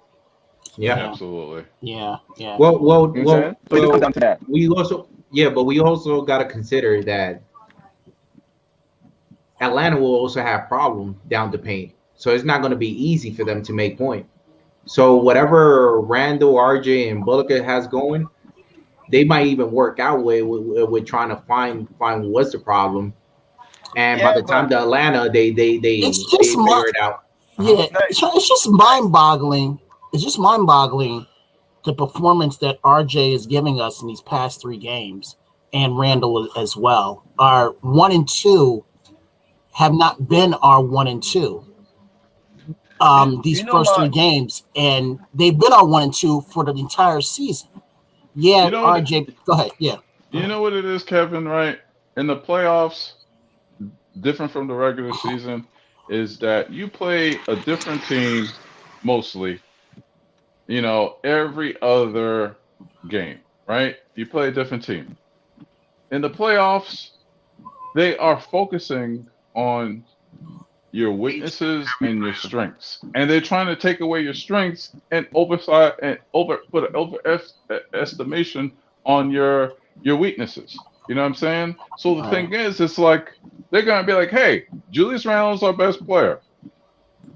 Yeah, absolutely. Yeah. Well, so it comes down to that. We also got to consider that Atlanta will also have problems down the paint, so it's not going to be easy for them to make point. So whatever Randle, RJ, and Bullock has going, they might even work out with trying to find what's the problem. And by the time to Atlanta, they figure it out. Yeah, it's just mind-boggling. It's just mind-boggling the performance that RJ is giving us in these past 3 games, and Randle as well. Our 1 and 2 have not been our 1 and 2. These first 3 games, and they've been our 1 and 2 for the entire season. Yeah, RJ, go ahead. Yeah. You know what it is, Kevin, right? In the playoffs, different from the regular season, is that you play a different team mostly, every other game, right? You play a different team. In the playoffs, they are focusing on your weaknesses and your strengths, and they're trying to take away your strengths and put an overestimation on your weaknesses. You know what I'm saying? So the thing is, it's like they're gonna be like, "Hey, Julius Randle's our best player.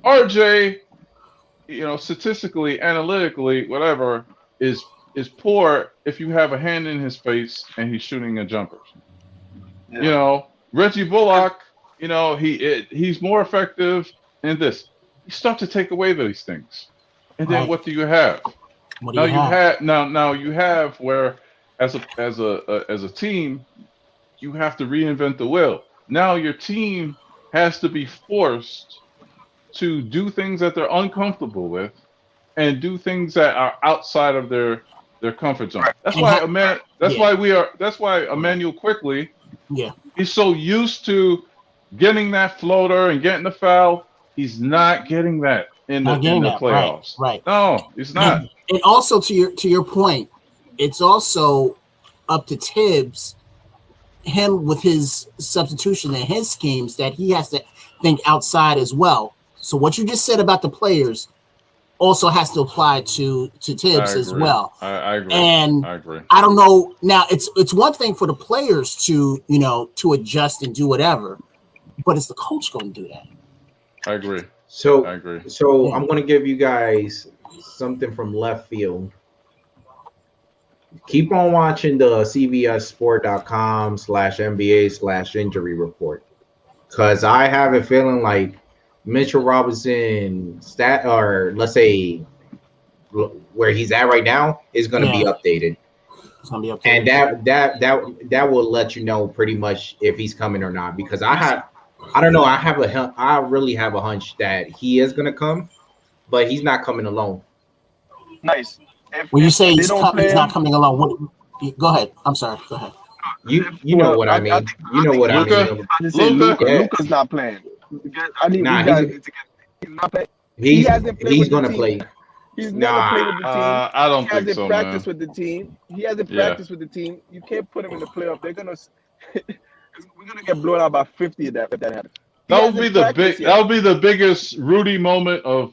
RJ, statistically, analytically, whatever, is poor if you have a hand in his face and he's shooting a jumper. Yeah. Reggie Bullock, he's more effective in this. You start to take away these things, and then what do you have? Now you have where as a team, you have to reinvent the wheel. Now your team has to be forced to do things that they're uncomfortable with, and do things that are outside of their comfort zone. That's why Emmanuel Quickly, he's so used to getting that floater and getting the foul. He's not getting that in the playoffs. Right. No, he's not. And also to your point, it's also up to Tibbs, him with his substitution and his schemes, that he has to think outside as well. So what you just said about the players also has to apply to Tibbs as well. I agree. And I agree. I don't know. Now it's one thing for the players to adjust and do whatever, but is the coach going to do that? I agree. So I'm going to give you guys something from left field. Keep on watching the CBSSport.com/NBA/injury report, because I have a feeling like Mitchell Robinson let's say where he's at right now is going to be updated. It's going to be updated. And that will let you know pretty much if he's coming or not, because I don't know. I really have a hunch that he is going to come, but he's not coming alone. Nice. When you say they he's don't play he's not him, coming along, go ahead. I'm sorry. Go ahead. You know what I mean. You know what I Luka, mean. I just say Luka, Luka's not playing. I need Nah, you guys need to get. He's not playing. He he's hasn't played he's with the gonna team. play. He's never Nah, played with the team. I don't He think hasn't so, practiced man. with the team. He hasn't Yeah. practiced with the team. You can't put him in the playoff. They're gonna. We're gonna get blown out by 50 if that happens. He That would be hasn't the practiced big. yet. That would be the biggest Rudy moment of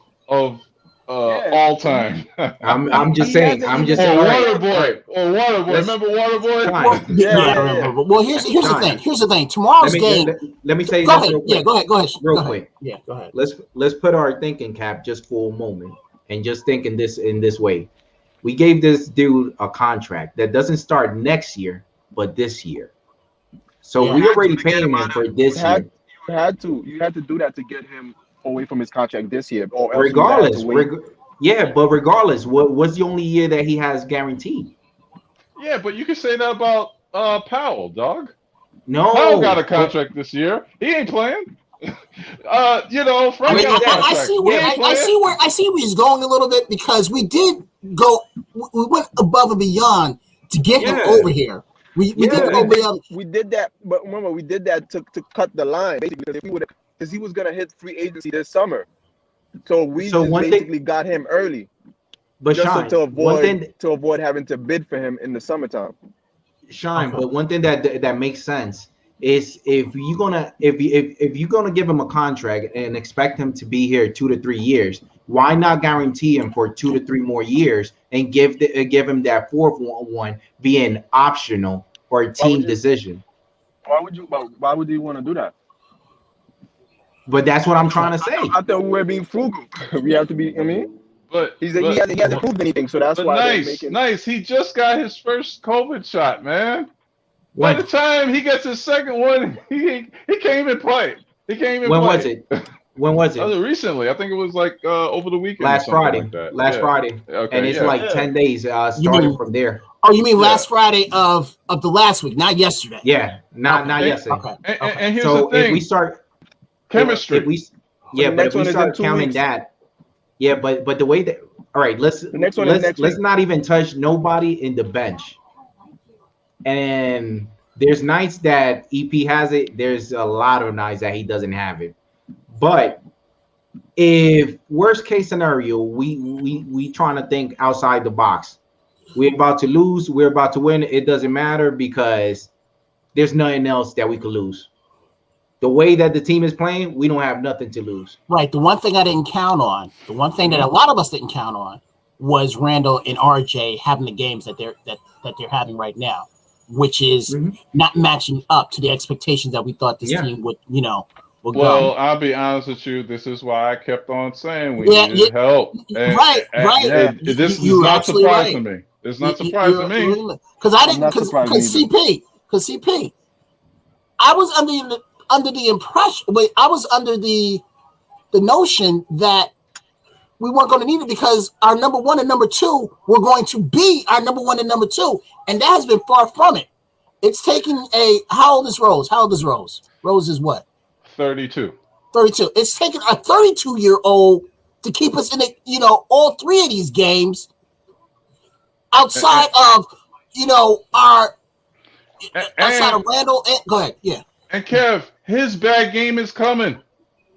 Yeah. all time. I'm just He saying. hasn't I'm even just Or saying. All right, all Waterboy. right. Or Waterboy. Let's Remember Waterboy? Sean. Yeah. Well, here's the Sean, thing. Here's the thing. Tomorrow's game. let me say Go this ahead. real quick. Yeah, go ahead. Go ahead. Real Go ahead. quick. Yeah, go ahead. Let's put our thinking cap just for a moment and just think in this way. We gave this dude a contract that doesn't start next year, but this year. So Yeah. we already paying him for this year. You had to do that to get him away from his contract this year, or else you would have Regardless, to wait. but regardless, what's the only year that he has guaranteed? Yeah, but you can say that about Powell, dog. No, Powell got a but contract this year. He ain't playing. Frank I mean, got a contract. I see where He ain't I see where he's going a little bit, because we went above and beyond to get him over here. We did go beyond. We did that, but remember, we did that to cut the line, basically, because he was gonna hit free agency this summer. So we just basically got him early, but just Sean, to avoid having to bid for him in the summertime. Sean, but one thing that makes sense is if you're gonna give him a contract and expect him to be here 2 to 3 years, why not guarantee him for 2 to 3 more years and give him that fourth one being optional or a team decision? Why would you want to do that? But that's what I'm trying to say. I thought we were being frugal. We have to be. I mean, But he hasn't proved anything, so that's why. Nice. He just got his first COVID shot, man. By the time he gets his second one, he can't even play. He can't even play. When was it? Recently. I think it was like over the weekend. Last Friday. Like that. Last Friday. Okay, and it's like 10 days started from there. Oh, you mean last Friday of the last week, not yesterday? Yeah, not yesterday. Okay. And here's so the thing. if we start chemistry. If we start counting that, but the way that, all right, let's not even touch nobody in the bench. And there's nights that EP has it. There's a lot of nights that he doesn't have it. But if worst case scenario, we trying to think outside the box. We're about to lose. We're about to win. It doesn't matter because there's nothing else that we could lose. The way that the team is playing, we don't have nothing to lose. Right. The one thing I didn't count on, the one thing that a lot of us didn't count on, was Randle and RJ having the games that they're having right now, which is not matching up to the expectations that we thought this team would, would Well, go. I'll be honest with you. This is why I kept on saying we needed help. And, right. This is not surprising me. It's not surprising me. Because I didn't. Because CP. I was under the impression. Wait, I was under the notion that we weren't going to need it because our number one and number two were going to be our number one and number two, and that has been far from it. It's taking how old is Rose? Rose is what? 32. 32. It's taken a 32-year-old to keep us in all three of these games outside of our outside of Randle. Go ahead, yeah. And Kev, his bad game is coming.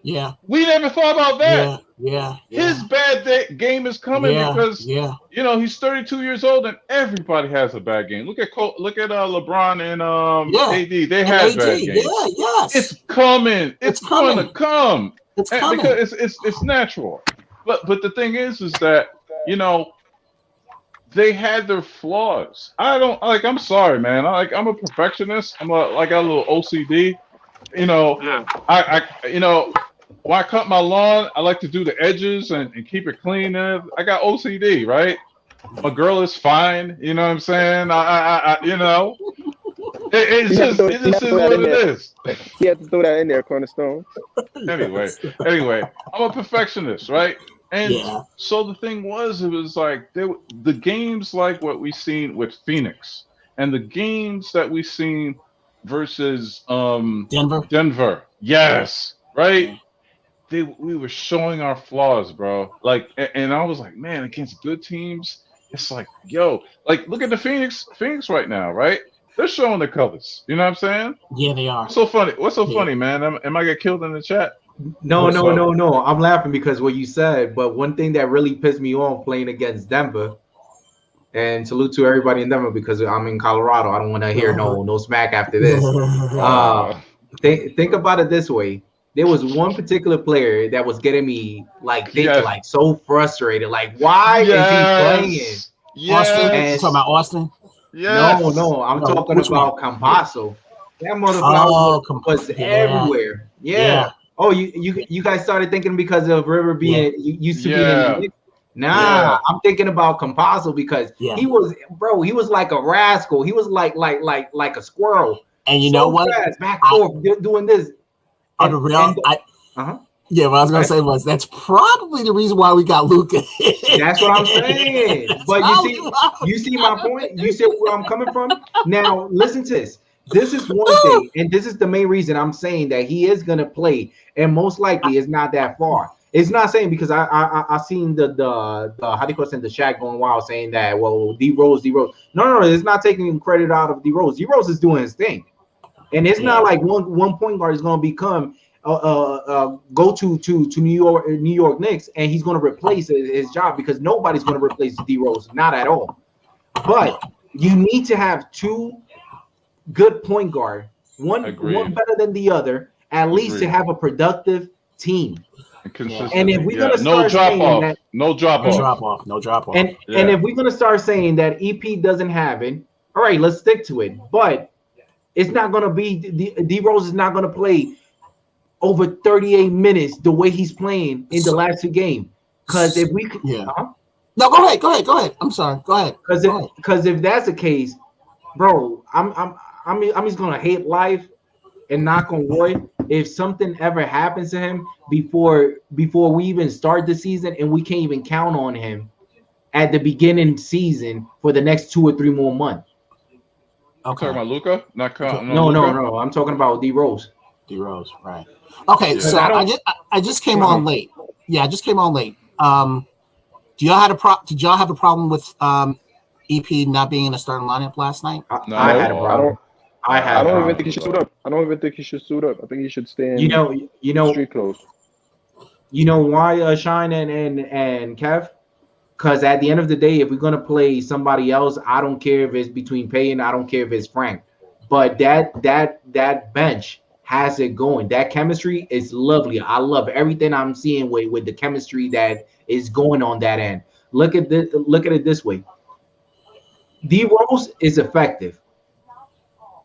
Yeah. We never thought about that. Yeah. His bad game is coming because he's 32 years old and everybody has a bad game. Look at LeBron and AD. They have bad games. Yeah, yes. It's coming. It's going to come. It's coming. Because it's natural. But the thing is that they had their flaws. I'm sorry, man. I'm a perfectionist. I got a little OCD. When I cut my lawn, I like to do the edges and keep it clean. I got OCD, right? My girl is fine. You know what I'm saying? It's just what it is. You have to throw that in there, Cornerstone. Anyway, I'm a perfectionist, right? And so the thing was, it was like the games like what we seen with Phoenix and the games that we seen versus Denver. Yes, right? We were showing our flaws, bro. And I was like, man, against good teams, it's like, yo, like look at the Phoenix right now, right? They're showing the colors. You know what I'm saying? Yeah, they are. So funny. What's so funny, man? Am I get killed in the chat? No. I'm laughing because what you said. But one thing that really pissed me off playing against Denver, and salute to everybody in Denver because I'm in Colorado. I don't want to hear no smack after this. Think about it this way. There was one particular player that was getting me like so frustrated. Like, why is he playing? Austin? You talking about Austin? Yes. No, I'm talking about Campasso. That motherfucker was everywhere. Yeah. Oh, you guys started thinking because of River being used to being in the Knicks? Nah, I'm thinking about Campasso because he was like a rascal. He was like a squirrel. And you know what? Fast, back forth, doing this. What I was gonna say was that's probably the reason why we got Luka. That's what I'm saying. But you see my point. You see where I'm coming from. Now listen to this. This is one thing, and this is the main reason I'm saying that he is gonna play, and most likely it's not that far. It's not saying because I seen the how do you call it, the Shaq going wild saying that D Rose. No, it's not taking credit out of D Rose. D Rose is doing his thing, and it's not like one point guard is gonna become go to New York Knicks and he's gonna replace his job because nobody's gonna replace D Rose, not at all. But you need to have two good point guard, one better than the other, at least to have a productive team. And if we're gonna start saying that no drop off, and if we're gonna start saying that EP doesn't have it, all right, let's stick to it. But it's not gonna be D Rose is not gonna play over 38 minutes the way he's playing in the last two games. Because if we no, go ahead. I'm sorry, go ahead. Because if that's the case, bro, I'm just gonna hate life and knock on wood. If something ever happens to him before we even start the season and we can't even count on him at the beginning season for the next 2 or 3 more months. Okay. Talking about Luka? No. I'm talking about D Rose. D Rose, right? Okay, so I just came on late. Yeah, I just came on late. Did y'all have a problem with EP not being in the starting lineup last night? No, I had a problem. I don't even think he should suit up. I think he should stay in street clothes. You know why, Shine and Kev? Because at the end of the day, if we're gonna play somebody else, I don't care if it's between Payton, I don't care if it's Frank. But that bench has it going. That chemistry is lovely. I love everything I'm seeing with the chemistry that is going on that end. Look at it this way. D Rose is effective.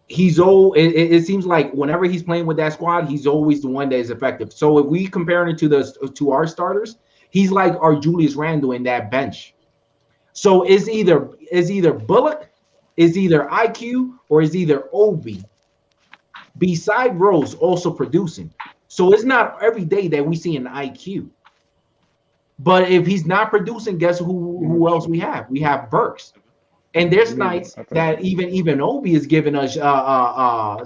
He's it seems like whenever he's playing with that squad, he's always the one that is effective. So if we compare it to our starters, he's like our Julius Randle in that bench. So it's either Bullock, is either IQ, or is either Obi. Beside Rose also producing. So it's not every day that we see an IQ. But if he's not producing, guess who else we have? We have Burks. And there's nights that even Obi is giving us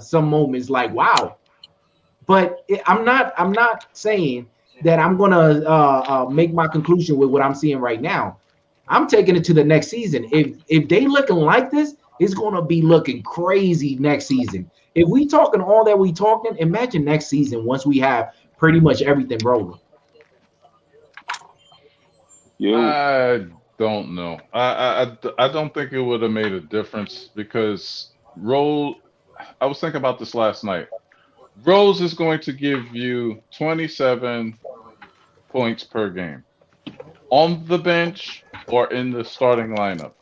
some moments like wow. But I'm not saying that I'm gonna make my conclusion with what I'm seeing right now. I'm taking it to the next season. If they looking like this, it's gonna be looking crazy next season. If we talking all that we talking, imagine next season once we have pretty much everything rolling. I don't know. I don't think it would have made a difference because Rose. I was thinking about this last night. Rose is going to give you 27 points per game on the bench or in the starting lineup.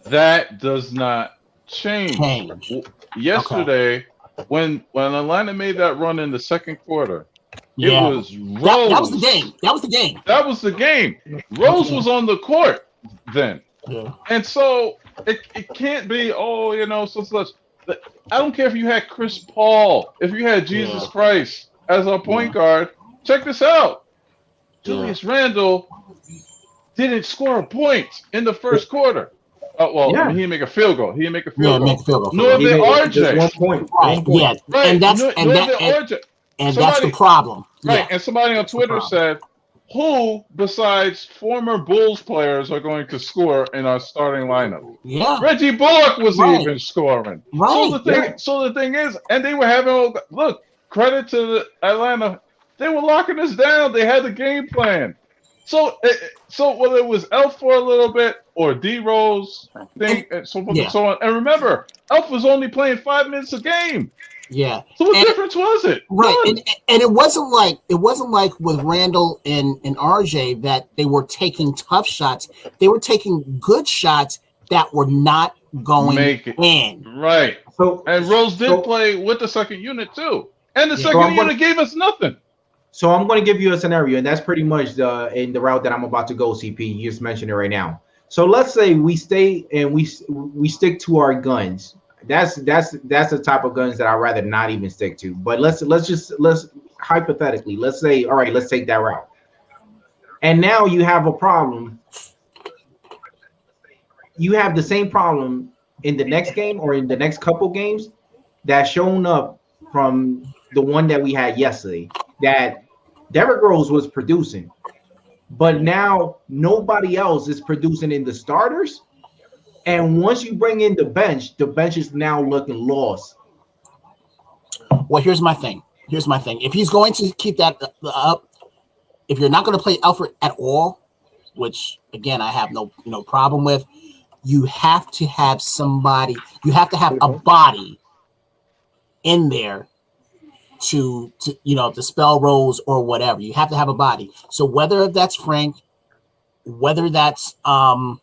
That does not change. Yesterday, when Atlanta made that run in the second quarter, it was Rose. That was the game. That was the game. Rose was on the court then. Yeah. And so it can't be, such. I don't care if you had Chris Paul, if you had Jesus Christ as a point guard. Check this out. Julius Randle didn't score a point in the first quarter. He didn't make a field goal. Nor did RJ. 1 point. Right. And that's the problem. Right. And somebody on Twitter said who besides former Bulls players are going to score in our starting lineup? Yeah. Reggie Bullock wasn't even scoring. Right. So the thing is, and they were having credit to the Atlanta. They were locking us down. They had the game plan. So whether it was Elf for a little bit or D Rose thing, and so forth and so on. And remember, Elf was only playing 5 minutes a game. Yeah. So what difference was it? Right. And it wasn't like with Randle and RJ that they were taking tough shots. They were taking good shots that were not going in. Right. And Rose did play with the second unit too. And the second unit gave us nothing. So I'm going to give you a scenario, and that's pretty much in the route that I'm about to go, CP. You just mentioned it right now. So let's say we stay and we stick to our guns. That's the type of guns that I'd rather not even stick to. But let's hypothetically, let's say, all right, let's take that route. And now you have a problem. You have the same problem in the next game or in the next couple games that's shown up from the one that we had yesterday, that Derrick Rose was producing, but now nobody else is producing in the starters. And once you bring in the bench is now looking lost. Well, here's my thing. If he's going to keep that up, if you're not going to play Alfred at all, which again I have no problem with, you have to have somebody. You have to have a body in there to spell Rose or whatever. You have to have a body. So whether that's Frank, whether that's Knox,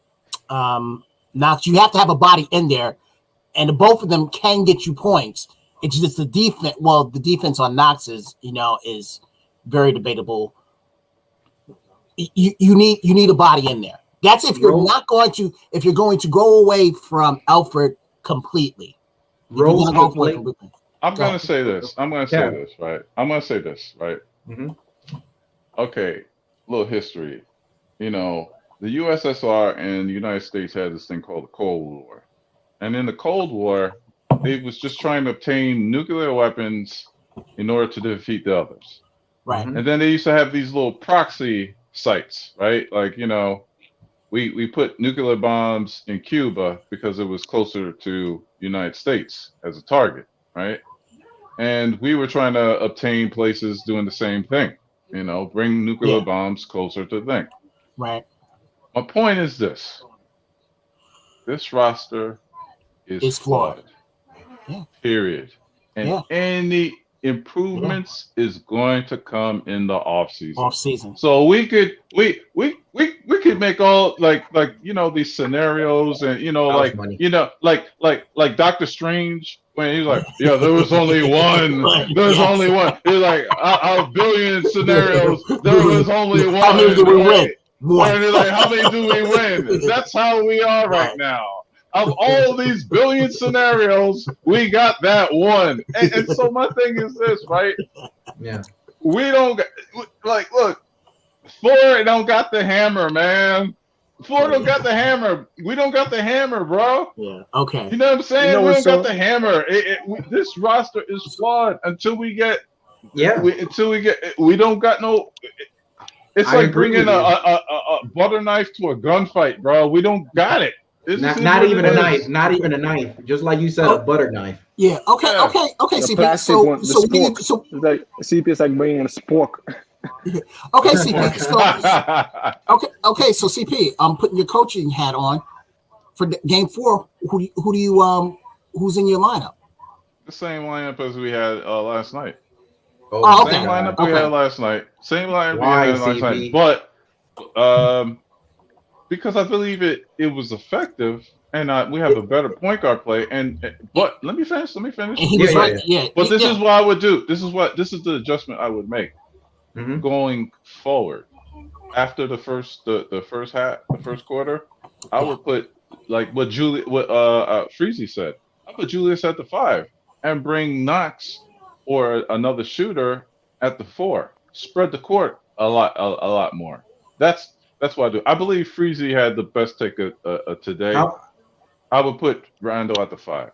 you have to have a body in there, and both of them can get you points. It's just the defense. Well, the defense on Knox is very debatable. You need a body in there. That's if you're going to go away from Alfred completely. Rose I'm going to say this. I'm going to say this, right? Mm-hmm. Okay, little history. The USSR and the United States had this thing called the Cold War. And in the Cold War, it was just trying to obtain nuclear weapons in order to defeat the others. Right. And then they used to have these little proxy sites, right? Like, we put nuclear bombs in Cuba because it was closer to the United States as a target, right? And we were trying to obtain places doing the same thing, bring nuclear bombs closer to the thing. Right. My point is this. This roster is flawed. Yeah. Period. And any improvements is going to come in the off season. So we could make all like these scenarios and like Doctor Strange when he's like, yeah, there was only one. There's only one. He's like, out of billion scenarios, there was only one. How many do we win? And they're like, how many do we win? That's how we are right now. Of all these billion scenarios, we got that one. And so my thing is this, right? Yeah. We don't look, Ford don't got the hammer, man. Ford don't got the hammer. We don't got the hammer, bro. Yeah. Okay. You know what I'm saying? We don't got the hammer. This roster is flawed until we get. Yeah. We don't got no. It's like bringing a butter knife to a gunfight, bro. We don't got it. Not even a knife. Not even a knife. Just like you said, a butter knife. Yeah. Okay. CP. CP is like bringing a spork. Okay, CP. So CP, I'm putting your coaching hat on for game 4. Who's in your lineup? The same lineup as we had last night. Same lineup we had last night. Same lineup we had last night. But because I believe it was effective, and we have a better point guard play. But let me finish. Yeah. But this is what I would do. This is the adjustment I would make going forward. After the first quarter, I would put like what Freezy said. I put Julius at the 5 and bring Knox or another shooter at the 4. Spread the court a lot more. That's what I do. I believe Freezy had the best take today. I would put Randle at the 5.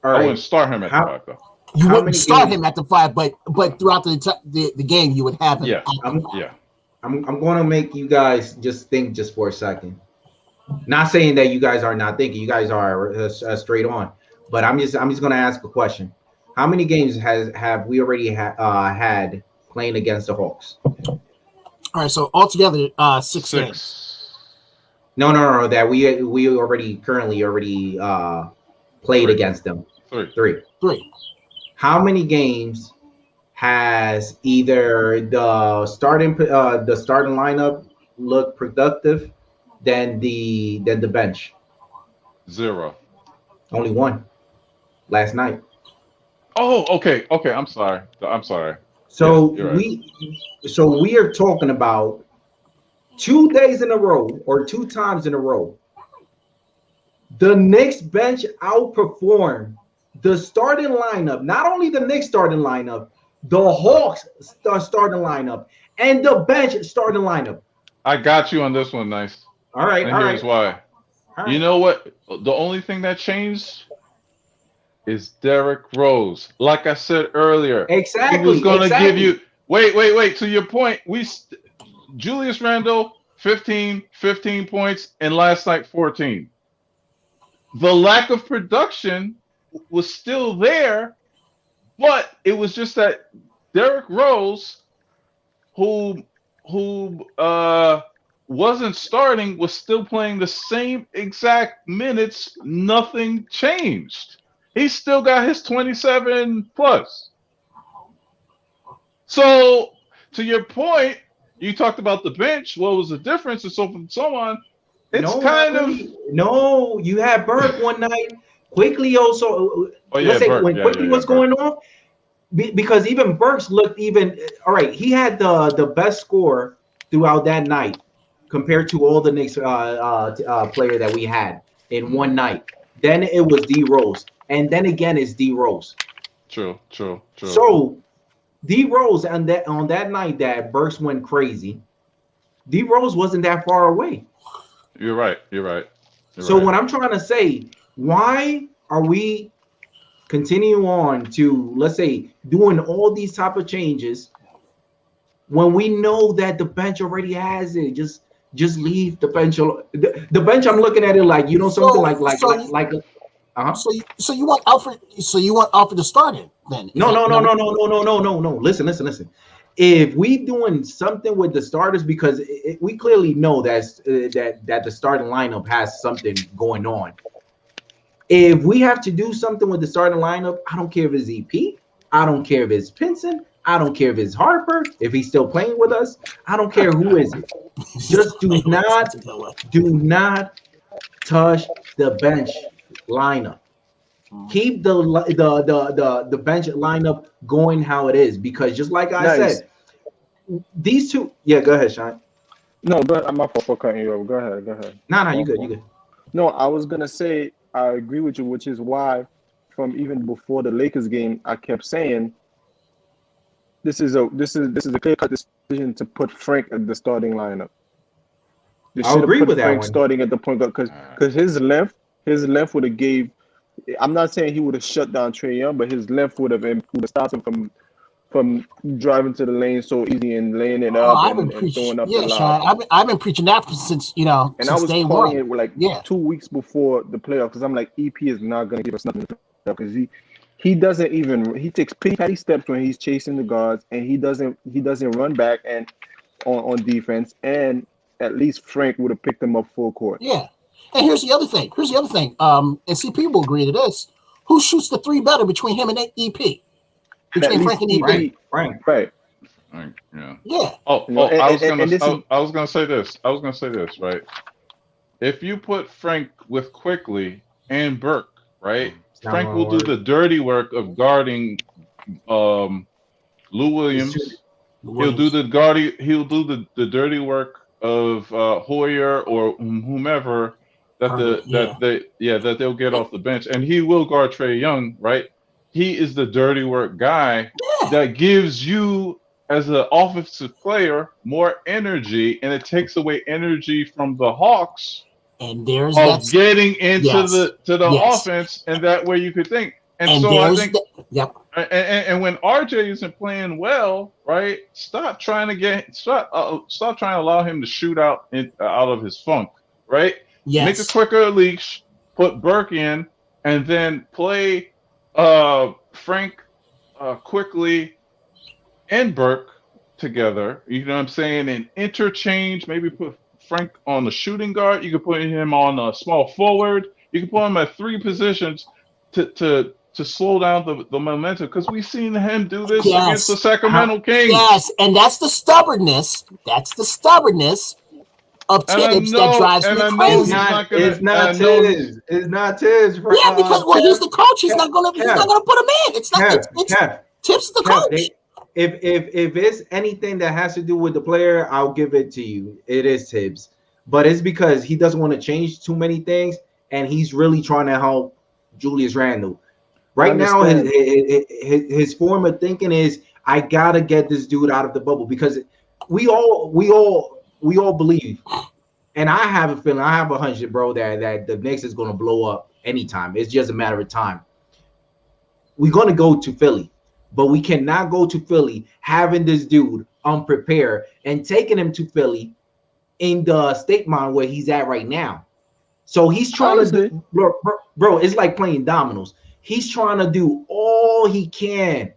I wouldn't start him at the 5 though. You wouldn't start him at the 5, but throughout the game you would have him. Yeah. I'm going to make you guys just think just for a second. Not saying that you guys are not thinking. You guys are straight on. But I'm just going to ask a question. How many games have we already had playing against the Hawks? All right, so altogether, 6 games. No. That we currently already played against them. Three. How many games has either the starting lineup looked productive than the bench? 0. Only one. Last night. Oh, okay. I'm sorry. So yeah, we are talking about 2 days in a row or 2 times in a row. The Knicks bench outperformed the starting lineup. Not only the Knicks starting lineup, the Hawks starting lineup, and the bench starting lineup. I got you on this one, Nice. All right. And here's why. You know what? The only thing that changed is Derrick Rose. Like I said earlier, exactly. He was going to give you. Wait. To your point, Julius Randle 15 points, and last night 14. The lack of production was still there, but it was just that Derrick Rose, who wasn't starting, was still playing the same exact minutes. Nothing changed. He still got his 27 plus. So, to your point, you talked about the bench. What was the difference, and so forth and so on. No, you had Burke one night. Quickly also. When Quickly was going off, because even Burks looked even. All right, he had the best score throughout that night compared to all the Knicks player that we had in one night. Then it was D Rose. And then again, it's D Rose. True. So D Rose on that night that Burks went crazy, D Rose wasn't that far away. You're right. What I'm trying to say, why are we continuing on to, let's say, doing all these type of changes when we know that the bench already has it? Just leave the bench. The bench, I'm looking at it like, something uh-huh. So you want Alfred? So you want Alfred to start it then? No. Listen. If we doing something with the starters, because we clearly know that the starting lineup has something going on. If we have to do something with the starting lineup, I don't care if it's EP, I don't care if it's Pinson, I don't care if it's Harper, if he's still playing with us, I don't care who is it. Just do not touch the bench lineup. Keep the bench lineup going how it is, because just like I said, these two. Yeah, go ahead, Sean. No, but I'm not for cutting you off. Go ahead. No, you good. No, I was gonna say I agree with you, which is why from even before the Lakers game, I kept saying this is a clear-cut decision to put Frank at the starting lineup. I agree with that Frank one. Starting at the point guard, because his length would have gave. I'm not saying he would have shut down Trae Young, but his length would have stopped him from driving to the lane so easy and laying it up and throwing up the lob. Sean, I've been preaching that since And I was calling it like 2 weeks before the playoffs, because I'm like, EP is not going to give us nothing, because he takes petty steps when he's chasing the guards, and he doesn't run back and on defense, and at least Frank would have picked him up full court. Yeah. And here's the other thing. And CP will agree to this. Who shoots the three better between him and EP? Between Frank and EP. Frank. Right. Yeah. Yeah. I was gonna say this. Right. If you put Frank with Quickly and Burke, right, Frank will do the dirty work of guarding Lou Williams. He'll do the dirty work of Hoyer or whomever that they'll get off the bench, and he will guard Trae Young, right? He is the dirty work guy that gives you, as an offensive player, more energy, and it takes away energy from the Hawks. And there's getting into the offense, and that way you could think. And so I think And when RJ isn't playing well, right? Stop trying to allow him to shoot out of his funk, right? Yes. Make a quicker leash, put Burke in, and then play Frank quickly and Burke together. You know what I'm saying? And interchange. Maybe put Frank on the shooting guard. You could put him on a small forward. You can put him at 3 positions to slow down the momentum, because we've seen him do this against the Sacramento Kings. Yes, and that's the stubbornness. That's the stubbornness of Tibbs that drives me crazy. It's not Tibbs. It's not Tibbs. Yeah, because he's the coach. He's not gonna put him in. It's not. It's Tibbs the coach. If it's anything that has to do with the player, I'll give it to you. It is Tibbs, but it's because he doesn't want to change too many things, and he's really trying to help Julius Randle. Right now, his form of thinking is, I gotta get this dude out of the bubble, because we all believe, and I have a feeling, I have a hunch, bro, that the Knicks is gonna blow up anytime. It's just a matter of time. We're gonna go to Philly, but we cannot go to Philly having this dude unprepared and taking him to Philly in the state mind where he's at right now. So he's trying to do, bro, it's like playing dominoes. He's trying to do all he can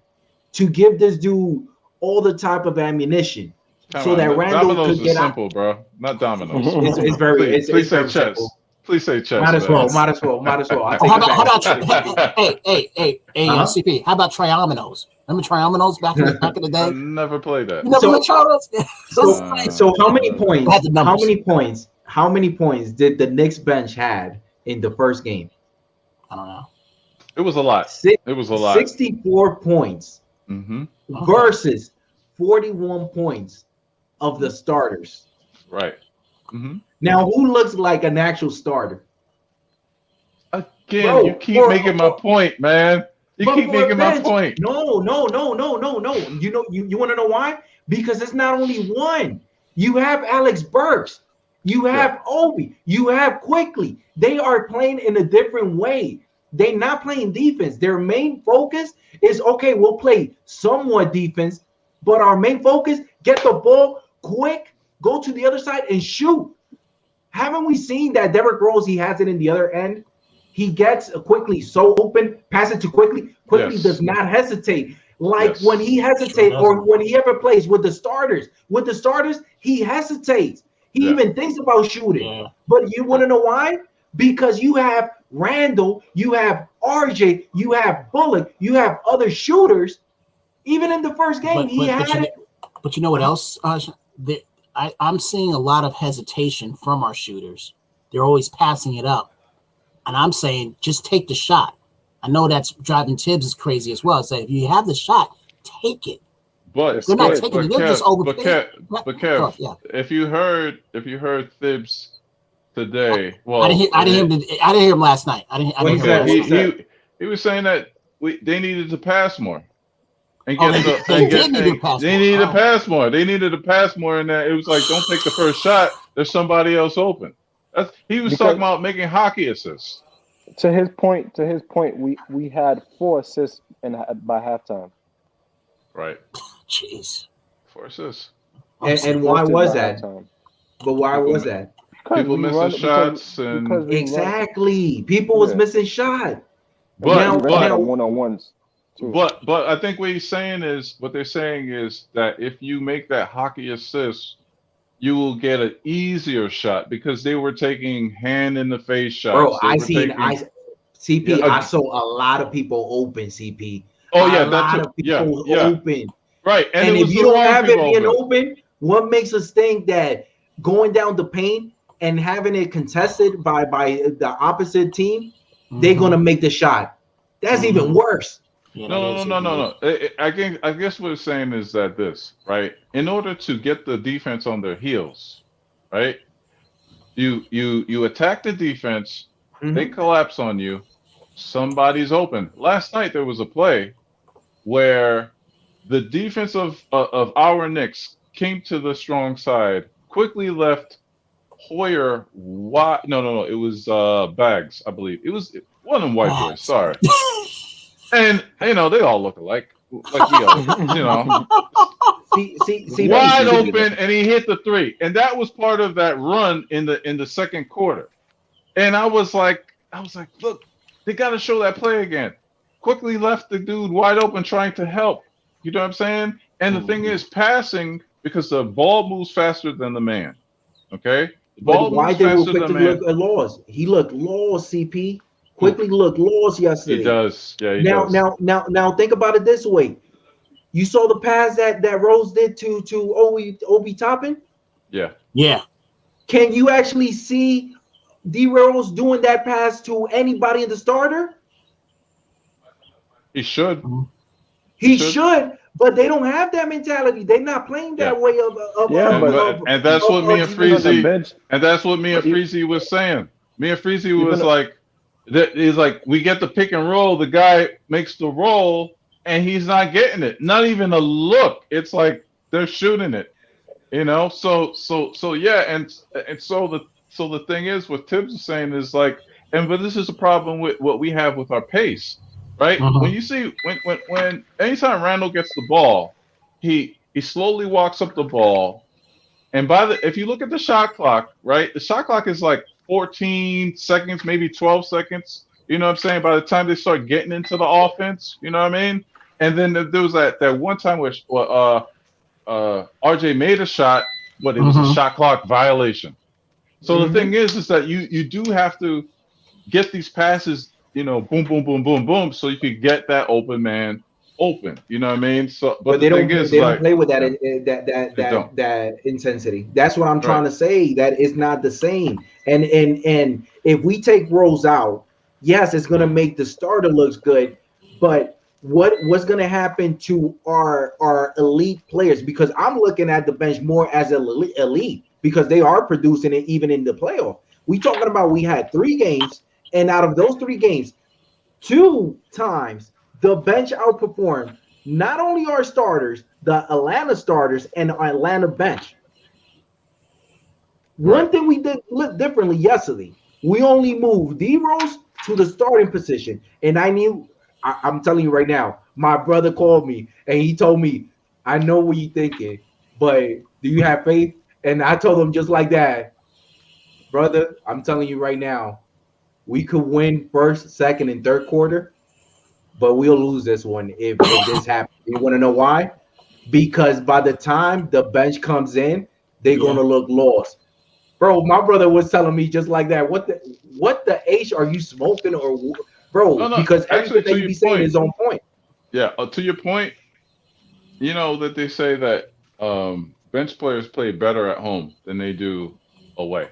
to give this dude all the type of ammunition so that Randle dominoes could get simple, bro. Not dominoes. It's very. Please say very chess. simple. Please say chess. Might as well. I'll take How it about back. hey, CP? How about triominoes? Remember triominoes back in the day? I never played that. You never played triominoes? So how many points? How many points did the Knicks bench had in the first game? I don't know. It was a lot. It was a lot. 64 points versus 41 points of the starters. Right. Now, who looks like an actual starter? Again, you keep making my point, man. You keep making my point. No. You want to know why? Because it's not only one. You have Alex Burks. You have Obi. You have Quickly. They are playing in a different way. They're not playing defense. Their main focus is, okay, we'll play somewhat defense, but our main focus, get the ball quick, go to the other side and shoot. Haven't we seen that Derrick Rose, he has it in the other end? He gets Quickly so open, pass it to Quickly. Quickly does not hesitate. Like when he hesitates or when he ever plays with the starters. With the starters, he hesitates. He even thinks about shooting. But you want to know why? Because you have Randle, you have RJ, you have Bullock, you have other shooters. Even in the first game, he had it. But you know what else? I'm seeing a lot of hesitation from our shooters. They're always passing it up. And I'm saying, just take the shot. I know that's driving Tibbs is crazy as well. So if you have the shot, take it. But they're not taking it. They're just overplaying. But Kev, if you heard Tibbs today, well, I didn't hear him last night. He was saying that they needed to pass more. And they needed to pass more. They needed to pass more, and that it was like, don't take the first shot. There's somebody else open. He was talking about making hockey assists. To his point, we had 4 assists by halftime. Right. Jeez. 4 assists. And why was that? But why was that? People missing shots and exactly. People was missing shots. But one-on-ones. But I think what they're saying is that if you make that hockey assist, you will get an easier shot because they were taking hand in the face shots. Bro, I saw a lot of people open, CP. Oh yeah, a lot of people open. Right, and if you don't have it being open, what makes us think that going down the paint and having it contested by the opposite team, they're gonna make the shot? That's even worse. No. I guess what it's saying is that right? In order to get the defense on their heels, right? You attack the defense, they collapse on you, somebody's open. Last night there was a play where the defense of our Knicks came to the strong side, quickly left Hoyer wide. No, it was Bags, I believe. It was one of them white boys. Sorry. And they all look alike, like we all, See, wide open, and he hit the three, and that was part of that run in the second quarter. And I was like, look, they got to show that play again. Quickly left the dude wide open trying to help. You know what I'm saying? And the thing is, passing, because the ball moves faster than the man. Okay? The ball why moves did faster we than the quickly man. look at lost? He looked lost, CP. Quickly looked lost yesterday. He does. Yeah, he now, does. Now, think about it this way. You saw the pass that Rose did to Obi Toppin? Yeah. Yeah. Can you actually see D Rose doing that pass to anybody in the starter? He should. He should, but they don't have that mentality. They're not playing that way and that's what me and Freezy was saying. Me and Freezy was like, is like, we get the pick and roll, the guy makes the roll, and he's not getting it. Not even a look. It's like they're shooting it. So yeah, and so the thing is, what Tibbs is saying is like, but this is a problem with what we have with our pace, right? When you see when anytime Randle gets the ball, he slowly walks up the ball, and if you look at the shot clock, right, the shot clock is like 14 seconds, maybe 12 seconds. You know what I'm saying? By the time they start getting into the offense, you know what I mean? And then there was that one time where RJ made a shot, but it was a shot clock violation. So the thing is that you do have to get these passes, boom, boom, boom, boom, boom, so you can get that open man open. You know what I mean? So, but they the don't thing is, they like, don't play with that intensity. That's what I'm trying to say. That it's not the same. And if we take Rose out, yes, it's gonna make the starter looks good, but what's going to happen to our elite players? Because I'm looking at the bench more as elite because they are producing it even in the playoff. We talking about we had 3 games, and out of those 3 games, 2 times the bench outperformed not only our starters, the Atlanta starters and the Atlanta bench. One thing we did look differently yesterday, we only moved D Rose to the starting position, and I'm telling you right now, my brother called me and he told me, I know what you're thinking, but do you have faith? And I told him just like that, brother, I'm telling you right now, we could win first, second, and third quarter, but we'll lose this one if this happens. You want to know why? Because by the time the bench comes in, they're going to look lost. Bro, my brother was telling me just like that, what the H are you smoking or bro, no, because actually, everything you be saying is on point. Yeah, to your point, that they say that bench players play better at home than they do away.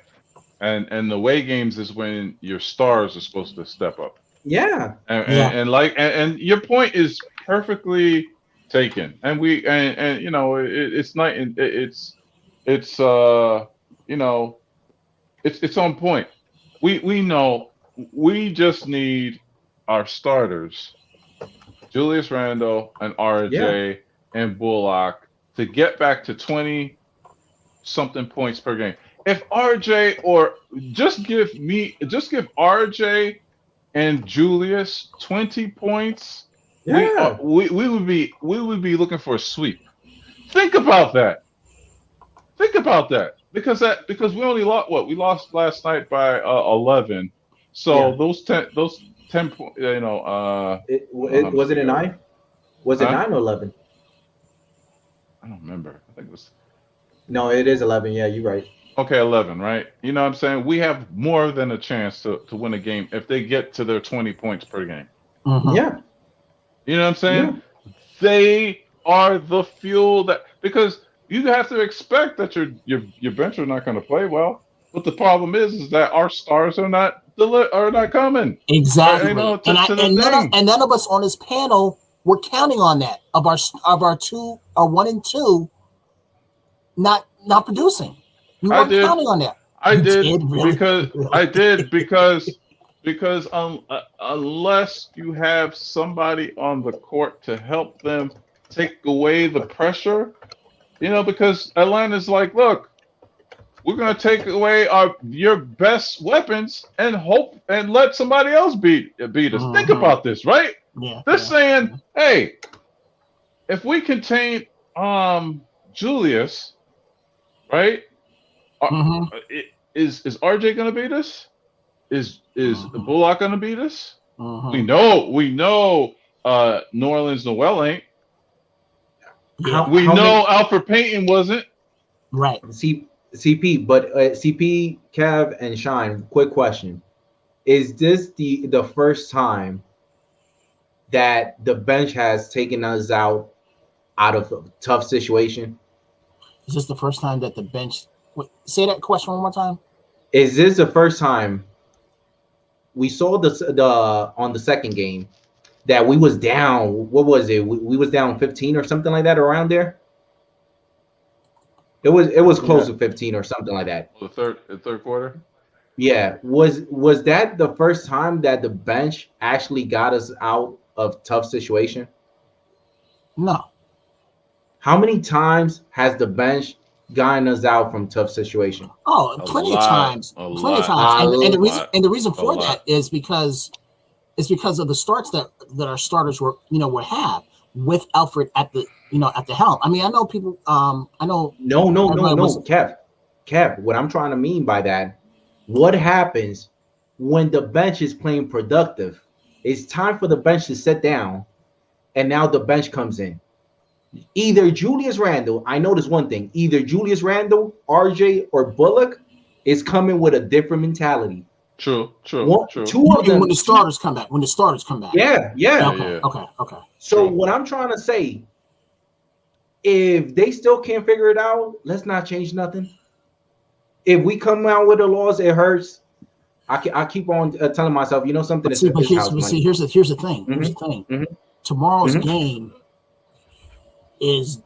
And the away games is when your stars are supposed to step up. Yeah. And your point is perfectly taken. And it's not it's on point. We know we just need our starters, Julius Randle and RJ and Bullock, to get back to 20-something points per game. If RJ or just give RJ and Julius 20 points, we would be looking for a sweep. Think about that. Because we only lost we lost last night by 11. So those 10 points, was it a 9? Was it 9 or 11? I don't remember. I think it was. No, it is 11. Yeah, you're right. Okay, 11, right? You know what I'm saying? We have more than a chance to win a game if they get to their 20 points per game. Yeah. You know what I'm saying? Yeah. They are the fuel because you have to expect that your bench are not going to play well. But the problem is that our stars are not coming. Exactly. And none of us on this panel were counting on that of our 1 and 2 not producing. We weren't counting on that. I did because unless you have somebody on the court to help them take away the pressure, because Atlanta's like, look, we're going to take away your best weapons and hope and let somebody else beat us. Think about this, right? They're saying, hey, if we contain Julius, right? Is RJ gonna beat us? Is Bullock gonna beat us? We know New Orleans Noel ain't. We know Alfred Payton wasn't. Right. CP, but CP, Kev, and Shine. Quick question: is this the first time that the bench has taken us out of a tough situation? Is this the first time that the bench? Wait, say that question one more time. Is this the first time we saw the on the second game that we was down? What was it? We was down 15 or something like that, around there. It was close to 15 or something like that. The third quarter. Yeah, was that the first time that the bench actually got us out of tough situation? No. How many times has the bench gotten us out from tough situation? Oh, plenty of times. And the reason for that is because of the starts that our starters would have with Alfred at the helm. I mean, I know people. I know. No, Kev. What I'm trying to mean by that, what happens when the bench is playing productive? It's time for the bench to sit down, and now the bench comes in. Either Julius Randle, I noticed one thing. Either Julius Randle, RJ, or Bullock is coming with a different mentality. True. Two of them when the starters come back. Yeah. Okay. So what I'm trying to say, if they still can't figure it out, let's not change nothing. If we come out with the laws, it hurts. I keep on telling myself, something. Here's the thing. Mm-hmm. Tomorrow's game is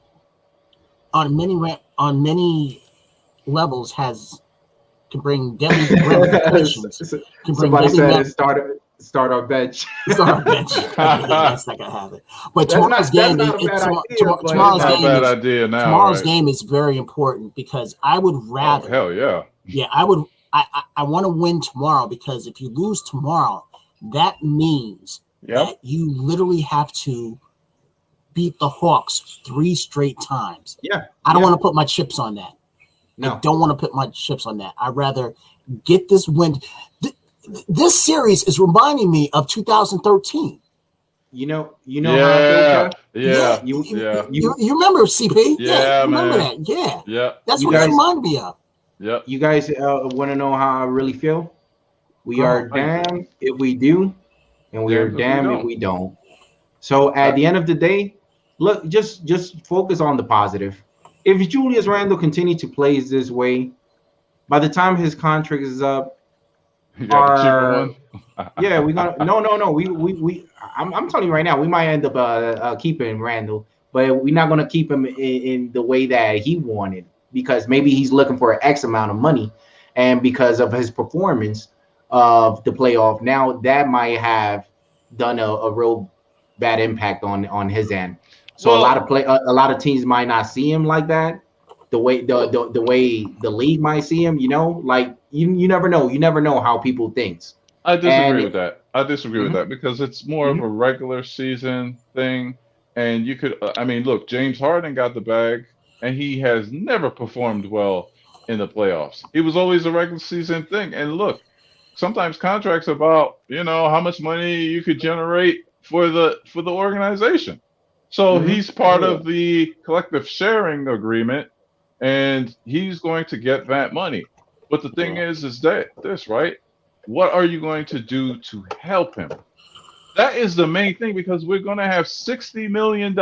on many levels can bring deadly ramifications. Somebody said start our bench. Start our bench. That's not gonna happen. But tomorrow's game is very important because I would rather. Hell yeah. Yeah, I would. I want to win tomorrow because if you lose tomorrow, that means that you literally have to beat the Hawks 3 straight times. Yeah. I don't want to put my chips on that. No. I don't want to put my chips on that. I'd rather get this win. This series is reminding me of 2013. You know how I feel, You remember CP? Yeah, you remember man. that? Yeah. That's what it reminded me of. Yeah. You guys want to know how I really feel? We are damned if we do, and we are damned if we don't. So at the end of the day, look, just focus on the positive. If Julius Randle continues to play this way, by the time his contract is up, we're gonna no. I'm telling you right now, we might end up keeping Randle, but we're not gonna keep him in the way that he wanted because maybe he's looking for an X amount of money, and because of his performance of the playoff, now that might have done a real bad impact on his end. So a lot of teams might not see him like that. The way the league might see him, like you never know. You never know how people think. I disagree with that. With that because it's more of a regular season thing, and you could. Look, James Harden got the bag, and he has never performed well in the playoffs. He was always a regular season thing, and look, sometimes contracts about how much money you could generate for the organization. So he's part of the collective sharing agreement, and he's going to get that money. But the thing is that this, right? What are you going to do to help him? That is the main thing because we're going to have $60 million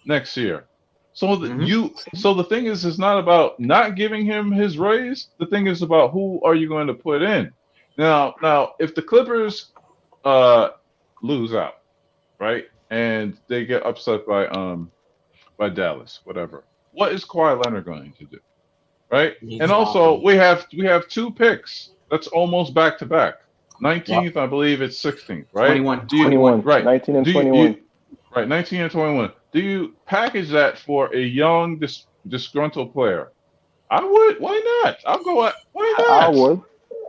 next year. So the thing is, it's not about not giving him his raise. The thing is about who are you going to put in. Now, if the Clippers lose out, right? And they get upset by Dallas, whatever. What is Kawhi Leonard going to do, right? Exactly. And also we have 2 picks. That's almost back to back. 19th, I believe it's 16th, right? 21, right? 19 and 21. Right, 19 and 21. Do you package that for a young disgruntled player? I would. Why not? I'll go. Why not?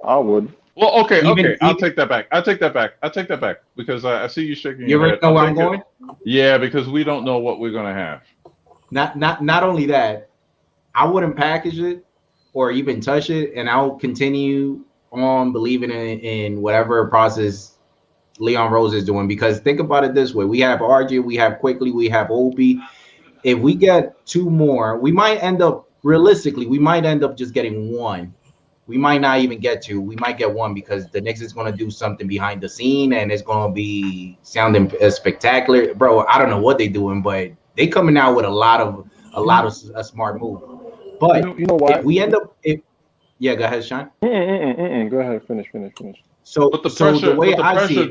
I would. Well, okay. I'll Even take that back. I take that back because I see you shaking you your already head. know I'll where I'm take it. going. Yeah, because we don't know what we're gonna have. Not only that, I wouldn't package it or even touch it, and I'll continue on believing in whatever process Leon Rose is doing. Because think about it this way: we have RJ, we have Quickly, we have Obi. If we get two more, we might end up realistically, we might end up just getting one. We might not even get two. We might get one because the Knicks is going to do something behind the scene and it's going to be sounding spectacular, bro. I don't know what they're doing, but they coming out with a lot of a smart move. But You know what? if we end up, yeah, go ahead, Sean. Go ahead, finish. So, But the so pressure, the way but the I see pressure it,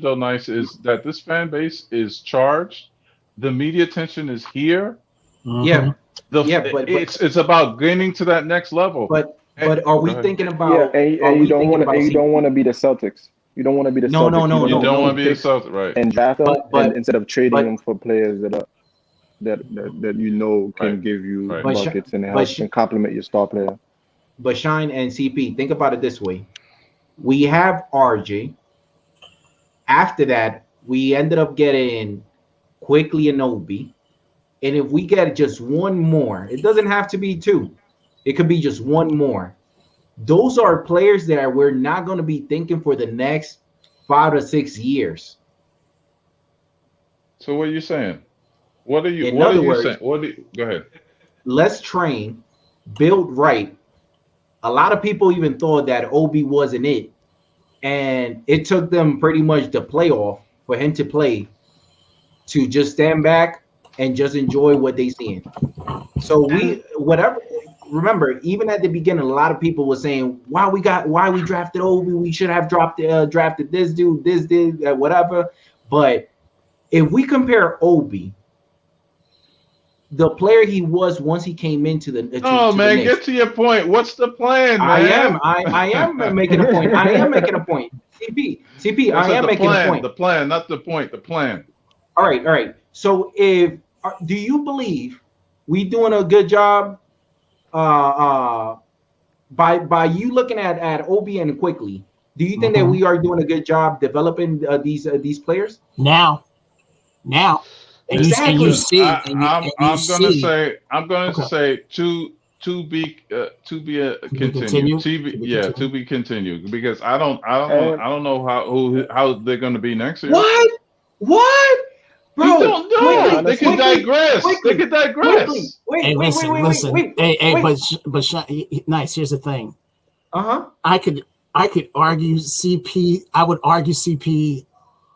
though, nice is that this fan base is charged. The media attention is here. yeah, but It's about gaining to that next level. but Hey, but are go we ahead. thinking Yeah, about? and Are you we don't thinking want to, about? and you don't want to be the Celtics. You don't want to be the No, Celtics. You don't want to be a pick Celtic, right? and draft them, and But instead of trading but them for players that you know can Right, give you right. but buckets and but help and complement your star player. but Shine and CP, think about it this way: we have RJ. After that, we ended up getting Quickly and Obi. And if we get just one more, it doesn't have to be two. It could be just one more. Those are players that we're not going to be thinking for the next 5 to 6 years. So what are you saying? What are you? In What are other you words, saying? What do you, go ahead. let's train, build right. A lot of people even thought that Obi wasn't it. And it took them pretty much the playoff for him to play to just stand back and just enjoy what they seeing. So whatever. Remember, even at the beginning, a lot of people were saying, why we drafted Obi, we should have drafted this dude, whatever. But if we compare Obi, the player he was once he came into the Oh to man, the Knicks. get to your point. What's the plan, man? I am making a point. I am making a point. CP, I am making a point. The plan, not the point. The plan. All right. So do you believe we doing a good job by you looking at Obi and Quickly? Do you think that we are doing a good job developing these players? Now. Exactly. You see, I'm gonna say to be continued. To be continued because I don't know how they're gonna be next year. What? Bro, you don't know. They can digress. They can digress. Wait. But nice. Here's the thing. I could argue CP. I would argue CP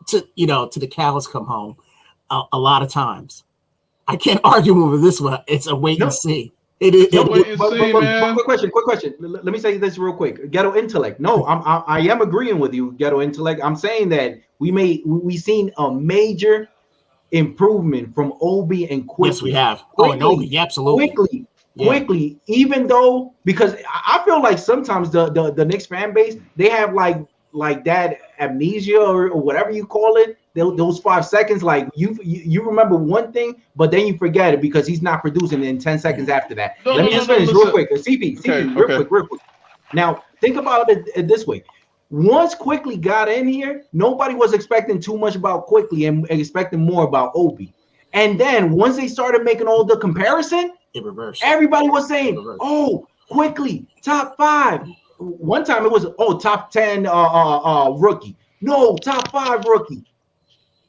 to the cows come home. A lot of times, I can't argue with this one. It's a wait and see. Quick question. Let me say this real quick. Ghetto intellect. No, I am agreeing with you, Ghetto intellect. I'm saying that we seen a major improvement from Obi and Quickly. Yes, we have. And Obi, yeah, absolutely. Quickly. Even though, because I feel like sometimes the Knicks fan base, they have like that amnesia or whatever you call it. Those 5 seconds, like you remember one thing, but then you forget it because he's not producing in 10 seconds after that. Let me just finish real quick. CP, real quick. Now think about it this way. Once Quickly got in here, nobody was expecting too much about Quickly and expecting more about Obi. And then once they started making all the comparison, it reversed. Everybody was saying, "Oh, Quickly, top 5." One time it was, top 10 rookie. No, top 5 rookie.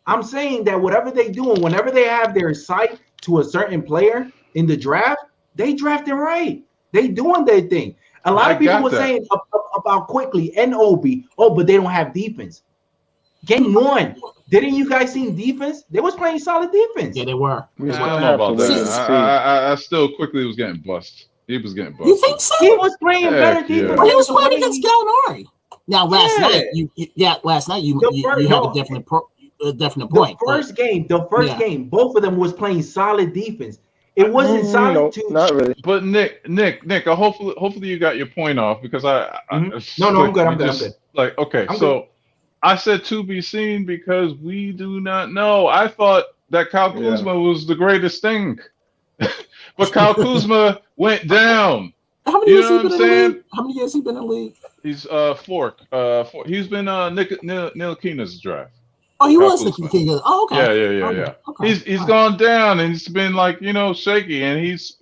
I'm saying that whatever they doing, whenever they have their sight to a certain player in the draft, they drafting right. They doing their thing. A lot of people were saying about Quickly and Obi, but they don't have defense. Game 1, didn't you guys see defense? They was playing solid defense. Yeah, they were. I don't know about that. I still Quickly was getting bust. He was getting bust. You think so? He was playing better defense. Well, he was playing against Gallinari. Now, last night you have a definite point. The first game, both of them was playing solid defense. It wasn't solid too. Not really. But Nick, hopefully you got your point off because I'm good. I'm good. Like, okay, so I said to be seen because we do not know. I thought that Kyle Kuzma was the greatest thing, but Kyle Kuzma went down. How many You years know he what been I'm in the saying? league? How many years he been in the league? He's Fork. He's been Neil Keena's draft. Oh, he Kyle was the Kuzma. king. Oh, okay. Yeah. Okay. He's gone down and he's been like, shaky, and he's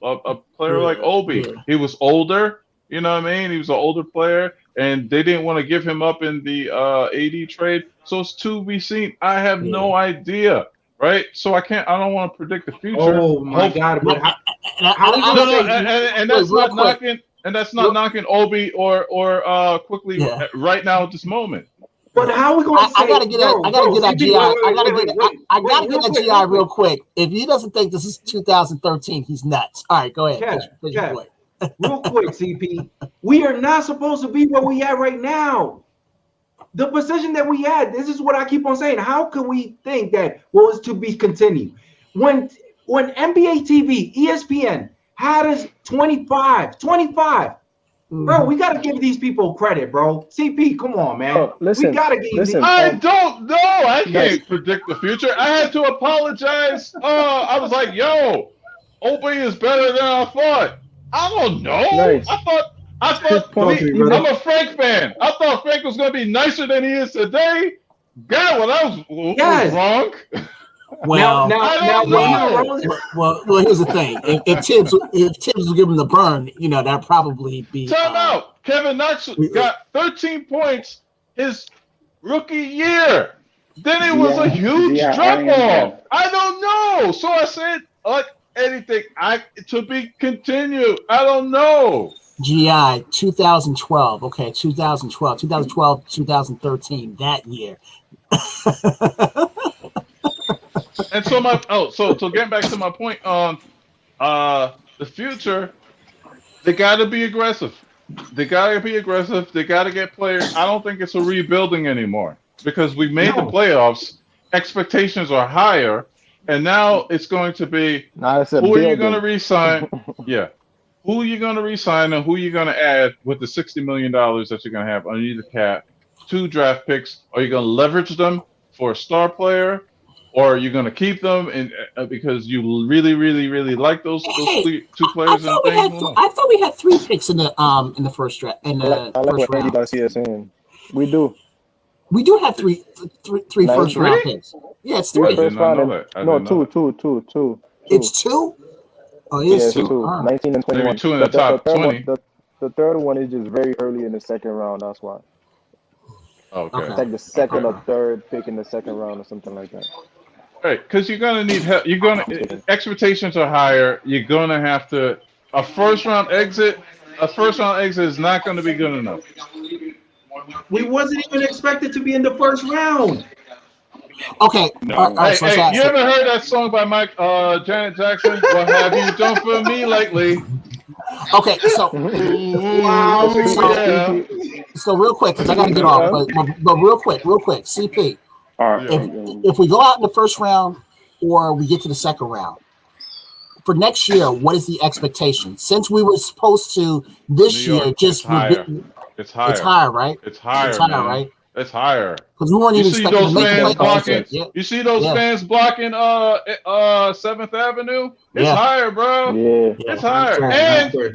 a player like Obi. Yeah. He was older, you know what I mean? He was an older player, and they didn't want to give him up in the AD trade. So it's to be seen. I have no idea, right? So I don't want to predict the future. Oh my God! But And that's not knocking. And that's not knocking Obi or quickly right now at this moment. But how are we going to say? I gotta get that GI. I gotta get that GI real quick. If he doesn't think this is 2013, he's nuts. All right, go ahead. Real quick, CP. We are not supposed to be where we at right now. The position that we had. This is what I keep on saying. How can we think that is to be continued when NBA TV, ESPN had us 25. Bro, we gotta give these people credit, bro. CP, come on, man. Listen, we gotta give these. I don't know. I can't predict the future. I had to apologize. I was like, "Yo, Obi is better than I thought." I don't know. Nice. I thought. I'm a Frank fan. I thought Frank was gonna be nicer than he is today. God, well, that was wrong. Well, well, here's the thing. If Tibbs was giving the burn, that'd probably be. Time out. Kevin Knox got 13 points his rookie year. Then it was a huge drop off. I don't know. So I said, anything. To be continued. I don't know. GI 2012. Okay, 2012, 2013. That year. And so so getting back to my point on the future, they got to be aggressive. They got to get players. I don't think it's a rebuilding anymore because we made the playoffs. Expectations are higher, and now it's going to be who are you going to re-sign? Who are you going to re-sign and who are you going to add with the $60 million that you're going to have underneath the cap? 2 draft picks. Are you going to leverage them for a star player? Or are you going to keep them because you really, really, really like those 2 players? I thought we had 3 picks in the first draft. I like what Andy Garcia is saying. We do. We do have three first round picks. Yeah, it's 3. First round no, two. It's 2. Oh, it is 2. 19 and 21. Maybe 2 in the top 20. The third one is just very early in the second round. That's why. Okay. It's like the second or third pick in the second round or something like that. Right, because you're gonna need help. Expectations are higher. You're gonna have to a first round exit is not gonna be good enough. We wasn't even expected to be in the first round. Okay. No. Hey, you ever heard that song by Janet Jackson? What have you done for me lately? Okay, so so real quick, because I gotta get off, but real quick, CP. If we go out in the first round or we get to the second round, for next year, what is the expectation? Since we were supposed to this year, it's higher. It's higher, right? It's higher, right? It's higher. Because we weren't even expecting to make the blocking. You see those fans blocking 7th Avenue? It's higher, bro. It's higher.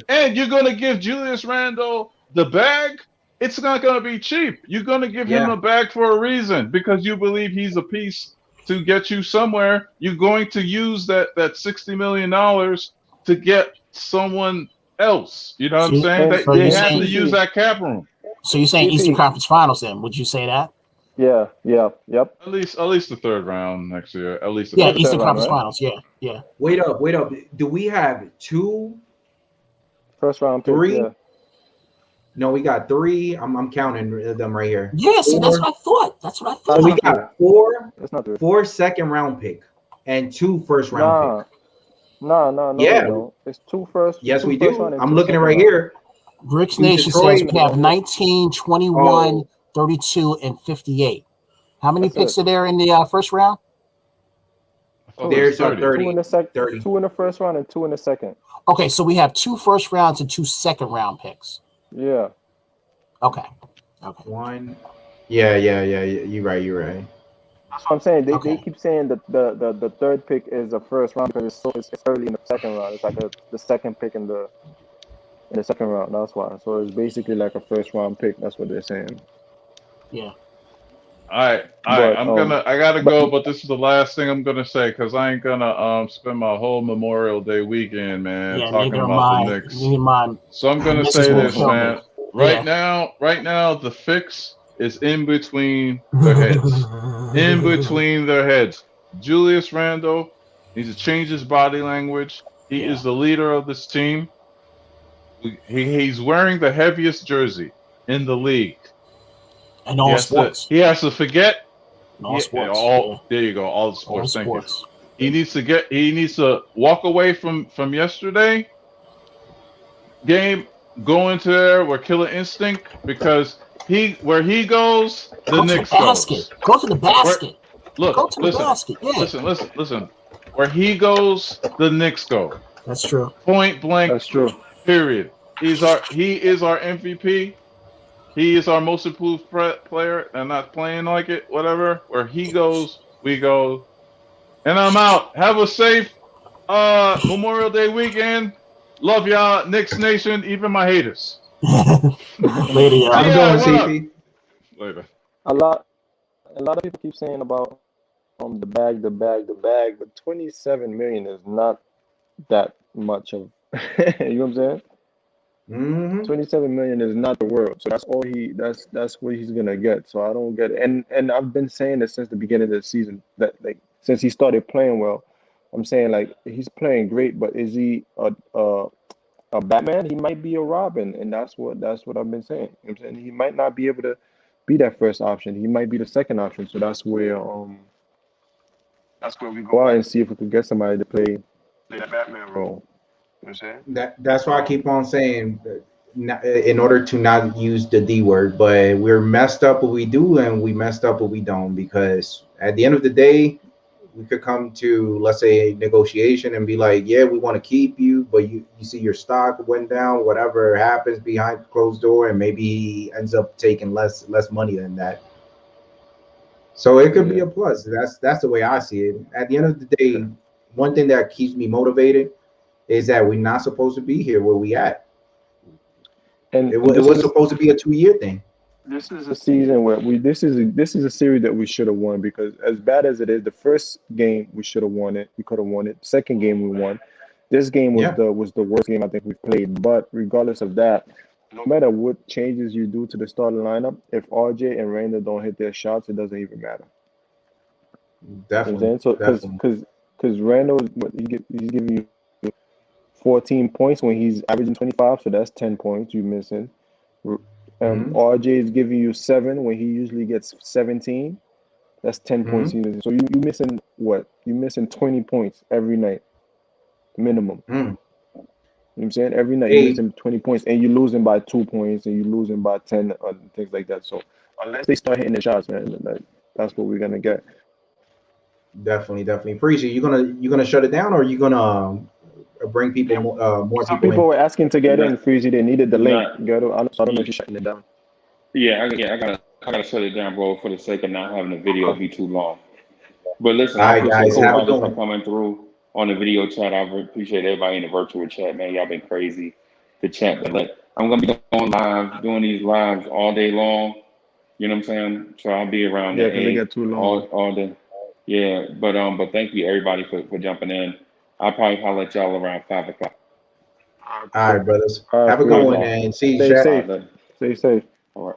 And you're gonna give Julius Randle the bag. It's not going to be cheap. You're going to give him a bag for a reason because you believe he's a piece to get you somewhere. You're going to use that $60 million to get someone else. You know what I'm saying? They have to use that cap room. So you're saying Eastern Conference Finals then? Would you say that? Yeah, yep. At least the third round next year. At least Eastern Conference Finals. Yeah. Wait up. Do we have 2 first round picks? 3? Yeah. No, we got 3. I'm counting them right here. Yeah, see, that's what I thought. We got 4. That's not 4 second round pick and 2 first round pick. No. Yeah, it's 2 first. Yes, we do. I'm looking at right here. Rich Nation says we have 19, 21, 32, and 58. How many picks are there in the first round? There's 30. 2 in the second. 2 in the first round and 2 in the second. Okay, so we have 2 first rounds and 2 second round picks. Yeah. Okay. 1. Yeah. You're right. That's what I'm saying. They keep saying that the third pick is a first round because it's early in the second round. It's like the second pick in the in the second round. That's why. So it's basically like a first round pick. That's what they're saying. Yeah. All right. But I gotta go, but this is the last thing I'm gonna say because I ain't gonna spend my whole Memorial Day weekend, man, Yeah, talking neither am about the I. Knicks. Neither am I. So I'm gonna Missus say will this, kill me. man. Right Yeah. now, the fix is in between their heads. In between their heads. Julius Randle needs to change his body language. He Yeah. is the leader of this team. He's wearing the heaviest jersey in the league. And all sports. He has to forget. All sports. Yeah. There you go. All the All sports. Thank you. sports. He needs to walk away from yesterday game, go into there with killer instinct because where he goes, the Knicks goes. Go to the basket. Go to the Listen, basket. Yeah. listen. Where he goes, the Knicks go. That's true. Point blank. That's true. Period. He is our MVP. He is our most improved player and not playing like it, whatever. Where he goes, we go. And I'm out. Have a safe Memorial Day weekend. Love y'all, Knicks Nation, even my haters. Later, y'all. I'm going, CP. Later. A lot of people keep saying about the bag, but 27 million is not that much of you know what I'm saying? Mm-hmm. 27 million is not the world. So that's what he's gonna get. So I don't get it. And I've been saying this since the beginning of the season that like since he started playing well, I'm saying like he's playing great, but is he a Batman? He might be a Robin, and that's what I've been saying. You know what I'm saying he might not be able to be that first option. He might be the second option. So that's where we go out and see if we could get somebody to play that Batman role. You know what I'm saying? That's why I keep on saying, in order to not use the D word, but we're messed up what we do and we messed up what we don't, because at the end of the day, we could come to, let's say, negotiation and be like, yeah, we want to keep you, but you see your stock went down, whatever happens behind the closed door, and maybe he ends up taking less money than that. So it could be a plus. That's the way I see it. At the end of the day, one thing that keeps me motivated is that we're not supposed to be here where we at. And it was supposed to be a 2-year thing. This is a season where this is a series that we should have won, because as bad as it is, the first game we should have won it. We could have won it. Second game we won. This game was the worst game I think we've played. But regardless of that, no matter what changes you do to the starting lineup, if RJ and Randle don't hit their shots, it doesn't even matter. Definitely. You know what I'm saying? So because Randle, he's giving you 14 points when he's averaging 25, so that's 10 points you're missing. RJ is giving you 7 when he usually gets 17. That's 10 points he's missing. So you're missing what? You're missing 20 points every night, minimum. You know what I'm saying? Every night you're missing 20 points, and you're losing by 2 points, and you're losing by 10, and things like that. So unless they start hitting the shots, man, that's what we're gonna get. Definitely. Freezy, you gonna shut it down, or are you gonna bring people more Some people people in? were asking to get in, Freezy. They needed the link. Not- I don't know if you're shutting it down. Yeah, I gotta shut it down, bro, for the sake of not having the video be too long. But listen, All I right, appreciate guys, have a everybody good for one. coming through on the video chat. I appreciate everybody in the virtual chat, man. Y'all been crazy to chat. But I'm gonna be doing these lives all day long. You know what I'm saying? So I'll be around Yeah, at because they 8 got too long. all day. Yeah, but thank you everybody for jumping in. I'll probably holler at y'all around 5 o'clock. All right, brothers. All right, Have a good Freezy. one, and see you, Stay chat. safe. Stay safe. All right.